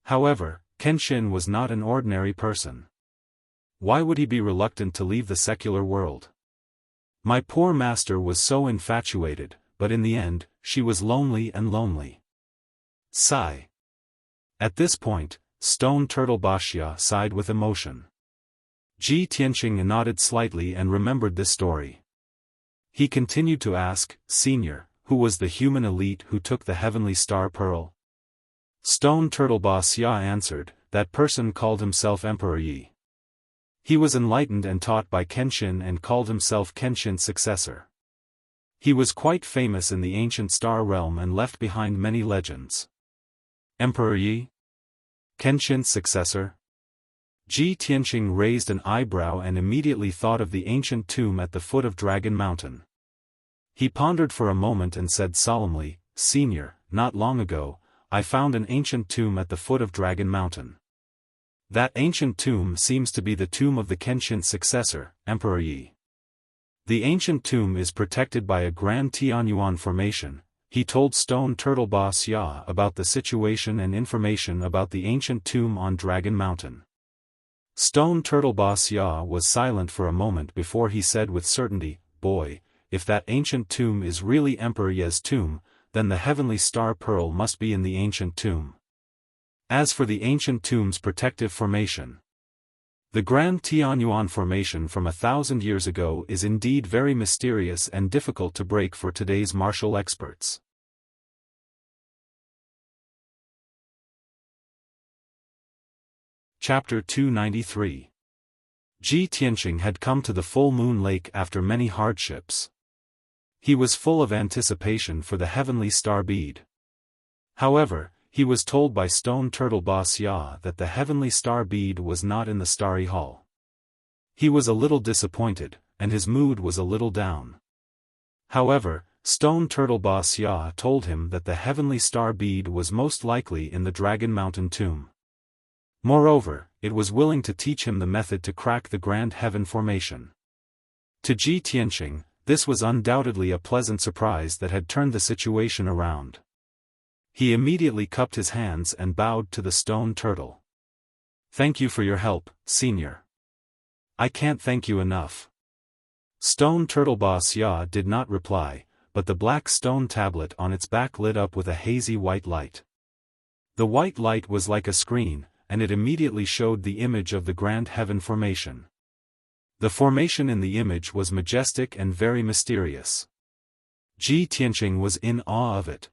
However, Kenshin was not an ordinary person. Why would he be reluctant to leave the secular world? My poor master was so infatuated, but in the end, she was lonely and lonely." Sigh. At this point, Stone Turtle Boss Ya sighed with emotion. Ji Tianqing nodded slightly and remembered this story. He continued to ask, "Senior, who was the human elite who took the heavenly star pearl?" Stone Turtle Boss Ya answered, "That person called himself Emperor Yi. He was enlightened and taught by Kenshin and called himself Kenshin's successor. He was quite famous in the ancient star realm and left behind many legends." "Emperor Yi? Kenshin's successor?" Ji Tianqing raised an eyebrow and immediately thought of the ancient tomb at the foot of Dragon Mountain. He pondered for a moment and said solemnly, "Senior, not long ago, I found an ancient tomb at the foot of Dragon Mountain. That ancient tomb seems to be the tomb of the Kenshin successor, Emperor Yi. The ancient tomb is protected by a grand Tianyuan formation." He told Stone Turtle Boss Ya about the situation and information about the ancient tomb on Dragon Mountain. Stone Turtle Boss Ya was silent for a moment before he said with certainty, "Boy, if that ancient tomb is really Emperor Ye's tomb, then the heavenly star pearl must be in the ancient tomb. As for the ancient tomb's protective formation, the Grand Tianyuan formation from 1,000 years ago is indeed very mysterious and difficult to break for today's martial experts." Chapter 293. Ji Tianqing had come to the Full Moon Lake after many hardships. He was full of anticipation for the heavenly star bead. However, he was told by Stone Turtle Boss Ya that the heavenly star bead was not in the starry hall. He was a little disappointed, and his mood was a little down. However, Stone Turtle Boss Ya told him that the heavenly star bead was most likely in the Dragon Mountain tomb. Moreover, it was willing to teach him the method to crack the Grand Heaven Formation. To Ji Tianqing, this was undoubtedly a pleasant surprise that had turned the situation around. He immediately cupped his hands and bowed to the stone turtle. "Thank you for your help, Senior. I can't thank you enough." Stone Turtle Boss Ya did not reply, but the black stone tablet on its back lit up with a hazy white light. The white light was like a screen, and it immediately showed the image of the Grand Heaven Formation. The formation in the image was majestic and very mysterious. Ji Tianqing was in awe of it.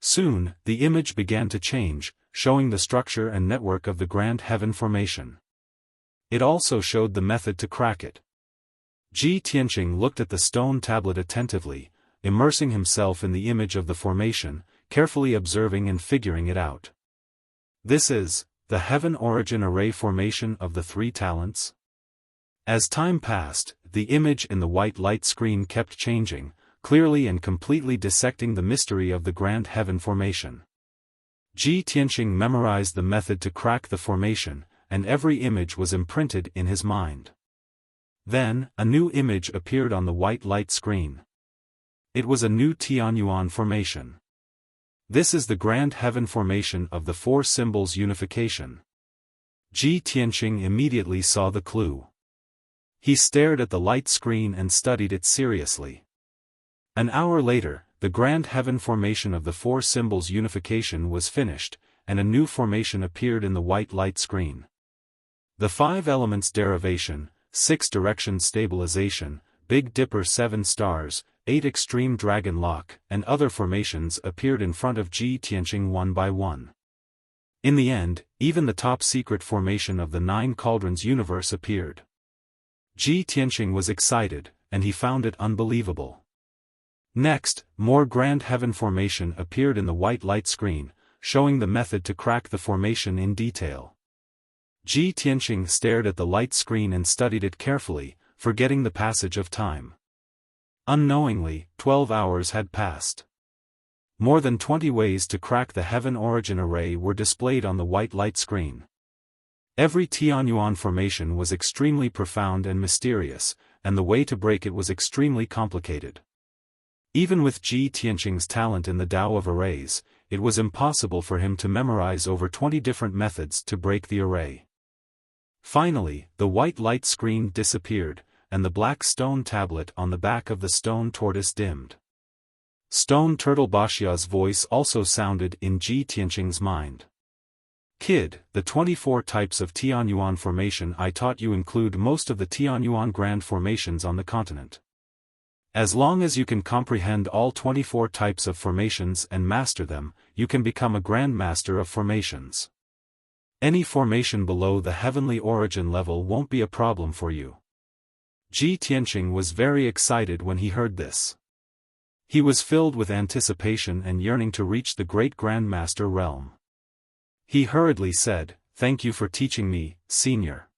Soon, the image began to change, showing the structure and network of the Grand Heaven Formation. It also showed the method to crack it. Ji Tianqing looked at the stone tablet attentively, immersing himself in the image of the formation, carefully observing and figuring it out. This is the Heaven Origin Array Formation of the Three Talents. As time passed, the image in the white light screen kept changing, clearly and completely dissecting the mystery of the Grand Heaven Formation. Ji Tianqing memorized the method to crack the formation, and every image was imprinted in his mind. Then, a new image appeared on the white light screen. It was a new Tianyuan formation. This is the Grand Heaven Formation of the Four Symbols Unification. Ji Tianqing immediately saw the clue. He stared at the light screen and studied it seriously. An hour later, the Grand Heaven Formation of the Four Symbols Unification was finished, and a new formation appeared in the white light screen. The 5 elements derivation, 6 directions stabilization, Big Dipper 7 stars, 8 extreme dragon lock, and other formations appeared in front of Ji Tianqing one by one. In the end, even the top secret formation of the 9 cauldrons universe appeared. Ji Tianqing was excited, and he found it unbelievable. Next, more Grand Heaven Formation appeared in the white light screen, showing the method to crack the formation in detail. Ji Tianqing stared at the light screen and studied it carefully, forgetting the passage of time. Unknowingly, 12 hours had passed. More than 20 ways to crack the Heaven Origin Array were displayed on the white light screen. Every Tianyuan formation was extremely profound and mysterious, and the way to break it was extremely complicated. Even with Ji Tianqing's talent in the Tao of Arrays, it was impossible for him to memorize over 20 different methods to break the array. Finally, the white light screen disappeared, and the black stone tablet on the back of the stone tortoise dimmed. Stone Turtle Bashia's voice also sounded in Ji Tianqing's mind. "Kid, the 24 types of Tianyuan formation I taught you include most of the Tianyuan grand formations on the continent. As long as you can comprehend all 24 types of formations and master them, you can become a Grand Master of formations. Any formation below the heavenly origin level won't be a problem for you." Ji Tianqing was very excited when he heard this. He was filled with anticipation and yearning to reach the great Grand Master realm. He hurriedly said, "Thank you for teaching me, Senior."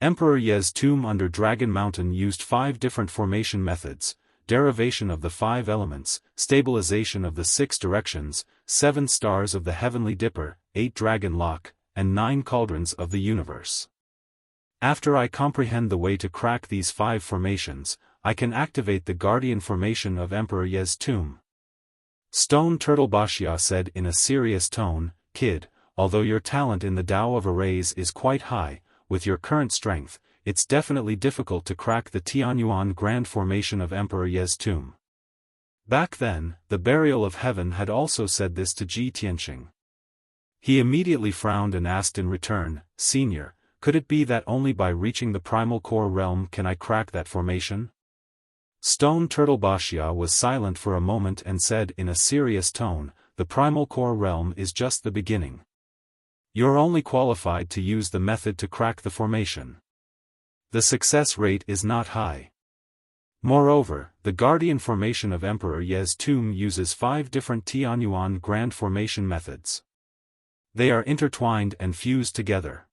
Emperor Ye's tomb under Dragon Mountain used 5 different formation methods: derivation of the 5 elements, stabilization of the 6 directions, 7 stars of the Heavenly Dipper, 8 dragon lock, and 9 cauldrons of the universe. After I comprehend the way to crack these 5 formations, I can activate the guardian formation of Emperor Ye's tomb. Stone Turtle Bashia said in a serious tone, "Kid, although your talent in the Tao of Arrays is quite high, with your current strength, it's definitely difficult to crack the Tianyuan grand formation of Emperor Ye's tomb." Back then, the Burial of Heaven had also said this to Ji Tianqing. He immediately frowned and asked in return, "Senior, could it be that only by reaching the primal core realm can I crack that formation?" Stone Turtle Bashia was silent for a moment and said in a serious tone, "The primal core realm is just the beginning. You're only qualified to use the method to crack the formation. The success rate is not high. Moreover, the guardian formation of Emperor Ye's tomb uses 5 different Tianyuan grand formation methods. They are intertwined and fused together.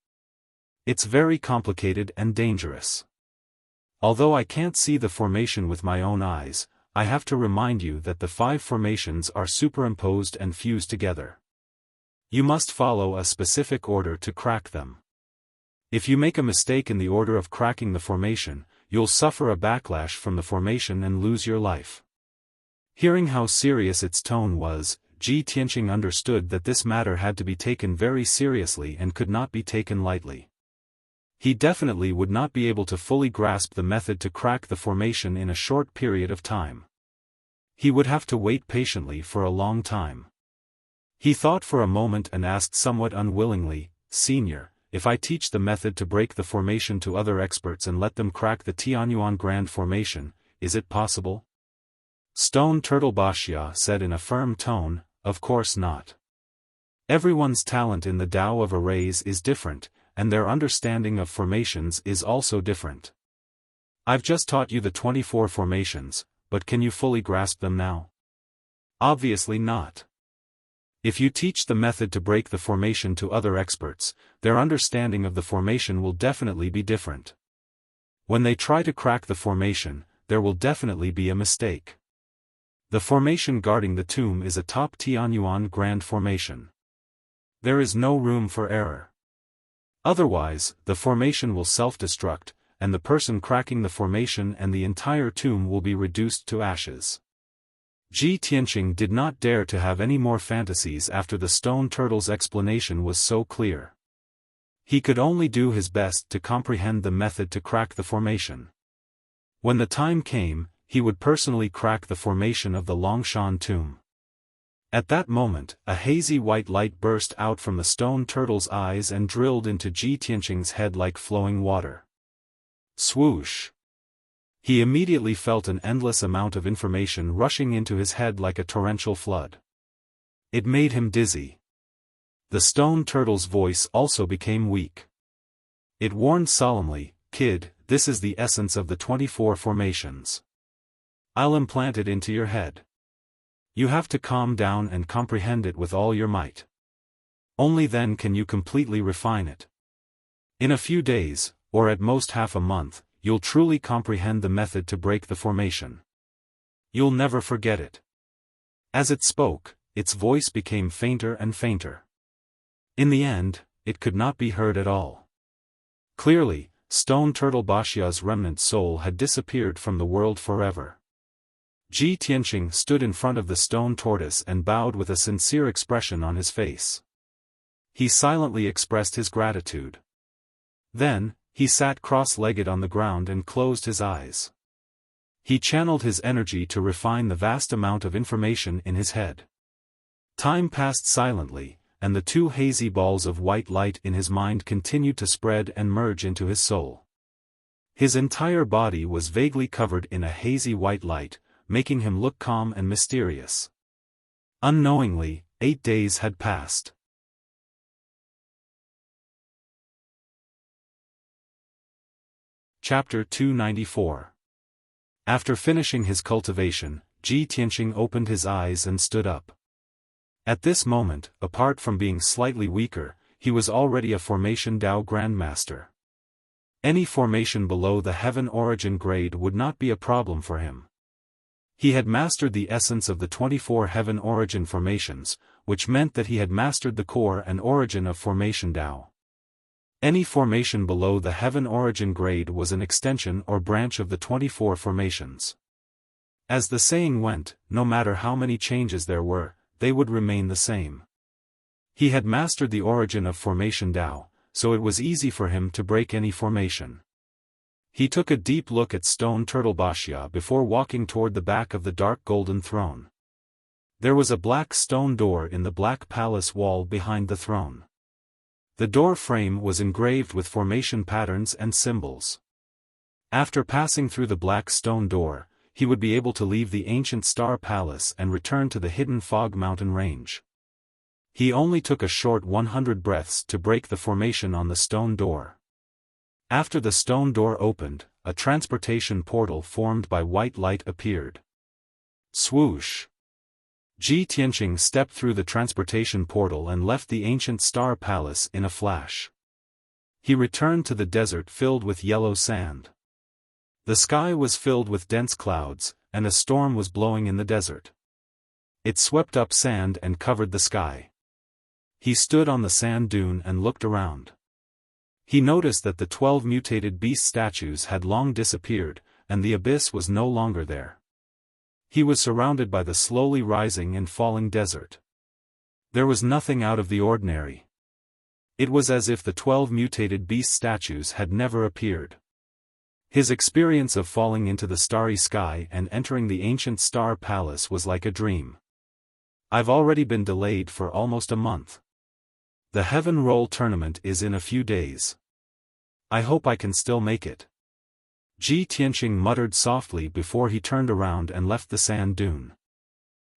It's very complicated and dangerous. Although I can't see the formation with my own eyes, I have to remind you that the 5 formations are superimposed and fused together. You must follow a specific order to crack them. If you make a mistake in the order of cracking the formation, you'll suffer a backlash from the formation and lose your life. Hearing how serious its tone was, Ji Tianqing understood that this matter had to be taken very seriously and could not be taken lightly. He definitely would not be able to fully grasp the method to crack the formation in a short period of time. He would have to wait patiently for a long time. He thought for a moment and asked somewhat unwillingly, "Senior, if I teach the method to break the formation to other experts and let them crack the Tianyuan Grand Formation, is it possible?" Stone Turtle Wuxia said in a firm tone, "Of course not. Everyone's talent in the Tao of arrays is different, and their understanding of formations is also different. I've just taught you the 24 formations, but can you fully grasp them now? Obviously not. If you teach the method to break the formation to other experts, their understanding of the formation will definitely be different. When they try to crack the formation, there will definitely be a mistake. The formation guarding the tomb is a top Tianyuan Grand Formation. There is no room for error. Otherwise, the formation will self-destruct, and the person cracking the formation and the entire tomb will be reduced to ashes." Ji Tianqing did not dare to have any more fantasies after the stone turtle's explanation was so clear. He could only do his best to comprehend the method to crack the formation. When the time came, he would personally crack the formation of the Longshan tomb. At that moment, a hazy white light burst out from the stone turtle's eyes and drilled into Ji Tianqing's head like flowing water. Swoosh! He immediately felt an endless amount of information rushing into his head like a torrential flood. It made him dizzy. The stone turtle's voice also became weak. It warned solemnly, "Kid, this is the essence of the 24 formations. I'll implant it into your head. You have to calm down and comprehend it with all your might. Only then can you completely refine it. In a few days, or at most half a month, you'll truly comprehend the method to break the formation. You'll never forget it." As it spoke, its voice became fainter and fainter. In the end, it could not be heard at all. Clearly, Stone Turtle Wuxia's remnant soul had disappeared from the world forever. Ji Tianqing stood in front of the stone tortoise and bowed with a sincere expression on his face. He silently expressed his gratitude. Then, he sat cross-legged on the ground and closed his eyes. He channeled his energy to refine the vast amount of information in his head. Time passed silently, and the two hazy balls of white light in his mind continued to spread and merge into his soul. His entire body was vaguely covered in a hazy white light, making him look calm and mysterious. Unknowingly, 8 days had passed. Chapter 294. After finishing his cultivation, Ji Tianqing opened his eyes and stood up. At this moment, apart from being slightly weaker, he was already a Formation Tao Grandmaster. Any formation below the Heaven Origin grade would not be a problem for him. He had mastered the essence of the 24 Heaven Origin formations, which meant that he had mastered the core and origin of Formation Tao. Any formation below the Heaven Origin grade was an extension or branch of the 24 formations. As the saying went, no matter how many changes there were, they would remain the same. He had mastered the origin of Formation Tao, so it was easy for him to break any formation. He took a deep look at Stone Turtle Wuxia before walking toward the back of the dark golden throne. There was a black stone door in the black palace wall behind the throne. The door frame was engraved with formation patterns and symbols. After passing through the black stone door, he would be able to leave the ancient Star Palace and return to the hidden Fog Mountain range. He only took a short 100 breaths to break the formation on the stone door. After the stone door opened, a transportation portal formed by white light appeared. Swoosh! Ji Tianqing stepped through the transportation portal and left the ancient Star Palace in a flash. He returned to the desert filled with yellow sand. The sky was filled with dense clouds, and a storm was blowing in the desert. It swept up sand and covered the sky. He stood on the sand dune and looked around. He noticed that the 12 mutated beast statues had long disappeared, and the abyss was no longer there. He was surrounded by the slowly rising and falling desert. There was nothing out of the ordinary. It was as if the 12 mutated beast statues had never appeared. His experience of falling into the starry sky and entering the ancient star palace was like a dream. I've already been delayed for almost a month. The Heaven Roll tournament is in a few days. I hope I can still make it. Ji Tianqing muttered softly before he turned around and left the sand dune.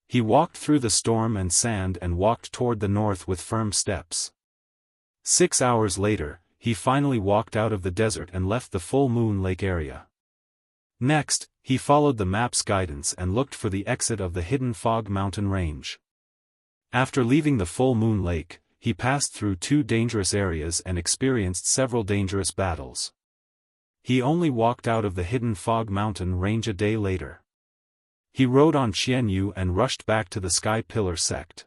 He walked through the storm and sand and walked toward the north with firm steps. 6 hours later, he finally walked out of the desert and left the full moon lake area. Next, he followed the map's guidance and looked for the exit of the hidden fog mountain range. After leaving the full moon lake, he passed through 2 dangerous areas and experienced several dangerous battles. He only walked out of the hidden fog mountain range a day later. He rode on Qianyu and rushed back to the Sky Pillar sect.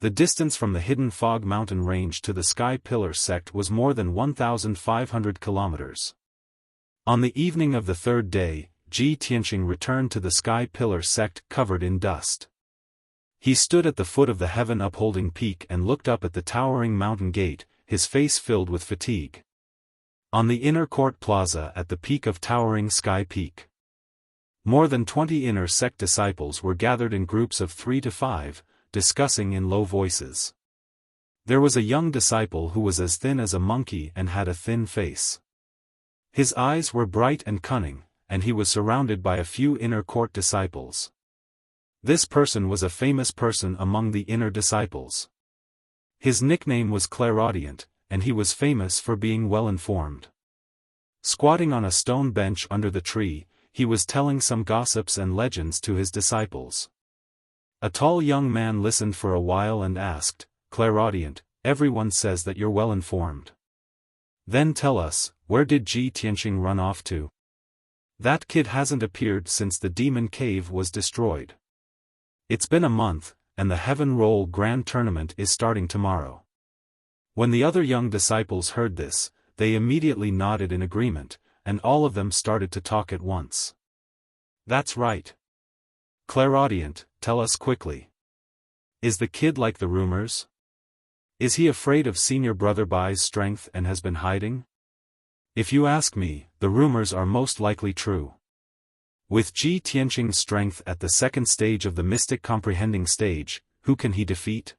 The distance from the hidden fog mountain range to the Sky Pillar sect was more than 1,500 kilometers. On the evening of the 3rd day, Ji Tianqing returned to the Sky Pillar sect covered in dust. He stood at the foot of the heaven upholding peak and looked up at the towering mountain gate, his face filled with fatigue. On the inner court plaza at the peak of towering Sky Peak, more than 20 inner sect disciples were gathered in groups of 3 to 5, discussing in low voices. There was a young disciple who was as thin as a monkey and had a thin face. His eyes were bright and cunning, and he was surrounded by a few inner court disciples. This person was a famous person among the inner disciples. His nickname was Clairaudient, and he was famous for being well-informed. Squatting on a stone bench under the tree, he was telling some gossips and legends to his disciples. A tall young man listened for a while and asked, "Clairaudient, everyone says that you're well-informed. Then tell us, where did Ji Tianqing run off to? That kid hasn't appeared since the demon cave was destroyed. It's been a month, and the Heaven Roll Grand Tournament is starting tomorrow." When the other young disciples heard this, they immediately nodded in agreement, and all of them started to talk at once. "That's right. Clairaudient, tell us quickly. Is the kid like the rumors? Is he afraid of Senior Brother Bai's strength and has been hiding? If you ask me, the rumors are most likely true. With Ji Tianqing's strength at the 2nd stage of the Mystic Comprehending stage, who can he defeat?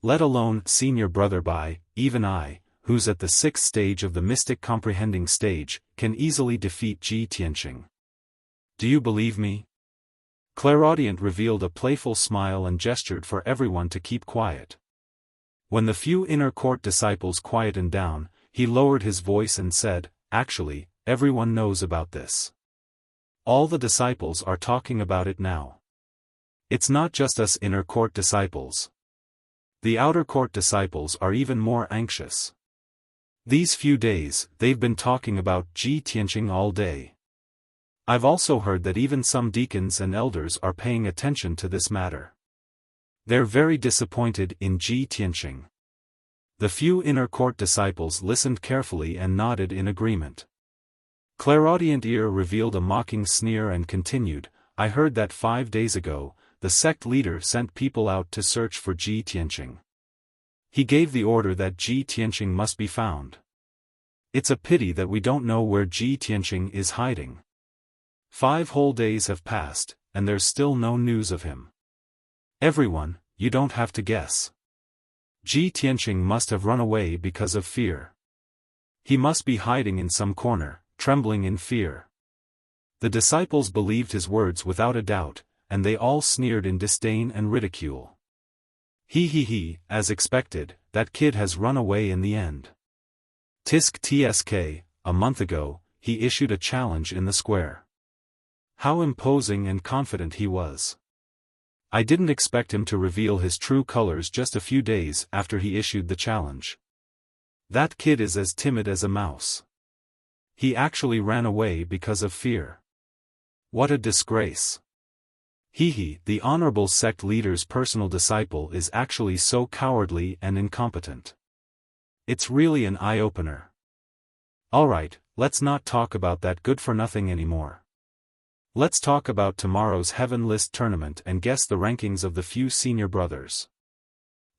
Let alone Senior Brother Bai, even I, who's at the 6th stage of the Mystic Comprehending stage, can easily defeat Ji Tianqing. Do you believe me?" Clairaudient revealed a playful smile and gestured for everyone to keep quiet. When the few inner court disciples quietened down, he lowered his voice and said, "Actually, everyone knows about this. All the disciples are talking about it now. It's not just us inner court disciples. The outer court disciples are even more anxious. These few days, they've been talking about Ji Tianqing all day. I've also heard that even some deacons and elders are paying attention to this matter. They're very disappointed in Ji Tianqing." The few inner court disciples listened carefully and nodded in agreement. Clairaudient ear revealed a mocking sneer and continued, "I heard that 5 days ago, the sect leader sent people out to search for Ji Tianqing. He gave the order that Ji Tianqing must be found. It's a pity that we don't know where Ji Tianqing is hiding. 5 whole days have passed, and there's still no news of him. Everyone, you don't have to guess. Ji Tianqing must have run away because of fear. He must be hiding in some corner, trembling in fear." The disciples believed his words without a doubt, and they all sneered in disdain and ridicule. As expected, that kid has run away in the end. Tsk, a month ago, he issued a challenge in the square. How imposing and confident he was. I didn't expect him to reveal his true colors just a few days after he issued the challenge. That kid is as timid as a mouse. He actually ran away because of fear. What a disgrace. The honorable sect leader's personal disciple is actually so cowardly and incompetent. It's really an eye-opener. Alright, let's not talk about that good-for-nothing anymore. Let's talk about tomorrow's Heaven List tournament and guess the rankings of the few senior brothers.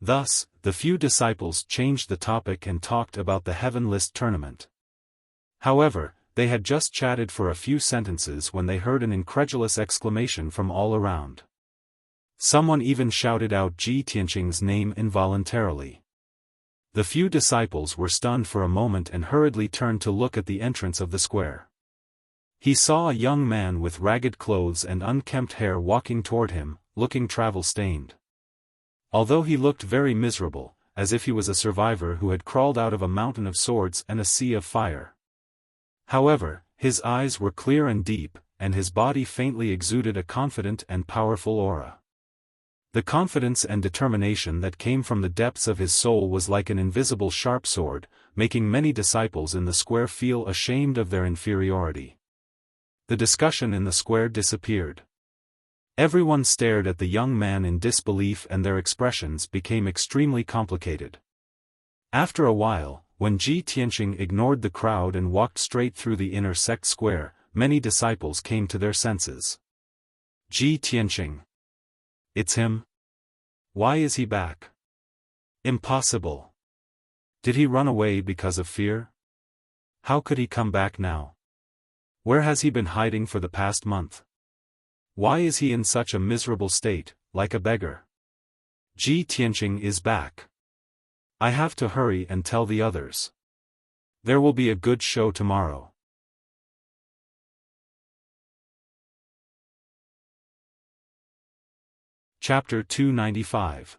Thus, the few disciples changed the topic and talked about the Heaven List tournament. However, they had just chatted for a few sentences when they heard an incredulous exclamation from all around. Someone even shouted out Ji Tianqing's name involuntarily. The few disciples were stunned for a moment and hurriedly turned to look at the entrance of the square. He saw a young man with ragged clothes and unkempt hair walking toward him, looking travel-stained. Although he looked very miserable, as if he was a survivor who had crawled out of a mountain of swords and a sea of fire. However, his eyes were clear and deep, and his body faintly exuded a confident and powerful aura. The confidence and determination that came from the depths of his soul was like an invisible sharp sword, making many disciples in the square feel ashamed of their inferiority. The discussion in the square disappeared. Everyone stared at the young man in disbelief and their expressions became extremely complicated. After a while, when Ji Tianqing ignored the crowd and walked straight through the inner sect square, many disciples came to their senses. Ji Tianqing. It's him? Why is he back? Impossible. Did he run away because of fear? How could he come back now? Where has he been hiding for the past month? Why is he in such a miserable state, like a beggar? Ji Tianqing is back. I have to hurry and tell the others. There will be a good show tomorrow. Chapter 295.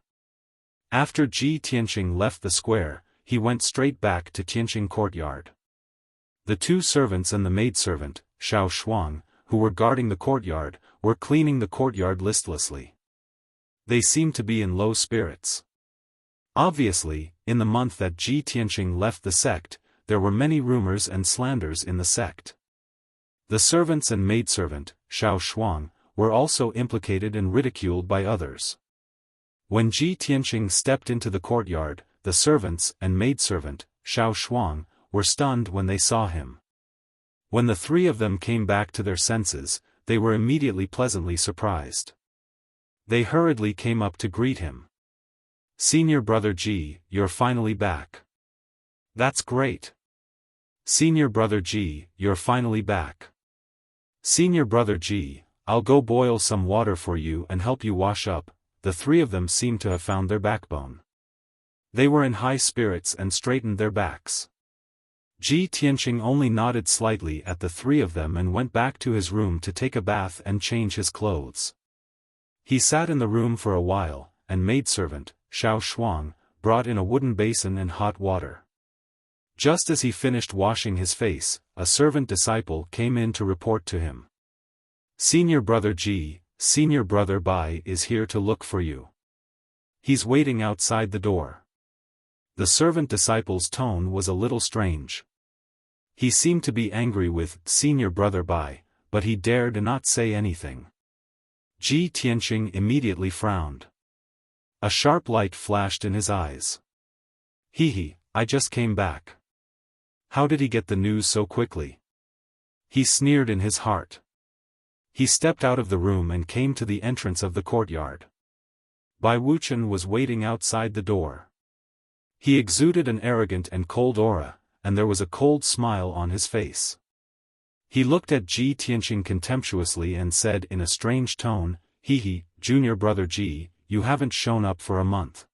After Ji Tianqing left the square, he went straight back to Tianqing courtyard. The two servants and the maidservant, Xiaofan, who were guarding the courtyard, were cleaning the courtyard listlessly. They seemed to be in low spirits. Obviously, in the month that Ji Tianqing left the sect, there were many rumors and slanders in the sect. The servants and maidservant, Xiaofan, were also implicated and ridiculed by others. When Ji Tianqing stepped into the courtyard, the servants and maidservant, Xiaofan, were stunned when they saw him. When the three of them came back to their senses, they were immediately pleasantly surprised. They hurriedly came up to greet him. Senior brother Ji, you're finally back. That's great. Senior brother Ji, you're finally back. Senior brother Ji, I'll go boil some water for you and help you wash up. The three of them seemed to have found their backbone. They were in high spirits and straightened their backs. Ji Tianqing only nodded slightly at the three of them and went back to his room to take a bath and change his clothes. He sat in the room for a while, and maidservant, Xiaofan, brought in a wooden basin and hot water. Just as he finished washing his face, a servant disciple came in to report to him. Senior brother Ji, Senior brother Bai is here to look for you. He's waiting outside the door. The servant disciple's tone was a little strange. He seemed to be angry with Senior brother Bai, but he dared not say anything. Ji Tianqing immediately frowned. A sharp light flashed in his eyes. I just came back. How did he get the news so quickly? He sneered in his heart. He stepped out of the room and came to the entrance of the courtyard. Bai Wuxian was waiting outside the door. He exuded an arrogant and cold aura, and there was a cold smile on his face. He looked at Ji Tianqing contemptuously and said in a strange tone, Junior brother Ji, you haven't shown up for a month.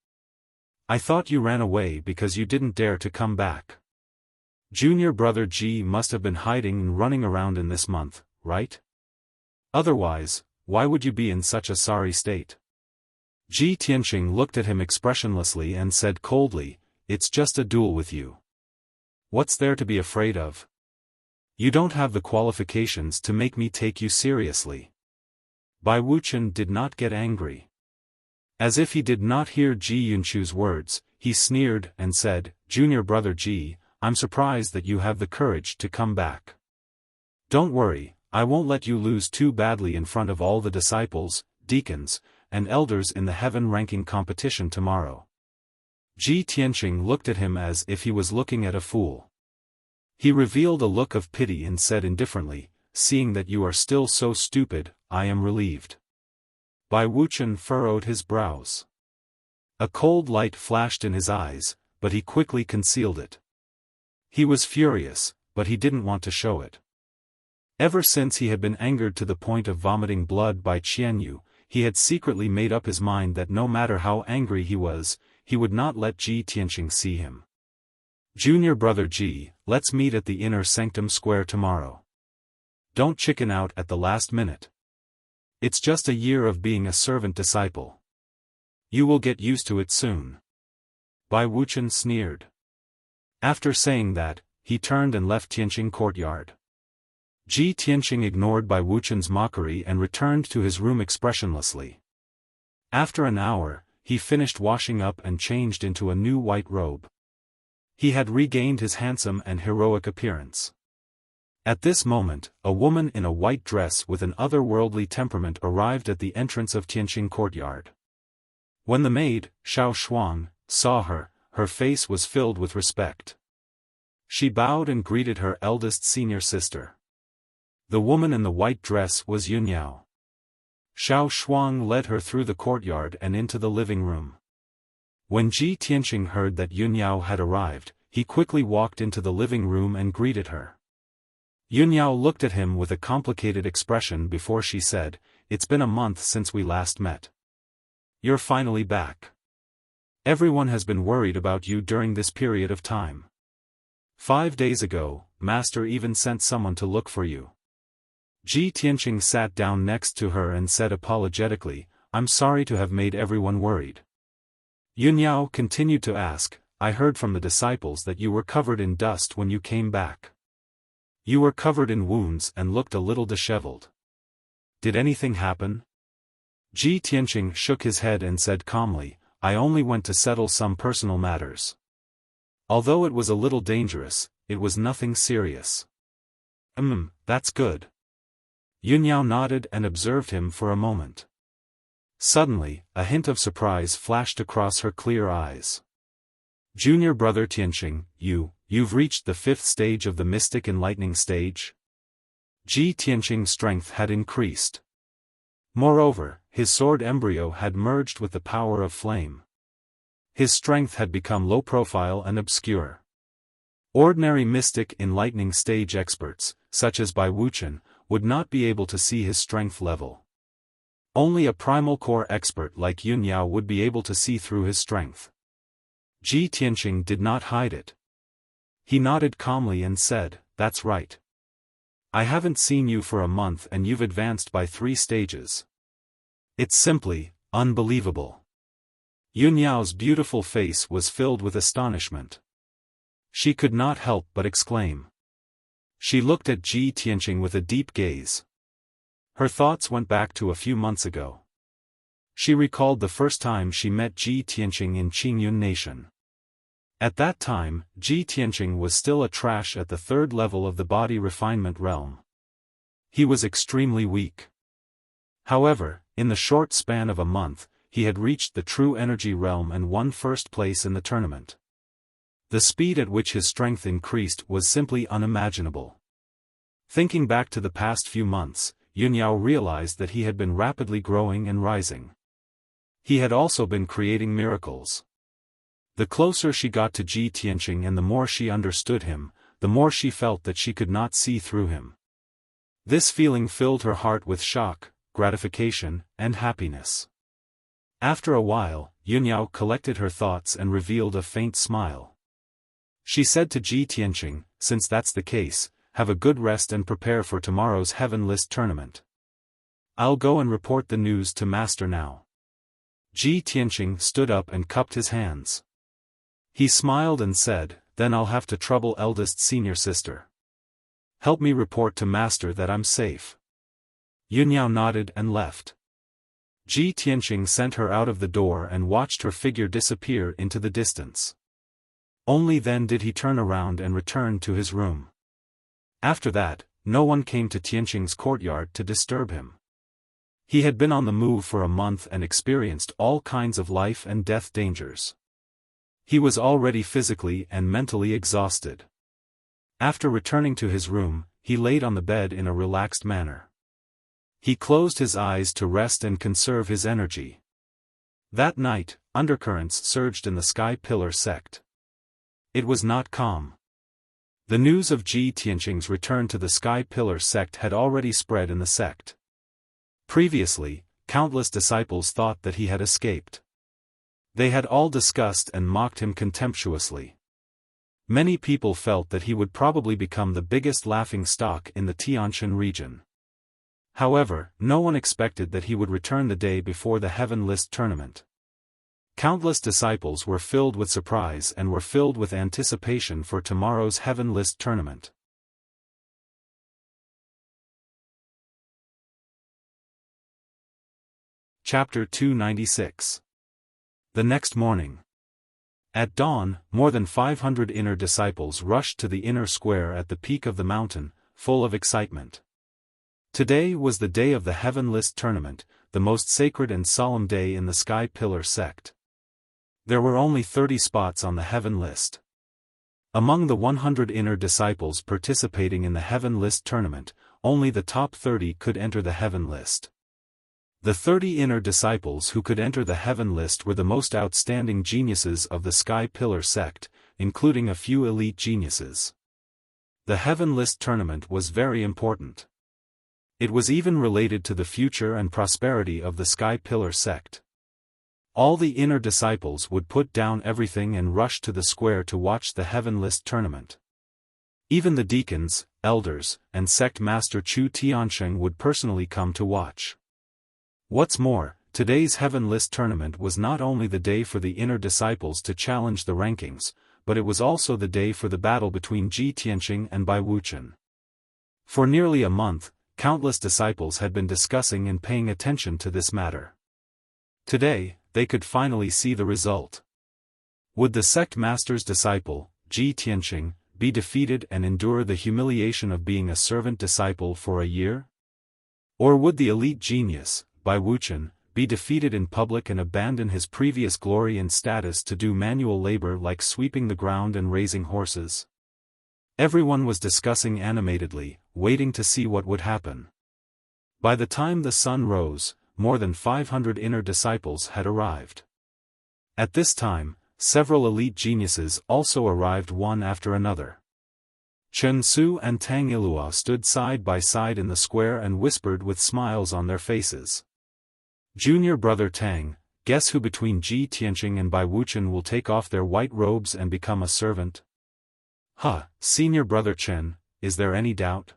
I thought you ran away because you didn't dare to come back. Junior brother Ji must have been hiding and running around in this month, right? Otherwise, why would you be in such a sorry state? Ji Tianqing looked at him expressionlessly and said coldly, it's just a duel with you. What's there to be afraid of? You don't have the qualifications to make me take you seriously. Bai Wuxian did not get angry. As if he did not hear Ji Yunchu's words, he sneered and said, Junior brother Ji, I'm surprised that you have the courage to come back. Don't worry, I won't let you lose too badly in front of all the disciples. deacons, and elders in the heaven-ranking competition tomorrow. Ji Tianqing looked at him as if he was looking at a fool. He revealed a look of pity and said indifferently, "Seeing that you are still so stupid, I am relieved." Bai Wuchen furrowed his brows. A cold light flashed in his eyes, but he quickly concealed it. He was furious, but he didn't want to show it. Ever since he had been angered to the point of vomiting blood by Qianyu, he had secretly made up his mind that no matter how angry he would not let Ji Tianqing see him. "Junior brother Ji, let's meet at the inner sanctum square tomorrow. Don't chicken out at the last minute. It's just a year of being a servant disciple. You will get used to it soon." Bai Wuchen sneered. After saying that, he turned and left Tianqing courtyard. Ji Tianqing ignored Bai Wuchen's mockery and returned to his room expressionlessly. After an hour, he finished washing up and changed into a new white robe. He had regained his handsome and heroic appearance. At this moment, a woman in a white dress with an otherworldly temperament arrived at the entrance of Tianqing courtyard. When the maid, Xiaofan, saw her, her face was filled with respect. She bowed and greeted her eldest senior sister. The woman in the white dress was Yunyao. Xiaofan led her through the courtyard and into the living room. When Ji Tianqing heard that Yunyao had arrived, he quickly walked into the living room and greeted her. Yunyao looked at him with a complicated expression before she said, "It's been a month since we last met. You're finally back. Everyone has been worried about you during this period of time. 5 days ago, Master even sent someone to look for you." Ji Tianqing sat down next to her and said apologetically, "I'm sorry to have made everyone worried." Yunyao continued to ask, "I heard from the disciples that you were covered in dust when you came back. You were covered in wounds and looked a little disheveled. Did anything happen?" Ji Tianqing shook his head and said calmly, "I only went to settle some personal matters. Although it was a little dangerous, it was nothing serious." That's good." Yunyao nodded and observed him for a moment. Suddenly, a hint of surprise flashed across her clear eyes. "Junior brother Tianqing, you've reached the 5th stage of the mystic enlightening stage?" Ji Tianqing's strength had increased. Moreover, his sword embryo had merged with the power of flame. His strength had become low-profile and obscure. Ordinary mystic enlightening stage experts, such as Bai Wuchen, would not be able to see his strength level. Only a primal core expert like Yunyao would be able to see through his strength. Ji Tianqing did not hide it. He nodded calmly and said, "That's right. I haven't seen you for a month and you've advanced by 3 stages. It's simply unbelievable." Yunyao's beautiful face was filled with astonishment. She could not help but exclaim. She looked at Ji Tianqing with a deep gaze. Her thoughts went back to a few months ago. She recalled the first time she met Ji Tianqing in Qingyun Nation. At that time, Ji Tianqing was still a trash at the 3rd level of the body refinement realm. He was extremely weak. However, in the short span of a month, he had reached the true energy realm and won 1st place in the tournament. The speed at which his strength increased was simply unimaginable. Thinking back to the past few months, Yunyao realized that he had been rapidly growing and rising. He had also been creating miracles. The closer she got to Ji Tianqing and the more she understood him, the more she felt that she could not see through him. This feeling filled her heart with shock, gratification, and happiness. After a while, Yunyao collected her thoughts and revealed a faint smile. She said to Ji Tianqing, "Since that's the case, have a good rest and prepare for tomorrow's Heaven List tournament. I'll go and report the news to Master now." Ji Tianqing stood up and cupped his hands. He smiled and said, "Then I'll have to trouble eldest senior sister. Help me report to Master that I'm safe." Yunyao nodded and left. Ji Tianqing sent her out of the door and watched her figure disappear into the distance. Only then did he turn around and return to his room. After that, no one came to Tianqing's courtyard to disturb him. He had been on the move for a month and experienced all kinds of life and death dangers. He was already physically and mentally exhausted. After returning to his room, he laid on the bed in a relaxed manner. He closed his eyes to rest and conserve his energy. That night, undercurrents surged in the Skycleaver sect. It was not calm. The news of Ji Tianqing's return to the Skycleaver sect had already spread in the sect. Previously, countless disciples thought that he had escaped. They had all discussed and mocked him contemptuously. Many people felt that he would probably become the biggest laughingstock in the Tianshan region. However, no one expected that he would return the day before the Heaven List tournament. Countless disciples were filled with surprise and were filled with anticipation for tomorrow's Heaven List tournament. Chapter 296. The next morning. At dawn, more than 500 inner disciples rushed to the inner square at the peak of the mountain, full of excitement. Today was the day of the Heaven List tournament, the most sacred and solemn day in the Skycleaver sect. There were only 30 spots on the Heaven List. Among the 100 inner disciples participating in the Heaven List tournament, only the top 30 could enter the Heaven List. The 30 inner disciples who could enter the Heaven List were the most outstanding geniuses of the Skycleaver sect, including a few elite geniuses. The Heaven List tournament was very important. It was even related to the future and prosperity of the Skycleaver sect. All the inner disciples would put down everything and rush to the square to watch the Heaven List tournament. Even the deacons, elders, and sect master Chu Tiansheng would personally come to watch. What's more, today's Heaven List tournament was not only the day for the inner disciples to challenge the rankings, but it was also the day for the battle between Ji Tianqing and Bai Wuchen. For nearly a month, countless disciples had been discussing and paying attention to this matter. Today, they could finally see the result. Would the sect master's disciple, Ji Tianqing, be defeated and endure the humiliation of being a servant disciple for a year? Or would the elite genius, Bai Wuchen, be defeated in public and abandon his previous glory and status to do manual labor like sweeping the ground and raising horses? Everyone was discussing animatedly, waiting to see what would happen. By the time the sun rose, more than 500 inner disciples had arrived. At this time, several elite geniuses also arrived one after another. Chen Su and Tang Ilua stood side by side in the square and whispered with smiles on their faces. Junior brother Tang, guess who between Ji Tianqing and Bai Wuchen will take off their white robes and become a servant? Senior brother Chen, is there any doubt?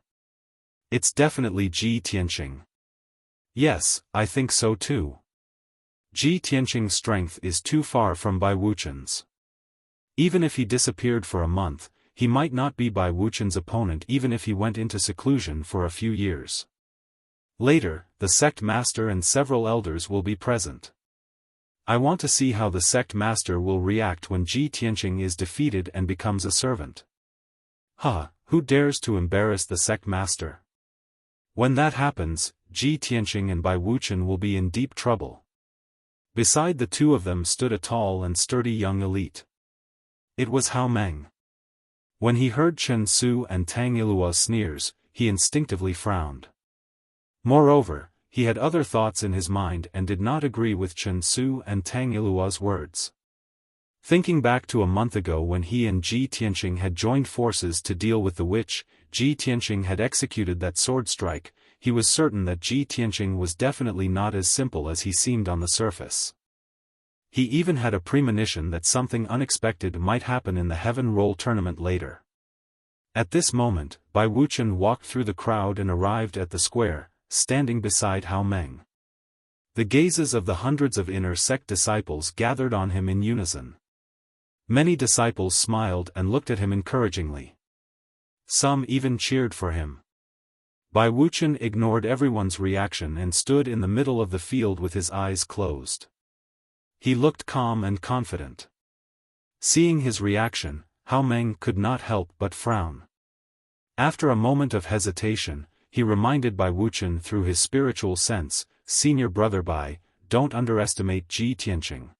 It's definitely Ji Tianqing. Yes, I think so too. Ji Tianqing's strength is too far from Bai Wuchen's. Even if he disappeared for a month, he might not be Bai Wuchen's opponent even if he went into seclusion for a few years. Later, the sect master and several elders will be present. I want to see how the sect master will react when Ji Tianqing is defeated and becomes a servant. Who dares to embarrass the sect master? When that happens, Ji Tianqing and Bai Wuchen will be in deep trouble. Beside the two of them stood a tall and sturdy young elite. It was Hao Meng. When he heard Chen Su and Tang Ilua's sneers, he instinctively frowned. Moreover, he had other thoughts in his mind and did not agree with Chen Su and Tang Ilua's words. Thinking back to a month ago when he and Ji Tianqing had joined forces to deal with the witch, Ji Tianqing had executed that sword strike, he was certain that Ji Tianqing was definitely not as simple as he seemed on the surface. He even had a premonition that something unexpected might happen in the Heaven Roll tournament later. At this moment, Bai Wuchen walked through the crowd and arrived at the square, standing beside Hao Meng. The gazes of the hundreds of inner sect disciples gathered on him in unison. Many disciples smiled and looked at him encouragingly. Some even cheered for him. Bai Wuchen ignored everyone's reaction and stood in the middle of the field with his eyes closed. He looked calm and confident. Seeing his reaction, Hao Meng could not help but frown. After a moment of hesitation, he reminded Bai Wuchen through his spiritual sense, Senior Brother Bai, don't underestimate Ji Tianqing.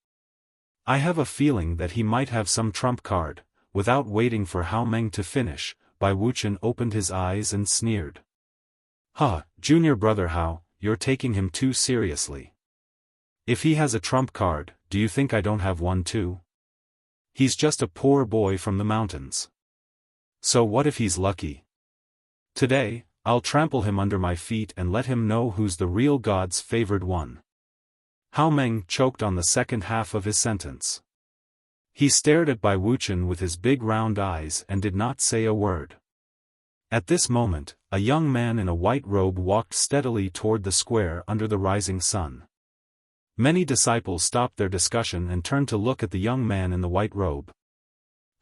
I have a feeling that he might have some trump card." Without waiting for Hao Meng to finish, Bai Wuqian opened his eyes and sneered. "Huh, Junior Brother Hao, you're taking him too seriously. If he has a trump card, do you think I don't have one too? He's just a poor boy from the mountains. So what if he's lucky? Today, I'll trample him under my feet and let him know who's the real God's favored one." Hao Meng choked on the second half of his sentence. He stared at Bai Wuqian with his big round eyes and did not say a word. At this moment, a young man in a white robe walked steadily toward the square under the rising sun. Many disciples stopped their discussion and turned to look at the young man in the white robe.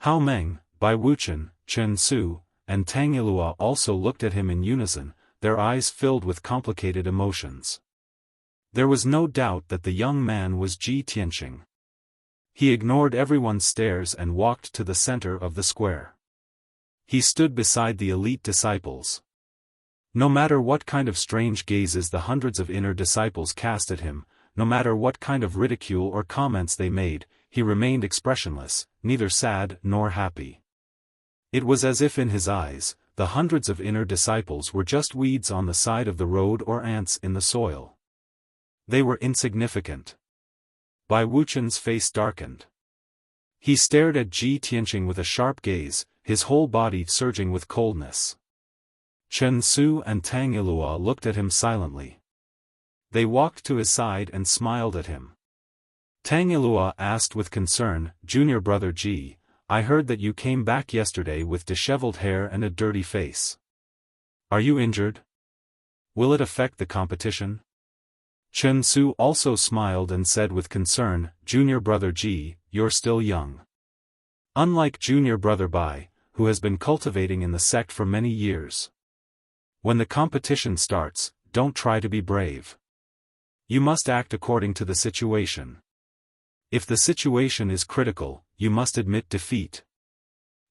Hao Meng, Bai Wuqian, Chen Su, and Tang Yilua also looked at him in unison, their eyes filled with complicated emotions. There was no doubt that the young man was Ji Tianqing. He ignored everyone's stares and walked to the center of the square. He stood beside the elite disciples. No matter what kind of strange gazes the hundreds of inner disciples cast at him, no matter what kind of ridicule or comments they made, he remained expressionless, neither sad nor happy. It was as if in his eyes, the hundreds of inner disciples were just weeds on the side of the road or ants in the soil. They were insignificant. Bai Wuqian's face darkened. He stared at Ji Tianqing with a sharp gaze, his whole body surging with coldness. Chen Su and Tang Yilua looked at him silently. They walked to his side and smiled at him. Tang Yilua asked with concern, "Junior Brother Ji, I heard that you came back yesterday with disheveled hair and a dirty face. Are you injured? Will it affect the competition?" Chen Su also smiled and said with concern, "Junior Brother Ji, you're still young. Unlike Junior Brother Bai, who has been cultivating in the sect for many years. When the competition starts, don't try to be brave. You must act according to the situation. If the situation is critical, you must admit defeat."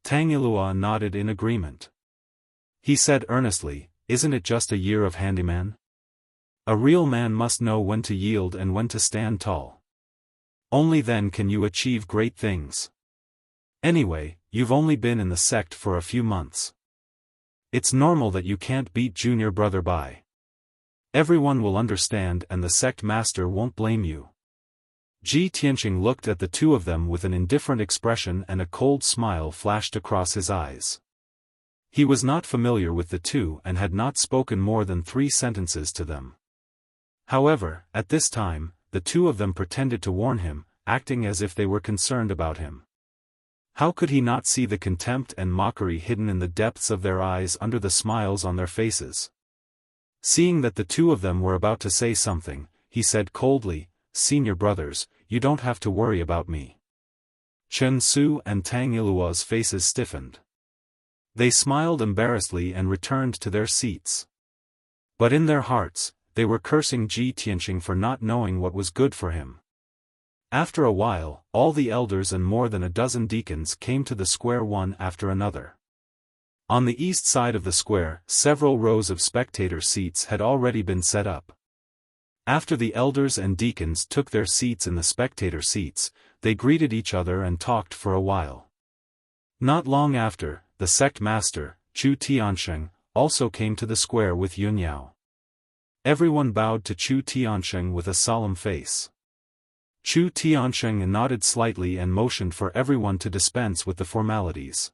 Tang Yilua nodded in agreement. He said earnestly, "Isn't it just a year of handyman? A real man must know when to yield and when to stand tall. Only then can you achieve great things. Anyway, you've only been in the sect for a few months. It's normal that you can't beat Junior Brother Bai. Everyone will understand and the sect master won't blame you." Ji Tianqing looked at the two of them with an indifferent expression and a cold smile flashed across his eyes. He was not familiar with the two and had not spoken more than 3 sentences to them. However, at this time, the two of them pretended to warn him, acting as if they were concerned about him. How could he not see the contempt and mockery hidden in the depths of their eyes under the smiles on their faces? Seeing that the two of them were about to say something, he said coldly, "Senior brothers, you don't have to worry about me." Chen Su and Tang Yilua's faces stiffened. They smiled embarrassedly and returned to their seats. But in their hearts, they were cursing Ji Tianqing for not knowing what was good for him. After a while, all the elders and more than a dozen deacons came to the square one after another. On the east side of the square, several rows of spectator seats had already been set up. After the elders and deacons took their seats in the spectator seats, they greeted each other and talked for a while. Not long after, the sect master, Chu Tiansheng, also came to the square with Yun Yao. Everyone bowed to Chu Tiansheng with a solemn face. Chu Tiansheng nodded slightly and motioned for everyone to dispense with the formalities.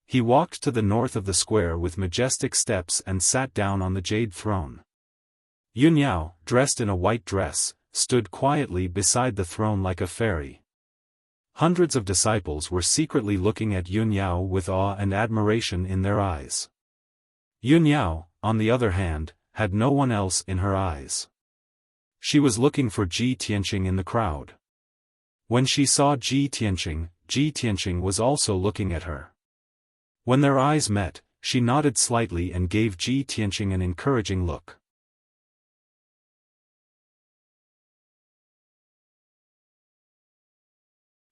He walked to the north of the square with majestic steps and sat down on the jade throne. Yun Yao, dressed in a white dress, stood quietly beside the throne like a fairy. Hundreds of disciples were secretly looking at Yun Yao with awe and admiration in their eyes. Yun Yao, on the other hand, had no one else in her eyes. She was looking for Ji Tianqing in the crowd. When she saw Ji Tianqing was also looking at her. When their eyes met, she nodded slightly and gave Ji Tianqing an encouraging look.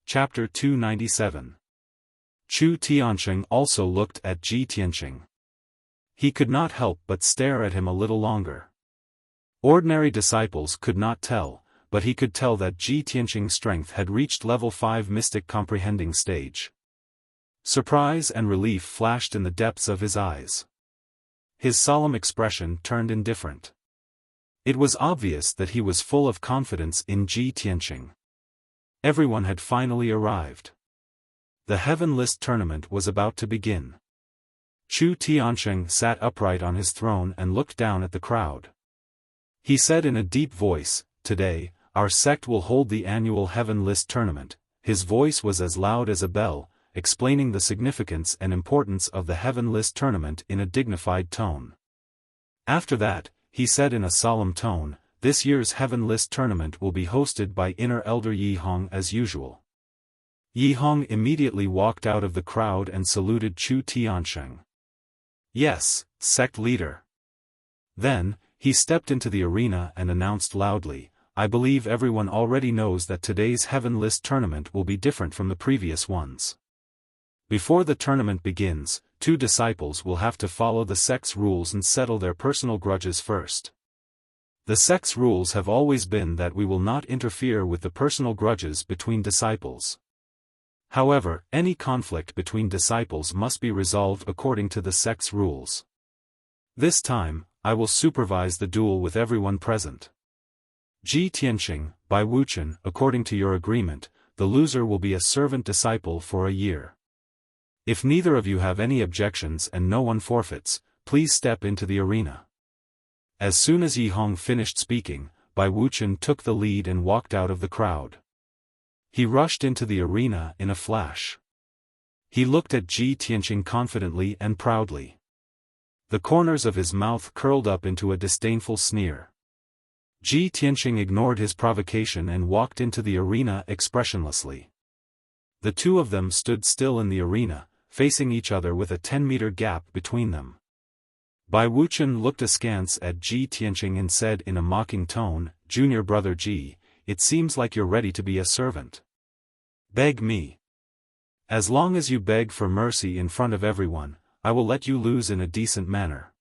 Chapter 297. Chu Tiansheng also looked at Ji Tianqing. He could not help but stare at him a little longer. Ordinary disciples could not tell, but he could tell that Ji Tianqing's strength had reached level 5 mystic comprehending stage. Surprise and relief flashed in the depths of his eyes. His solemn expression turned indifferent. It was obvious that he was full of confidence in Ji Tianqing. Everyone had finally arrived. The Heaven List tournament was about to begin. Chu Tianqing sat upright on his throne and looked down at the crowd. He said in a deep voice, "Today, our sect will hold the annual Heaven List tournament." His voice was as loud as a bell, explaining the significance and importance of the Heaven List tournament in a dignified tone. After that, he said in a solemn tone, "This year's Heaven List tournament will be hosted by Inner Elder Yi Hong as usual." Yi Hong immediately walked out of the crowd and saluted Chu Tianqing. "Yes, sect leader." Then, he stepped into the arena and announced loudly, "I believe everyone already knows that today's Heaven List tournament will be different from the previous ones. Before the tournament begins, 2 disciples will have to follow the sect's rules and settle their personal grudges first. The sect's rules have always been that we will not interfere with the personal grudges between disciples. However, any conflict between disciples must be resolved according to the sect's rules. This time, I will supervise the duel with everyone present. Ji Tianqing, by Wuxia, according to your agreement, the loser will be a servant disciple for a year. If neither of you have any objections and no one forfeits, please step into the arena." As soon as Yi Hong finished speaking, Bai Wuchen took the lead and walked out of the crowd. He rushed into the arena in a flash. He looked at Ji Tianqing confidently and proudly. The corners of his mouth curled up into a disdainful sneer. Ji Tianqing ignored his provocation and walked into the arena expressionlessly. The 2 of them stood still in the arena, facing each other with a 10-meter gap between them. Bai Wuchen looked askance at Ji Tianqing and said in a mocking tone, "Junior brother Ji, it seems like you're ready to be a servant. Beg me. As long as you beg for mercy in front of everyone, I will let you lose in a decent manner."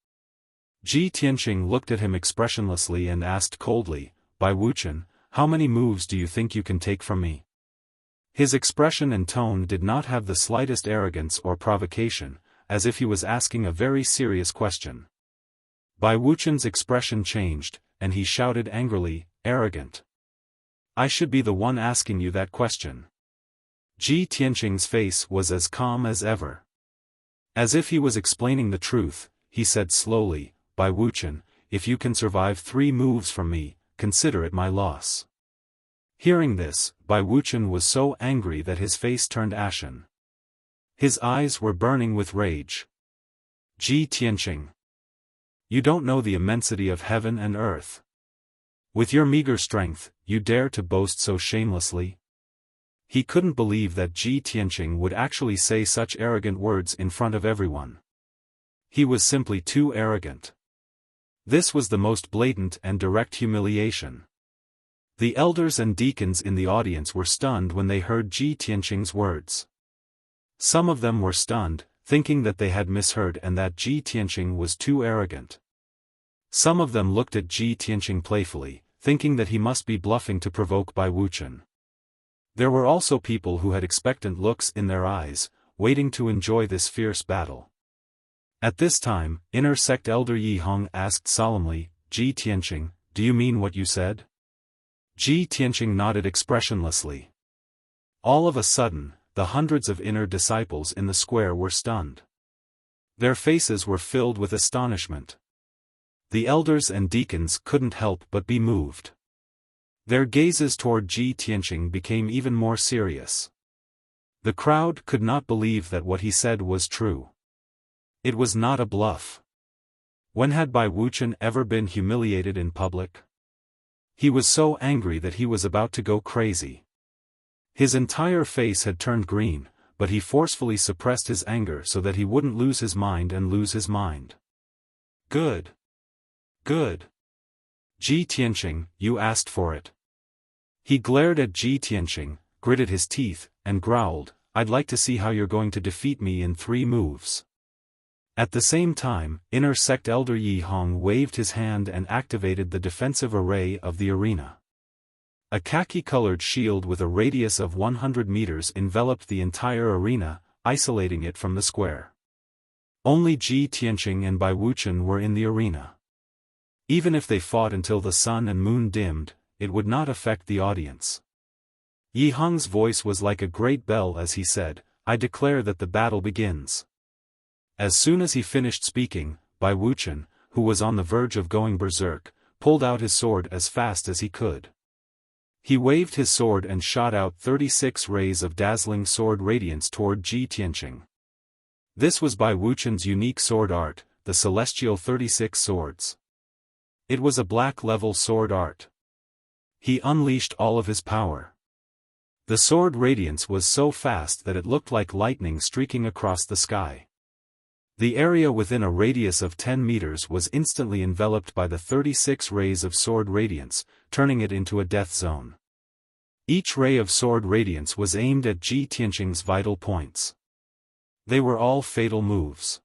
Ji Tianqing looked at him expressionlessly and asked coldly, "Bai Wuchen, how many moves do you think you can take from me?" His expression and tone did not have the slightest arrogance or provocation, as if he was asking a very serious question. Bai Wuchen's expression changed, and he shouted angrily, "Arrogant! I should be the one asking you that question." Ji Tianqing's face was as calm as ever. As if he was explaining the truth, he said slowly, "Bai Wuchen, if you can survive 3 moves from me, consider it my loss." Hearing this, Bai Wuchen was so angry that his face turned ashen. His eyes were burning with rage. "Ji Tianqing, you don't know the immensity of heaven and earth. With your meager strength, you dare to boast so shamelessly?" He couldn't believe that Ji Tianqing would actually say such arrogant words in front of everyone. He was simply too arrogant. This was the most blatant and direct humiliation. The elders and deacons in the audience were stunned when they heard Ji Tianqing's words. Some of them were stunned, thinking that they had misheard and that Ji Tianqing was too arrogant. Some of them looked at Ji Tianqing playfully, thinking that he must be bluffing to provoke Bai Wuchen. There were also people who had expectant looks in their eyes, waiting to enjoy this fierce battle. At this time, Inner Sect Elder Yi Hong asked solemnly, "Ji Tianqing, do you mean what you said?" Ji Tianqing nodded expressionlessly. All of a sudden, the hundreds of inner disciples in the square were stunned. Their faces were filled with astonishment. The elders and deacons couldn't help but be moved. Their gazes toward Ji Tianqing became even more serious. The crowd could not believe that what he said was true. It was not a bluff. When had Bai Wuchen ever been humiliated in public? He was so angry that he was about to go crazy. His entire face had turned green, but he forcefully suppressed his anger so that he wouldn't lose his mind and lose his mind. "Good. Good. Ji Tianqing, you asked for it." He glared at Ji Tianqing, gritted his teeth, and growled, "I'd like to see how you're going to defeat me in 3 moves." At the same time, inner sect elder Yi Hong waved his hand and activated the defensive array of the arena. A khaki-colored shield with a radius of 100 meters enveloped the entire arena, isolating it from the square. Only Ji Tianqing and Bai Wuchen were in the arena. Even if they fought until the sun and moon dimmed, it would not affect the audience. Yi Hong's voice was like a great bell as he said, "I declare that the battle begins." As soon as he finished speaking, Bai Wuchen, who was on the verge of going berserk, pulled out his sword as fast as he could. He waved his sword and shot out 36 rays of dazzling sword radiance toward Ji Tianqing. This was Bai Wuchen's unique sword art, the celestial 36 swords. It was a black-level sword art. He unleashed all of his power. The sword radiance was so fast that it looked like lightning streaking across the sky. The area within a radius of 10 meters was instantly enveloped by the 36 rays of sword radiance, turning it into a death zone. Each ray of sword radiance was aimed at Ji Tianqing's vital points. They were all fatal moves.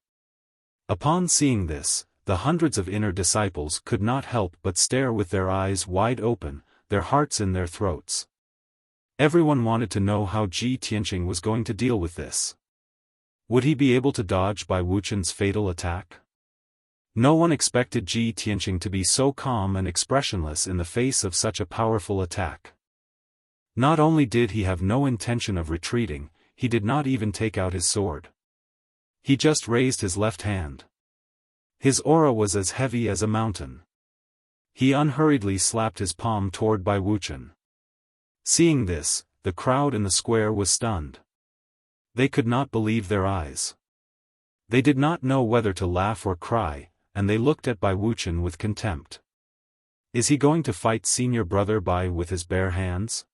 Upon seeing this, the hundreds of inner disciples could not help but stare with their eyes wide open, their hearts in their throats. Everyone wanted to know how Ji Tianqing was going to deal with this. Would he be able to dodge Bai Wuchen's fatal attack? No one expected Ji Tianqing to be so calm and expressionless in the face of such a powerful attack. Not only did he have no intention of retreating, he did not even take out his sword. He just raised his left hand. His aura was as heavy as a mountain. He unhurriedly slapped his palm toward Bai Wuchen. Seeing this, the crowd in the square was stunned. They could not believe their eyes. They did not know whether to laugh or cry, and they looked at Bai Wuchen with contempt. Is he going to fight senior brother Bai with his bare hands?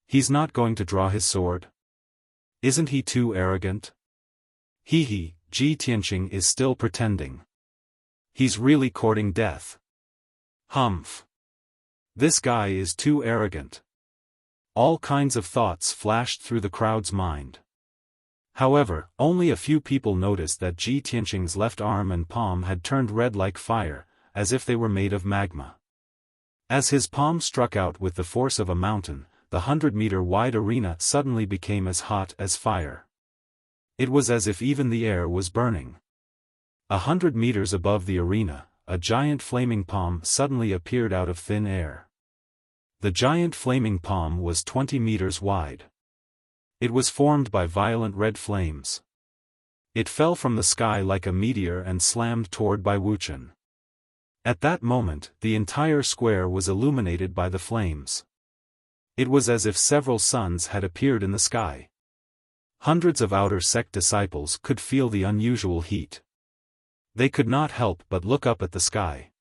He's not going to draw his sword? Isn't he too arrogant? Ji Tianqing is still pretending. He's really courting death. Humph. This guy is too arrogant. All kinds of thoughts flashed through the crowd's mind. However, only a few people noticed that Ji Tianqing's left arm and palm had turned red like fire, as if they were made of magma. As his palm struck out with the force of a mountain, the 100-meter-wide arena suddenly became as hot as fire. It was as if even the air was burning. 100 meters above the arena, a giant flaming palm suddenly appeared out of thin air. The giant flaming palm was 20 meters wide. It was formed by violent red flames. It fell from the sky like a meteor and slammed toward Bai Wuchen. At that moment, the entire square was illuminated by the flames. It was as if several suns had appeared in the sky. Hundreds of outer sect disciples could feel the unusual heat. They could not help but look up at the sky.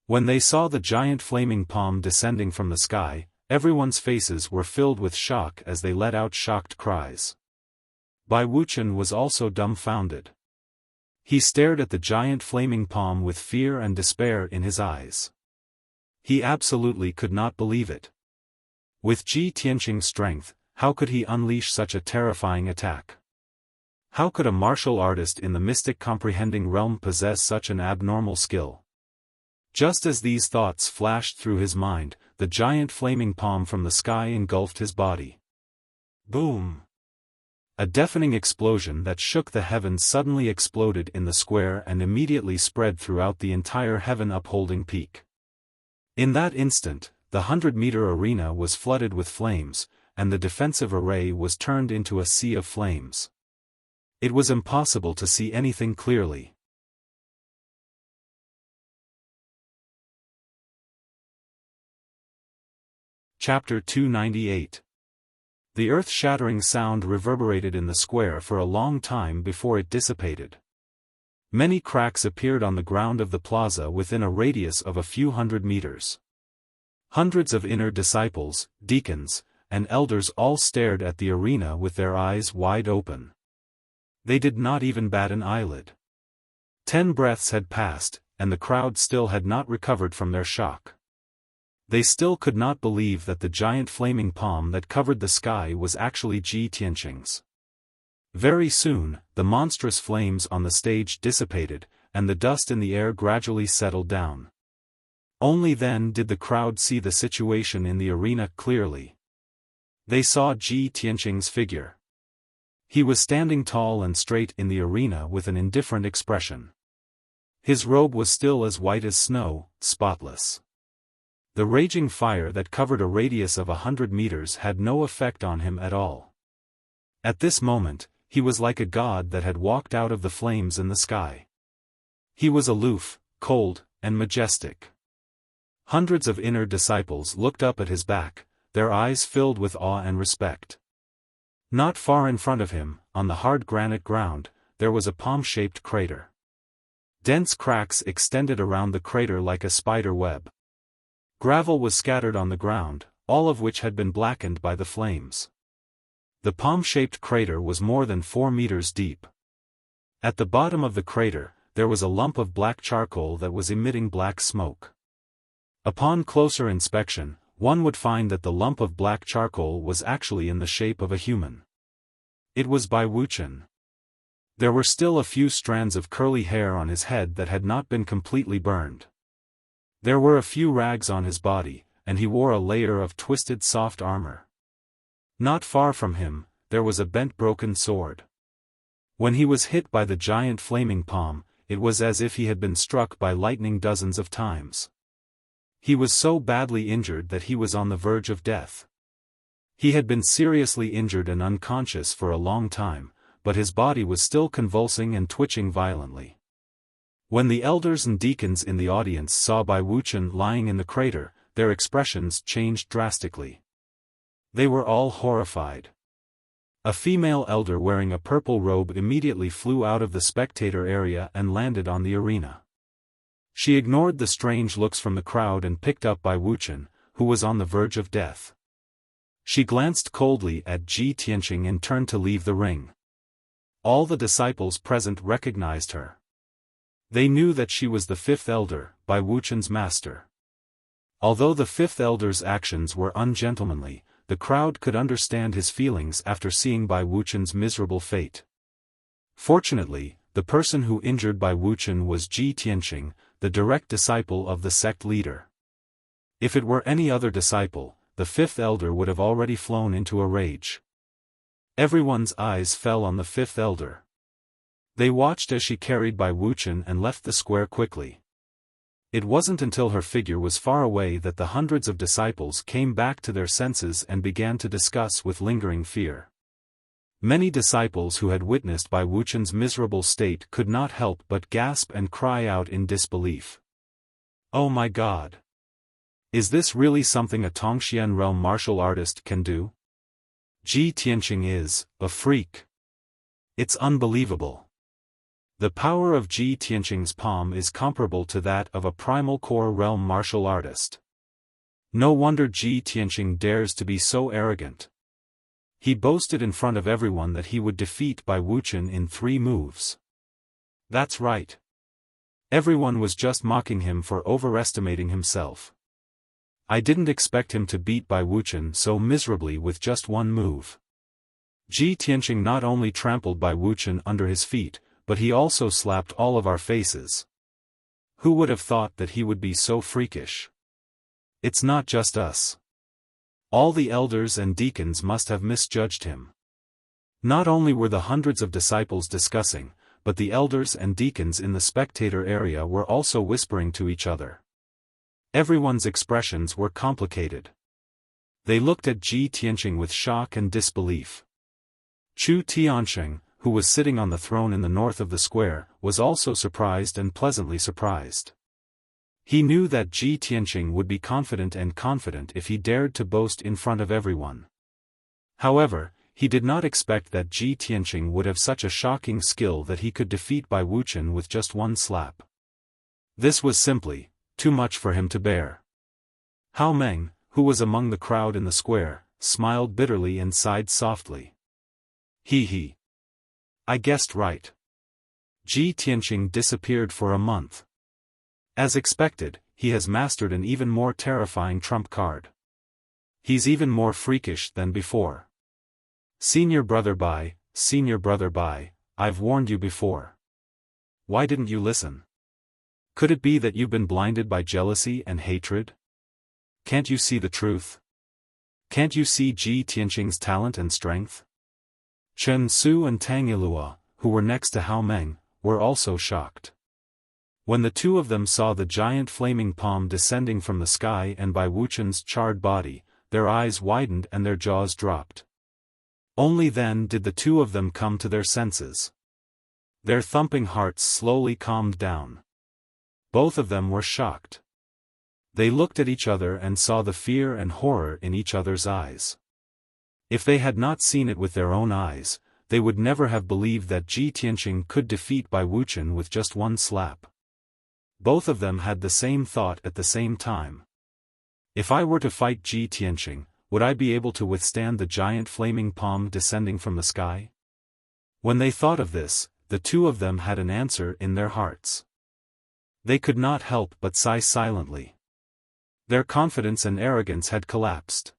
When they saw the giant flaming palm descending from the sky, everyone's faces were filled with shock as they let out shocked cries. Bai Wuchen was also dumbfounded. He stared at the giant flaming palm with fear and despair in his eyes. He absolutely could not believe it. With Ji Tianqing's strength, how could he unleash such a terrifying attack? How could a martial artist in the mystic comprehending realm possess such an abnormal skill? Just as these thoughts flashed through his mind, the giant flaming palm from the sky engulfed his body. Boom! A deafening explosion that shook the heavens suddenly exploded in the square and immediately spread throughout the entire heaven-upholding peak. In that instant, the 100-meter arena was flooded with flames, and the defensive array was turned into a sea of flames. It was impossible to see anything clearly. Chapter 298. The earth-shattering sound reverberated in the square for a long time before it dissipated. Many cracks appeared on the ground of the plaza within a radius of a few hundred meters. Hundreds of inner disciples, deacons, and elders all stared at the arena with their eyes wide open. They did not even bat an eyelid. 10 breaths had passed, and the crowd still had not recovered from their shock. They still could not believe that the giant flaming palm that covered the sky was actually Ji Tianqing's. Very soon, the monstrous flames on the stage dissipated, and the dust in the air gradually settled down. Only then did the crowd see the situation in the arena clearly. They saw Ji Tianqing's figure. He was standing tall and straight in the arena with an indifferent expression. His robe was still as white as snow, spotless. The raging fire that covered a radius of 100 meters had no effect on him at all. At this moment, he was like a god that had walked out of the flames in the sky. He was aloof, cold, and majestic. Hundreds of inner disciples looked up at his back, their eyes filled with awe and respect. Not far in front of him, on the hard granite ground, there was a palm-shaped crater. Dense cracks extended around the crater like a spider web. Gravel was scattered on the ground, all of which had been blackened by the flames. The palm-shaped crater was more than 4 meters deep. At the bottom of the crater, there was a lump of black charcoal that was emitting black smoke. Upon closer inspection, one would find that the lump of black charcoal was actually in the shape of a human. It was Bai Wuchen. There were still a few strands of curly hair on his head that had not been completely burned. There were a few rags on his body, and he wore a layer of twisted soft armor. Not far from him, there was a bent broken sword. When he was hit by the giant flaming palm, it was as if he had been struck by lightning dozens of times. He was so badly injured that he was on the verge of death. He had been seriously injured and unconscious for a long time, but his body was still convulsing and twitching violently. When the elders and deacons in the audience saw Bai Wuchen lying in the crater, their expressions changed drastically. They were all horrified. A female elder wearing a purple robe immediately flew out of the spectator area and landed on the arena. She ignored the strange looks from the crowd and picked up Bai Wuchen, who was on the verge of death. She glanced coldly at Ji Tianqing and turned to leave the ring. All the disciples present recognized her. They knew that she was the fifth elder, Bai Wuchen's master. Although the fifth elder's actions were ungentlemanly, the crowd could understand his feelings after seeing Bai Wuchen's miserable fate. Fortunately, the person who injured Bai Wuchen was Ji Tianqing, the direct disciple of the sect leader. If it were any other disciple, the fifth elder would have already flown into a rage. Everyone's eyes fell on the fifth elder. They watched as she carried Bai Wuchen and left the square quickly. It wasn't until her figure was far away that the hundreds of disciples came back to their senses and began to discuss with lingering fear. Many disciples who had witnessed Bai Wuchen's miserable state could not help but gasp and cry out in disbelief. "Oh my God! Is this really something a Tongxian realm martial artist can do? Ji Tianqing is a freak. It's unbelievable. The power of Ji Tianqing's palm is comparable to that of a primal core realm martial artist. No wonder Ji Tianqing dares to be so arrogant. He boasted in front of everyone that he would defeat Bai Wuchen in 3 moves. That's right. Everyone was just mocking him for overestimating himself. I didn't expect him to beat Bai Wuchen so miserably with just 1 move." Ji Tianqing not only trampled Bai Wuchen under his feet, but he also slapped all of our faces. Who would have thought that he would be so freakish? It's not just us. All the elders and deacons must have misjudged him. Not only were the hundreds of disciples discussing, but the elders and deacons in the spectator area were also whispering to each other. Everyone's expressions were complicated. They looked at Ji Tianqing with shock and disbelief. Chu Tiansheng, who was sitting on the throne in the north of the square, was also surprised and pleasantly surprised. He knew that Ji Tianqing would be confident if he dared to boast in front of everyone. However, he did not expect that Ji Tianqing would have such a shocking skill that he could defeat Bai Wuchen with just 1 slap. This was simply too much for him to bear. Hao Meng, who was among the crowd in the square, smiled bitterly and sighed softly. He. I guessed right. Ji Tianqing disappeared for a month. As expected, he has mastered an even more terrifying trump card. He's even more freakish than before. Senior brother Bai, senior brother Bai, I've warned you before. Why didn't you listen? Could it be that you've been blinded by jealousy and hatred? Can't you see the truth? Can't you see Ji Tianqing's talent and strength? Chen Su and Tang Yilua, who were next to Hao Meng, were also shocked. When the two of them saw the giant flaming palm descending from the sky and Bai Wuchen's charred body, their eyes widened and their jaws dropped. Only then did the two of them come to their senses. Their thumping hearts slowly calmed down. Both of them were shocked. They looked at each other and saw the fear and horror in each other's eyes. If they had not seen it with their own eyes, they would never have believed that Ji Tianqing could defeat Bai Wuchen with just one slap. Both of them had the same thought at the same time. If I were to fight Ji Tianqing, would I be able to withstand the giant flaming palm descending from the sky? When they thought of this, the two of them had an answer in their hearts. They could not help but sigh silently. Their confidence and arrogance had collapsed.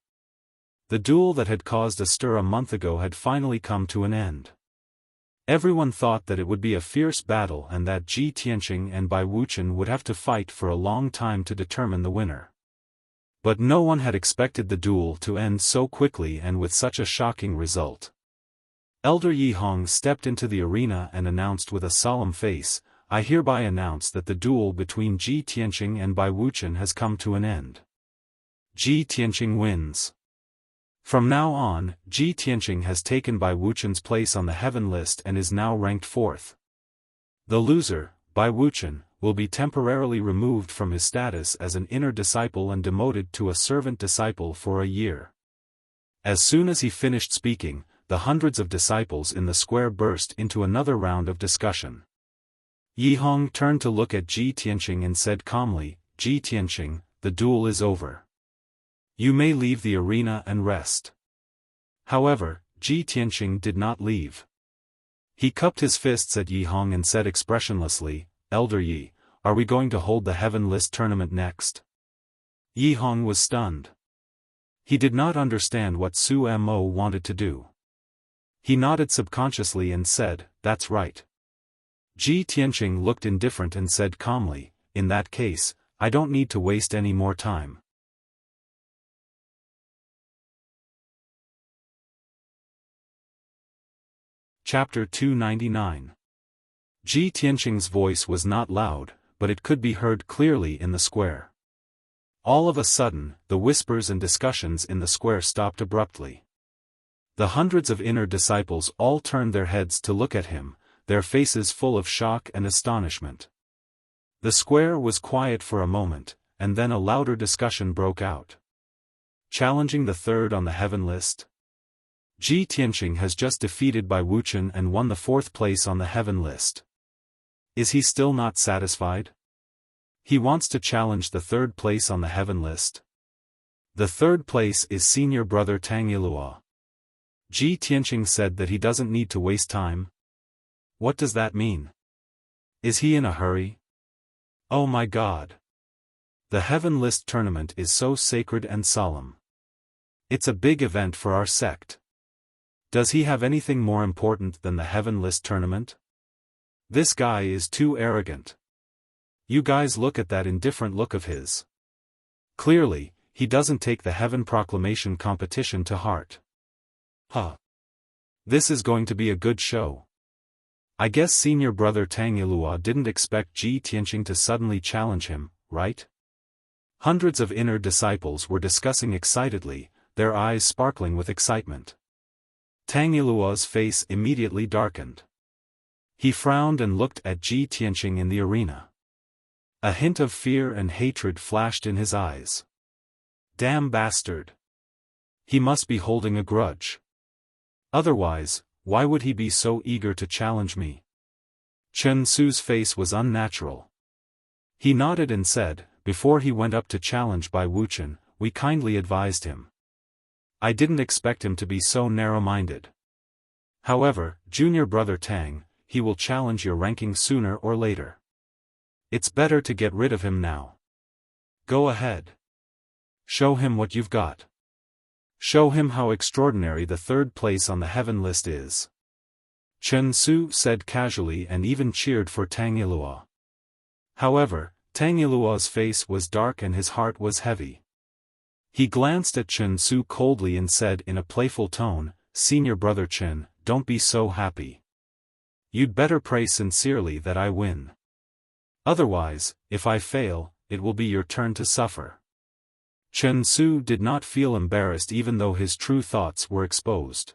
The duel that had caused a stir a month ago had finally come to an end. Everyone thought that it would be a fierce battle and that Ji Tianqing and Bai Wuchen would have to fight for a long time to determine the winner. But no one had expected the duel to end so quickly and with such a shocking result. Elder Yi Hong stepped into the arena and announced with a solemn face, I hereby announce that the duel between Ji Tianqing and Bai Wuchen has come to an end. Ji Tianqing wins. From now on, Ji Tianqing has taken Bai Wuchen's place on the heaven list and is now ranked 4th. The loser, Bai Wuchen, will be temporarily removed from his status as an inner disciple and demoted to a servant disciple for a year. As soon as he finished speaking, the hundreds of disciples in the square burst into another round of discussion. Yi Hong turned to look at Ji Tianqing and said calmly, Ji Tianqing, the duel is over. You may leave the arena and rest. However, Ji Tianqing did not leave. He cupped his fists at Yi Hong and said expressionlessly, Elder Yi, are we going to hold the Heaven List tournament next? Yi Hong was stunned. He did not understand what Su Mo wanted to do. He nodded subconsciously and said, that's right. Ji Tianqing looked indifferent and said calmly, in that case, I don't need to waste any more time. Chapter 299. Ji Tianqing's voice was not loud, but it could be heard clearly in the square. All of a sudden, the whispers and discussions in the square stopped abruptly. The hundreds of inner disciples all turned their heads to look at him, their faces full of shock and astonishment. The square was quiet for a moment, and then a louder discussion broke out. Challenging the third on the heaven list? Ji Tianqing has just defeated Bai Wuchen and won the 4th place on the heaven list. Is he still not satisfied? He wants to challenge the 3rd place on the heaven list. The 3rd place is senior brother Tang Yilua. Ji Tianqing said that he doesn't need to waste time. What does that mean? Is he in a hurry? Oh my God! The Heaven List tournament is so sacred and solemn. It's a big event for our sect. Does he have anything more important than the Heaven List tournament? This guy is too arrogant. You guys look at that indifferent look of his. Clearly, he doesn't take the Heaven Proclamation competition to heart. Huh. This is going to be a good show. I guess senior brother Tang Yilua didn't expect Ji Tianqing to suddenly challenge him, right? Hundreds of inner disciples were discussing excitedly, their eyes sparkling with excitement. Tang Yilua's face immediately darkened. He frowned and looked at Ji Tianqing in the arena. A hint of fear and hatred flashed in his eyes. Damn bastard! He must be holding a grudge. Otherwise, why would he be so eager to challenge me? Chen Su's face was unnatural. He nodded and said, before he went up to challenge Bai Wuchen, we kindly advised him. I didn't expect him to be so narrow-minded. However, junior brother Tang, he will challenge your ranking sooner or later. It's better to get rid of him now. Go ahead. Show him what you've got. Show him how extraordinary the 3rd place on the heaven list is. Chen Su said casually and even cheered for Tang Yilua. However, Tang Yilua's face was dark and his heart was heavy. He glanced at Chen Su coldly and said in a playful tone, "Senior brother Chen, don't be so happy. You'd better pray sincerely that I win. Otherwise, if I fail, it will be your turn to suffer." Chen Su did not feel embarrassed even though his true thoughts were exposed.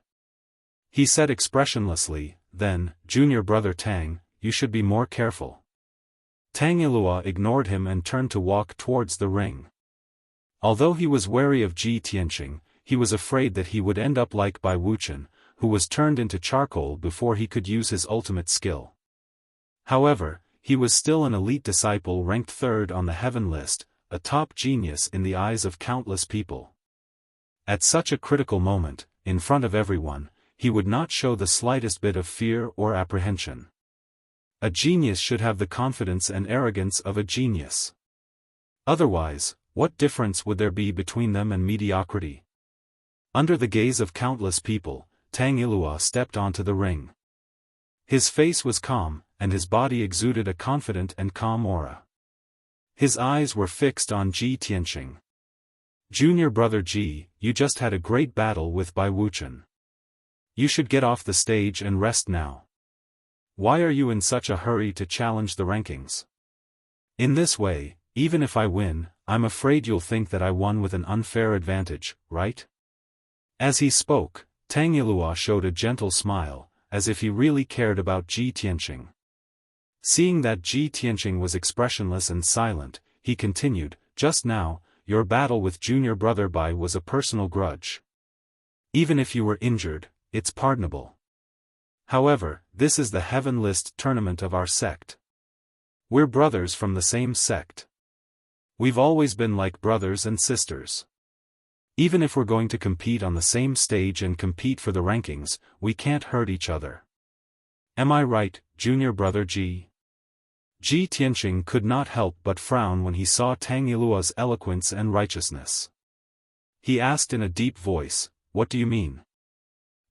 He said expressionlessly, "Then, junior brother Tang, you should be more careful." Tang Yilua ignored him and turned to walk towards the ring. Although he was wary of Ji Tianqing, he was afraid that he would end up like Bai Wuchen, who was turned into charcoal before he could use his ultimate skill. However, he was still an elite disciple ranked third on the heaven list, a top genius in the eyes of countless people. At such a critical moment, in front of everyone, he would not show the slightest bit of fear or apprehension. A genius should have the confidence and arrogance of a genius. Otherwise, what difference would there be between them and mediocrity? Under the gaze of countless people, Tang Yilua stepped onto the ring. His face was calm, and his body exuded a confident and calm aura. His eyes were fixed on Ji Tianqing. "Junior brother Ji, you just had a great battle with Bai Wuchen. You should get off the stage and rest now. Why are you in such a hurry to challenge the rankings? In this way, even if I win, I'm afraid you'll think that I won with an unfair advantage, right?" As he spoke, Tang Yilua showed a gentle smile, as if he really cared about Ji Tianqing. Seeing that Ji Tianqing was expressionless and silent, he continued, "Just now, your battle with junior brother Bai was a personal grudge. Even if you were injured, it's pardonable. However, this is the Heaven List tournament of our sect. We're brothers from the same sect. We've always been like brothers and sisters. Even if we're going to compete on the same stage and compete for the rankings, we can't hurt each other. Am I right, junior brother Ji?" Ji Tianqing could not help but frown when he saw Tang Yilua's eloquence and righteousness. He asked in a deep voice, "What do you mean?"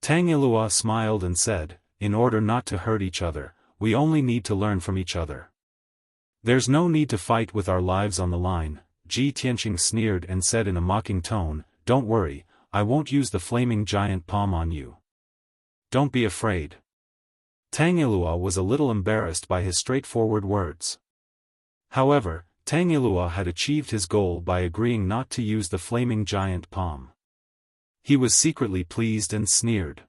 Tang Yilua smiled and said, "In order not to hurt each other, we only need to learn from each other. There's no need to fight with our lives on the line." Ji Tianqing sneered and said in a mocking tone, "Don't worry, I won't use the flaming giant palm on you. Don't be afraid." Tang Yilua was a little embarrassed by his straightforward words. However, Tang Yilua had achieved his goal by agreeing not to use the flaming giant palm. He was secretly pleased and sneered.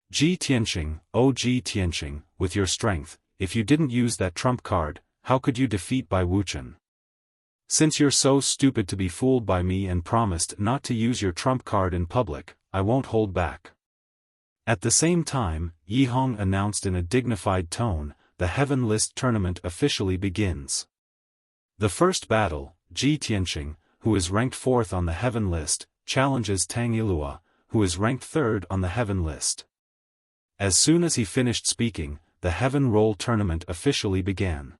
"Ji Tianqing, oh Ji Tianqing, with your strength, if you didn't use that trump card, how could you defeat Bai Wuchen? Since you're so stupid to be fooled by me and promised not to use your trump card in public, I won't hold back." At the same time, Yi Hong announced in a dignified tone, "The Heaven List tournament officially begins. The first battle, Ji Tianqing, who is ranked 4th on the Heaven List, challenges Tang Yilua, who is ranked 3rd on the Heaven List." As soon as he finished speaking, the Heaven Roll tournament officially began.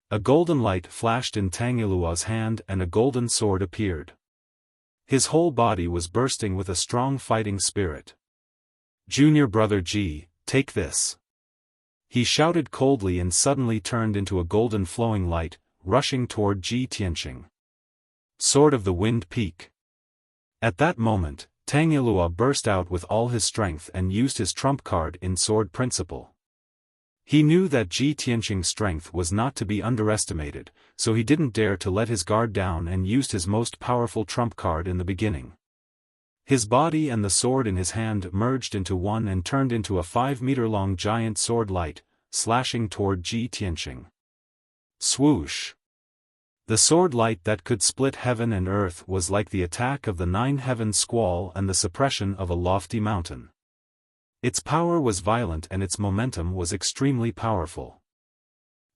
A golden light flashed in Tang Yilua's hand and a golden sword appeared. His whole body was bursting with a strong fighting spirit. "Junior brother Ji, take this." He shouted coldly and suddenly turned into a golden flowing light, rushing toward Ji Tianqing. Sword of the Wind Peak. At that moment, Tang Yilua burst out with all his strength and used his trump card in Sword Principle. He knew that Ji Tianqing's strength was not to be underestimated, so he didn't dare to let his guard down and used his most powerful trump card in the beginning. His body and the sword in his hand merged into one and turned into a 5-meter-long giant sword light, slashing toward Ji Tianqing. Swoosh! The sword light that could split heaven and earth was like the attack of the 9-heaven squall and the suppression of a lofty mountain. Its power was violent and its momentum was extremely powerful.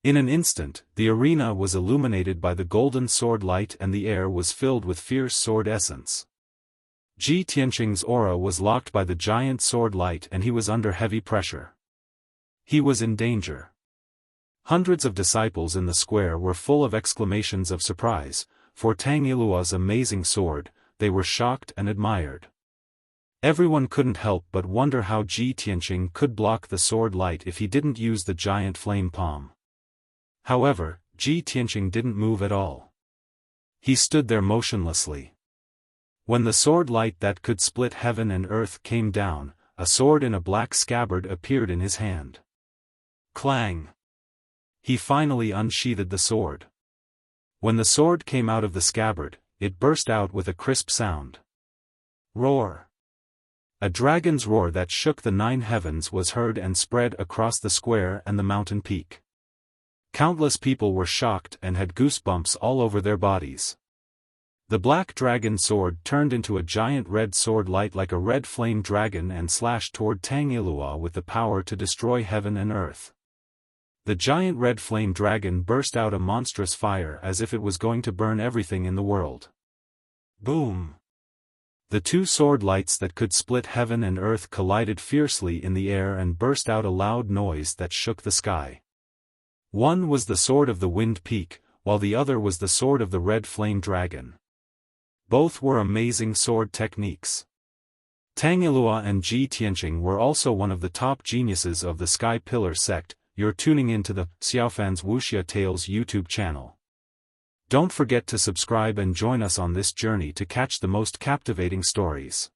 In an instant, the arena was illuminated by the golden sword light and the air was filled with fierce sword essence. Ji Tianqing's aura was locked by the giant sword light and he was under heavy pressure. He was in danger. Hundreds of disciples in the square were full of exclamations of surprise, for Tang Yilua's amazing sword, they were shocked and admired. Everyone couldn't help but wonder how Ji Tianqing could block the sword light if he didn't use the giant flame palm. However, Ji Tianqing didn't move at all. He stood there motionlessly. When the sword light that could split heaven and earth came down, a sword in a black scabbard appeared in his hand. Clang! He finally unsheathed the sword. When the sword came out of the scabbard, it burst out with a crisp sound. Roar! A dragon's roar that shook the 9 heavens was heard and spread across the square and the mountain peak. Countless people were shocked and had goosebumps all over their bodies. The black dragon sword turned into a giant red sword light like a red flame dragon and slashed toward Tang Ilua with the power to destroy heaven and earth. The giant red flame dragon burst out a monstrous fire as if it was going to burn everything in the world. Boom! The 2 sword lights that could split heaven and earth collided fiercely in the air and burst out a loud noise that shook the sky. One was the sword of the Wind Peak, while the other was the sword of the red flame dragon. Both were amazing sword techniques. Tang Ilua and Ji Tianqing were also one of the top geniuses of the Sky Pillar sect. You're tuning into the Xiaofan's Wuxia Tales YouTube channel. Don't forget to subscribe and join us on this journey to catch the most captivating stories.